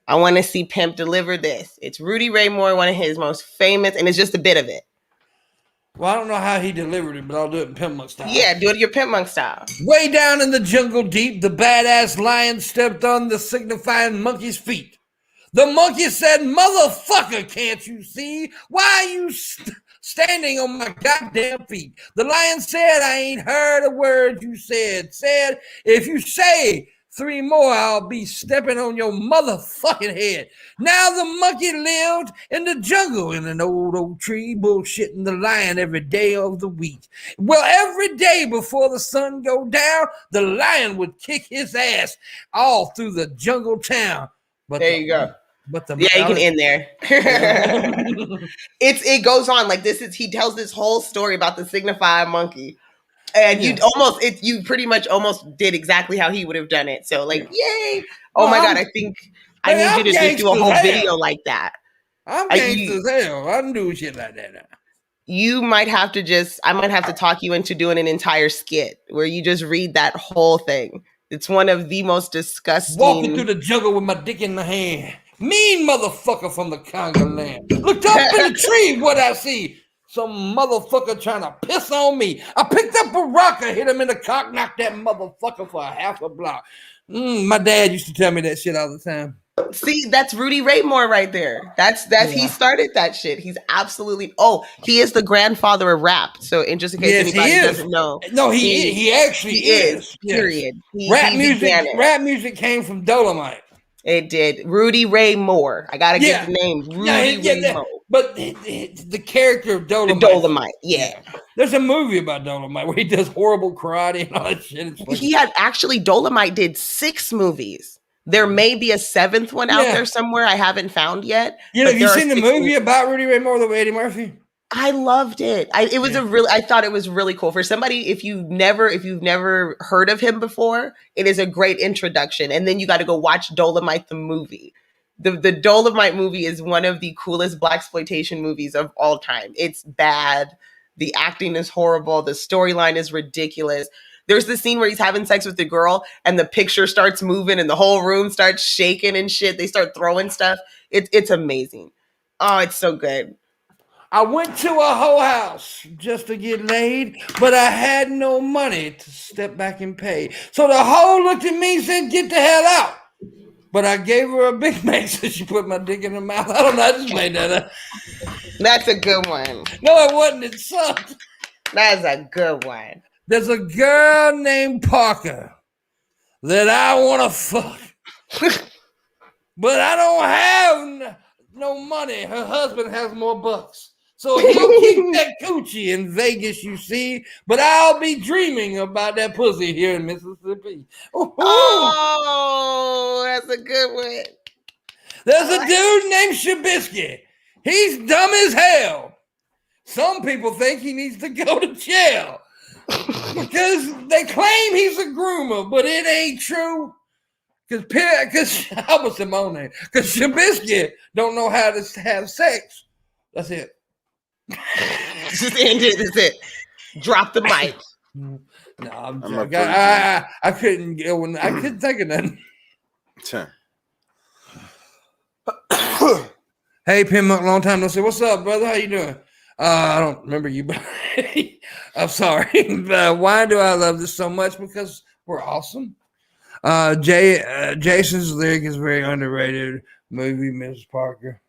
I want to see Pimp deliver this. It's Rudy Ray Moore, one of his most famous, and it's just a bit of it. Well, I don't know how he delivered it, but I'll do it in Pimpmunk style. Yeah, do it your Pimpmunk style. Way down in the jungle deep, the badass lion stepped on the signifying monkey's feet. The monkey said, motherfucker, can't you see? Why are you standing on my goddamn feet? The lion said, I ain't heard a word you said. Said, if you say 3 more, I'll be stepping on your motherfucking head. Now the monkey lived in the jungle in an old oak tree, bullshitting the lion every day of the week. Well, every day before the sun go down, the lion would kick his ass all through the jungle town. But there you go. But you can end there. It goes on like this. He tells this whole story about the signifying monkey. And you pretty much almost did exactly how he would have done it. So like, yay. Oh my God. I think I need you to just do a whole video like that. I'm gangster as hell. I don't do shit like that now. I might have to talk you into doing an entire skit where you just read that whole thing. It's one of the most disgusting. Walking through the jungle with my dick in the hand. Mean motherfucker from the Congo land. Looked up in the tree, what I see. Some motherfucker trying to piss on me. I picked up a rock, I hit him in the cock, knocked that motherfucker for a half a block. My dad used to tell me that shit all the time. See, that's Rudy Ray Moore right there. That's He started that shit. He's absolutely. He is the grandfather of rap. So, in just in case anybody doesn't know, no, he actually is. Period. Yes. Rap music came from Dolomite. It did. Rudy Ray Moore. I gotta get the name. Rudy Ray Moore. But the character of Dolomite. Dolomite, yeah. There's a movie about Dolomite where he does horrible karate and all that shit. Dolomite did 6 movies. There may be a 7th one out there somewhere I haven't found yet. Have you seen the movie about Rudy Ray Moore with Eddie Murphy? I loved it. I thought it was really cool for somebody. If you've never heard of him before, it is a great introduction. And then you got to go watch Dolomite the movie. The Dolomite movie is one of the coolest blaxploitation movies of all time. It's bad. The acting is horrible. The storyline is ridiculous. There's the scene where he's having sex with the girl and the picture starts moving and the whole room starts shaking and shit. They start throwing stuff. It's amazing. Oh, it's so good. I went to a hoe house just to get laid, but I had no money to step back and pay. So the hoe looked at me and said, get the hell out. But I gave her a Big Mac, so she put my dick in her mouth. I don't know. I just made that up. That's a good one. No, it wasn't. It sucked. That's a good one. There's a girl named Parker that I want to fuck. But I don't have no money. Her husband has more bucks. So he'll keep that coochie in Vegas, you see. But I'll be dreaming about that pussy here in Mississippi. Ooh. Oh, that's a good one. There's a dude named Shabisky. He's dumb as hell. Some people think he needs to go to jail because they claim he's a groomer, but it ain't true. Because I was Simone. Because Shabisky don't know how to have sex. That's it. Just end it. That's it. Drop the mic. No, I'm joking. I couldn't go. I couldn't think of nothing. Hey, Pimpmunk, long time no see. What's up, brother? How you doing? I don't remember you, but I'm sorry. Why do I love this so much? Because we're awesome. Jason's lyric is very underrated. Movie, Mrs. Parker.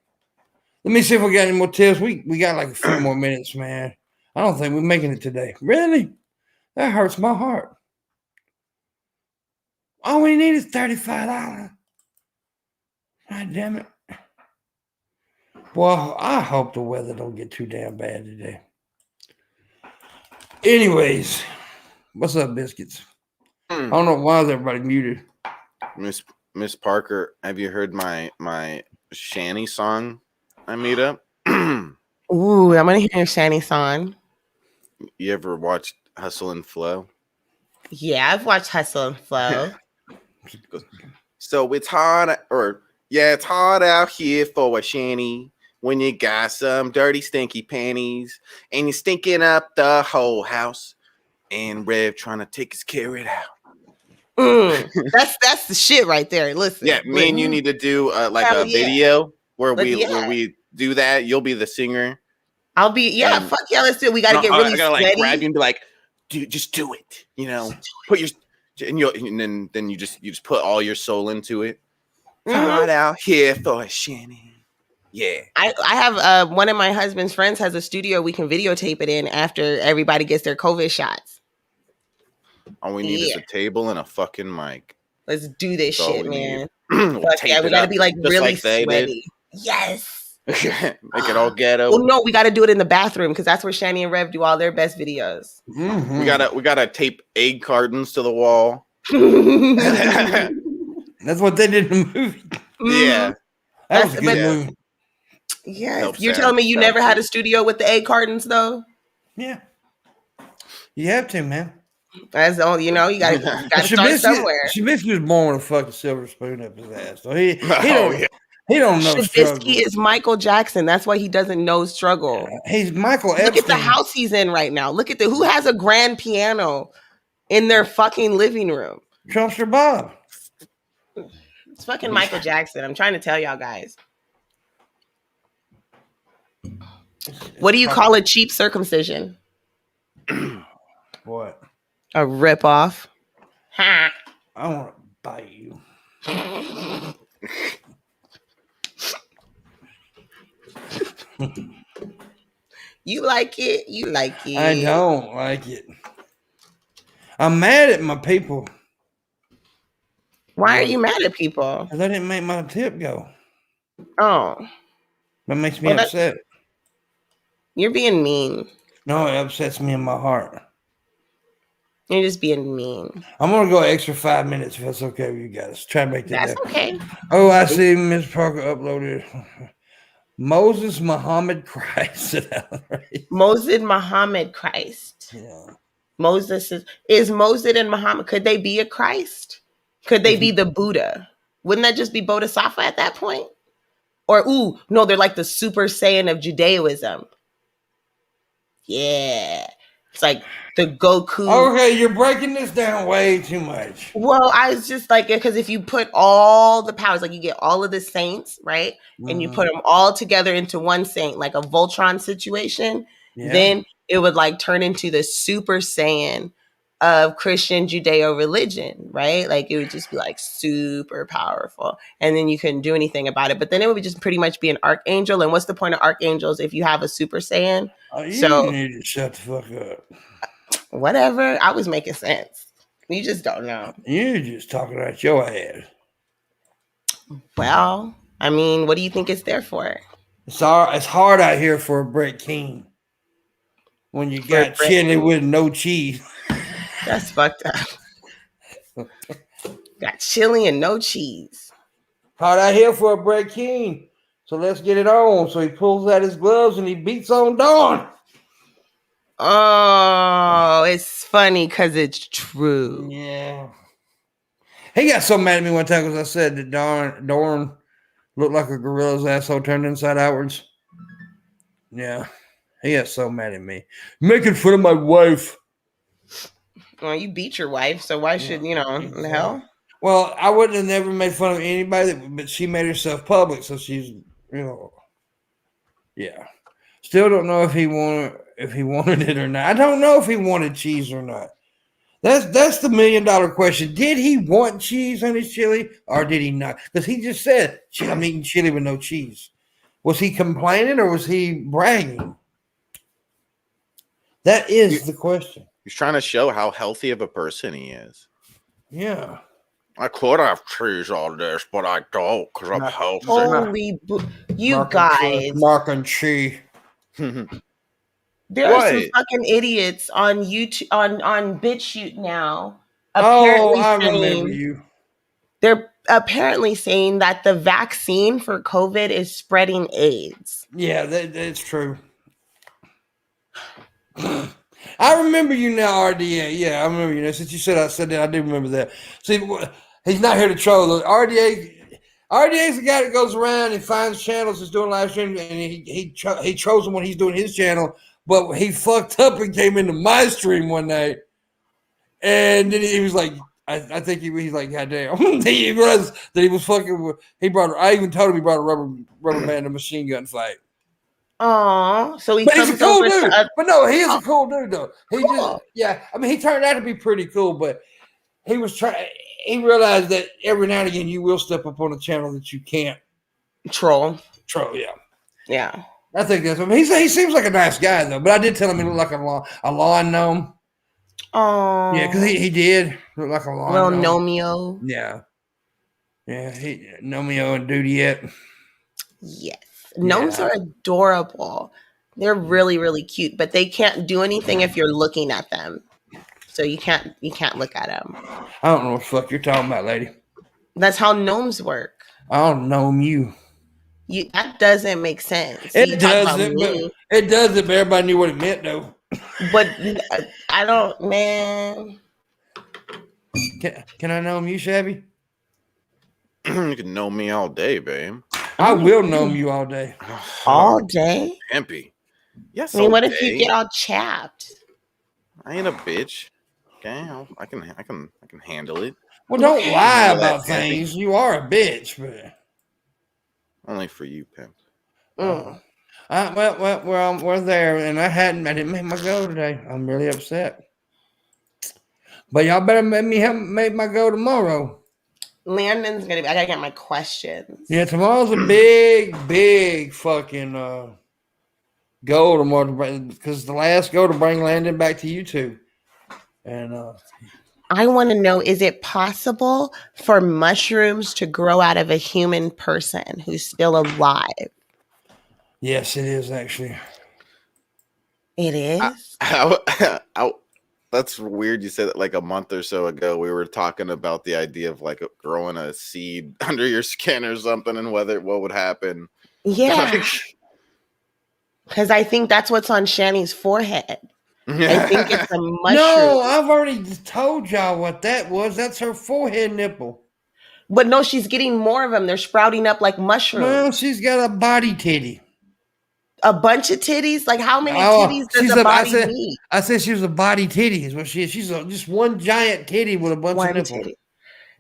Let me see if we got any more tips. We got like a few more minutes, man. I don't think we're making it today. Really? That hurts my heart. All we need is $35. God damn it. Well, I hope the weather don't get too damn bad today. Anyways, what's up, biscuits? I don't know why is everybody muted. Miss Parker, have you heard my Shanny song I made up? Ooh, I'm gonna hear your Shanny song. You ever watched Hustle and Flow? Yeah, I've watched Hustle and Flow. So it's hard, it's hard out here for a shanty when you got some dirty, stinky panties and you're stinking up the whole house. And Rev trying to take his carrot out. That's the shit right there. Listen, yeah, me and you need to do like a video where we do that. You'll be the singer. I'll be fuck yeah, let's do it. We gotta get really I gotta sweaty. grab you and be like, dude, just do it. You know, put your and then you just put all your soul into it. Hard out here for a shanty. Yeah, I have one of my husband's friends has a studio we can videotape it in after everybody gets their COVID shots. All we need is a table and a fucking mic. Let's do this shit, man. We'll we gotta be like really sweaty. Yes. Make it all ghetto. Well, no, we got to do it in the bathroom because that's where Shani and Rev do all their best videos. Mm-hmm. We gotta tape egg cartons to the wall. That's what they did in the movie. Yeah, that was a good movie. Yeah, you're telling me you never had a studio with the egg cartons though? Yeah, you have to, man. That's all you know. You got to start somewhere. Shabisky was born with a fucking silver spoon up his ass, so he don't know struggle. Shabisky is Michael Jackson. That's why he doesn't know struggle. He's Michael Epstein. Look at the house he's in right now. Look at who has a grand piano in their fucking living room. Trumpster Bob. It's fucking Michael Jackson. I'm trying to tell y'all guys. What do you call a cheap circumcision? What? A ripoff. Ha! I want to bite you. You like it? You like it? I don't like it. I'm mad at my people. Why are you mad at people? Because I didn't make my tip go. Oh. That makes me upset. You're being mean. No, it upsets me in my heart. You're just being mean. I'm going to go extra 5 minutes if that's okay with you guys. Try to make that That's okay. Oh, I see Miss Parker uploaded Moses Muhammad Christ. Moses Muhammad Christ. Yeah. Moses is Moses and Muhammad. Could they be a Christ? Could they be the Buddha? Wouldn't that just be Bodhisattva at that point? Or, no, they're like the Super Saiyan of Judaism. Yeah. It's like the Goku. Okay, you're breaking this down way too much. Well, I was just like, because if you put all the powers, like you get all of the saints, right? And you put them all together into one saint, like a Voltron situation, then it would like turn into the Super Saiyan of Christian Judeo religion, right? Like it would just be like super powerful. And then you couldn't do anything about it. But then it would just pretty much be an archangel. And what's the point of archangels if you have a Super Saiyan? You need to shut the fuck up. Whatever. I was making sense. You just don't know. You're just talking out your head. Well, I mean, what do you think it's there for? It's hard out here for a Brett King when you got chili with no cheese. That's fucked up. Got chili and no cheese. Hard out here for a Brett King. So let's get it on. So he pulls out his gloves and he beats on Dawn. Oh, it's funny because it's true. Yeah. He got so mad at me one time because I said that Dawn looked like a gorilla's asshole turned inside outwards. Yeah. He got so mad at me. Making fun of my wife. Well, you beat your wife, so why should, the hell? Well, I wouldn't have never made fun of anybody, but she made herself public, so she's, yeah. Still don't know if he wanted it or not. I don't know if he wanted cheese or not. That's the $1 million question. Did he want cheese on his chili or did he not? Because he just said, I'm eating chili with no cheese. Was he complaining or was he bragging? That is the question. He's trying to show how healthy of a person he is. Yeah. I could have cheese on this, but I don't because I'm healthy. Holy, you guys. Mark and cheese. There are some fucking idiots on YouTube on BitChute now. I remember you. They're apparently saying that the vaccine for COVID is spreading AIDS. Yeah, that's true. I remember you now, RDA. Yeah, I remember you now. Since you said that, I do remember that. See, he's not here to troll. RDA is the guy that goes around and finds channels that's doing live streaming, and he trolls them when he's doing his channel. But he fucked up and came into my stream one night, and then he was like, I think he's like, God damn. He realized that he was fucking. I even told him he brought a rubber band and machine gun fight. Oh, so but he's a cool dude. But no, he is a cool dude though. I mean, he turned out to be pretty cool, but he was trying. He realized that every now and again you will step up on a channel that you can't troll. Yeah. I think that's what he seems like a nice guy though. But I did tell him he looked like a lawn gnome. Oh, yeah, because he did look like a lawn little gnome. Nomeo. Yeah, Nomeo and Dudiette. Yes. Gnomes are adorable. They're really, really cute, but they can't do anything if you're looking at them. So you can't look at them. I don't know what the fuck you're talking about, lady. That's how gnomes work. I don't know you. That doesn't make sense. It doesn't. It doesn't. But everybody knew what it meant, though. But I don't, man. Can I know you, Shabby? You can know me all day, babe. I will know you all day. All day? Pimpy. Yes. I mean, what if you get all chapped? I ain't a bitch. Okay, I can handle it. Well, don't lie about things. You are a bitch, but only for you, Pimp. Well, we're there, and I didn't make my go today. I'm really upset. But y'all better make my go tomorrow. Landon's gonna be. I gotta get my questions. Yeah, tomorrow's a big fucking goal tomorrow because the last goal to bring Landon back to YouTube. And I want to know: is it possible for mushrooms to grow out of a human person who's still alive? Yes, it is actually. It is. That's weird. You said it like a month or so ago. We were talking about the idea of like growing a seed under your skin or something, and what would happen. Yeah, because I think that's what's on Shani's forehead. I think it's a mushroom. No, I've already told y'all what that was. That's her forehead nipple. But no, she's getting more of them. They're sprouting up like mushrooms. Well, she's got a body titty. A bunch of titties? Like how many titties does a body need? I said she was a body titty is what she is. She's just one giant titty with a bunch of nipples. Titty.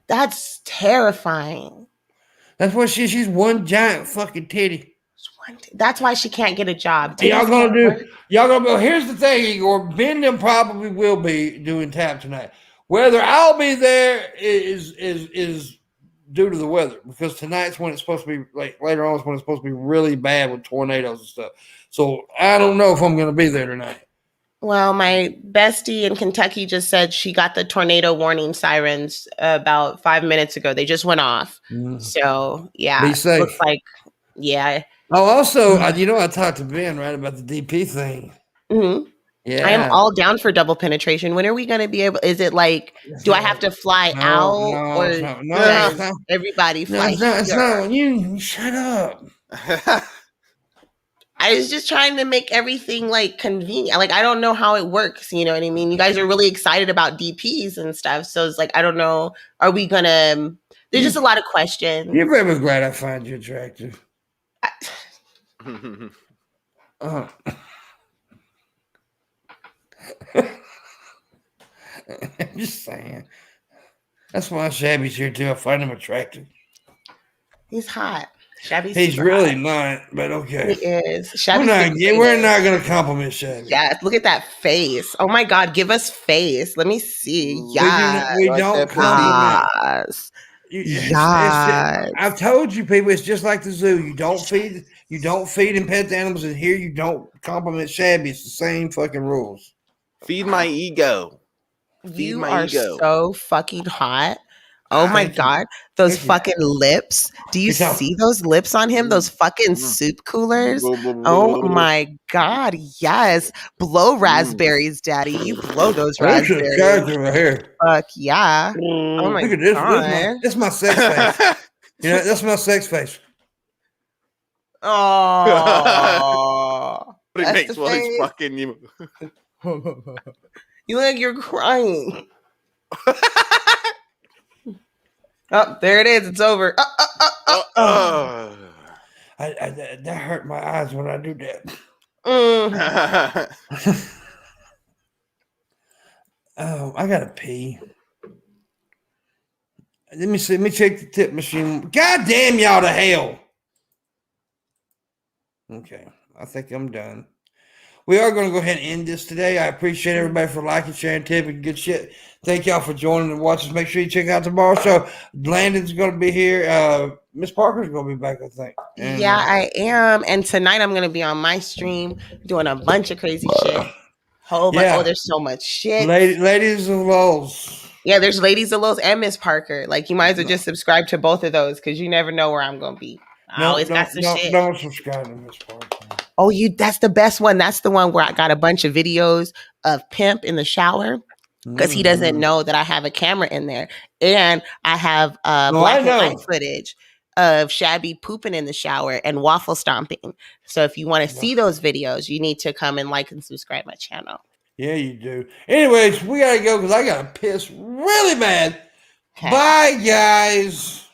That's terrifying. That's what she's one giant fucking titty. That's why she can't get a job. Y'all gonna do. Here's the thing, Igor. Ben them probably will be doing tap tonight. Whether I'll be there is due to the weather, because tonight's when it's supposed to be like later on is when it's supposed to be really bad with tornadoes and stuff. So I don't know if I'm gonna be there tonight. Well, my bestie in Kentucky just said she got the tornado warning sirens about 5 minutes ago. They just went off. So yeah, be safe. Looks like Oh, also, I talked to Ben, right, about the DP thing. Mm-hmm. Yeah. I am all down for double penetration. When are we going to be able, is it like, do I have to fly out? No, everybody fly? It's not. You shut up. I was just trying to make everything like convenient. Like, I don't know how it works. You know what I mean? You guys are really excited about DPs and stuff. So it's like, I don't know. Are we going to, there's just a lot of questions. You're very glad I find you attractive. I'm just saying. That's why Shabby's here too. I find him attractive. He's hot. Shabby's He's really not, but okay. He is. We're not going to compliment Shabby. Yeah, look at that face. Oh my God, give us face. Let me see. Yeah, we don't compliment. I've told you people, it's just like the zoo. You don't feed and pet the animals, and here you don't compliment Shabby. It's the same fucking rules. Feed my ego. You are so fucking hot. Oh my Thank God. you. Those Thank fucking lips. Do you see those lips on him? Those fucking soup coolers. Oh my God. Yes. Blow raspberries, daddy. You blow those There's a raspberries. character right here. Fuck yeah. Oh my Look at this. God. This is my sex face. You know, that's my sex face. Oh. But it makes while he's fucking you. You look like you're crying. Oh, there it is. It's over. That hurt my eyes when I do that. Oh, I gotta pee. Let me see. Let me check the tip machine. God damn y'all to hell. Okay, I think I'm done. We are going to go ahead and end this today. I appreciate everybody for liking, sharing, tipping, good shit. Thank y'all for joining and watching. Make sure you check out tomorrow's show. Landon's going to be here. Miss Parker's going to be back, I think. And, yeah, I am. And tonight I'm going to be on my stream doing a bunch of crazy shit. Oh, there's so much shit. Ladies of Lows. Yeah, there's Ladies of Lows and Miss Parker. Like, you might as well just subscribe to both of those because you never know where I'm going to be. I always got some shit. Don't subscribe to Miss Parker. Oh, that's the best one. That's the one where I got a bunch of videos of Pimp in the shower because he doesn't know that I have a camera in there. And I have black and white footage of Shabby pooping in the shower and waffle stomping. So if you want to see those videos, you need to come and like and subscribe my channel. Yeah, you do. Anyways, we got to go because I got to piss really bad. Okay. Bye, guys.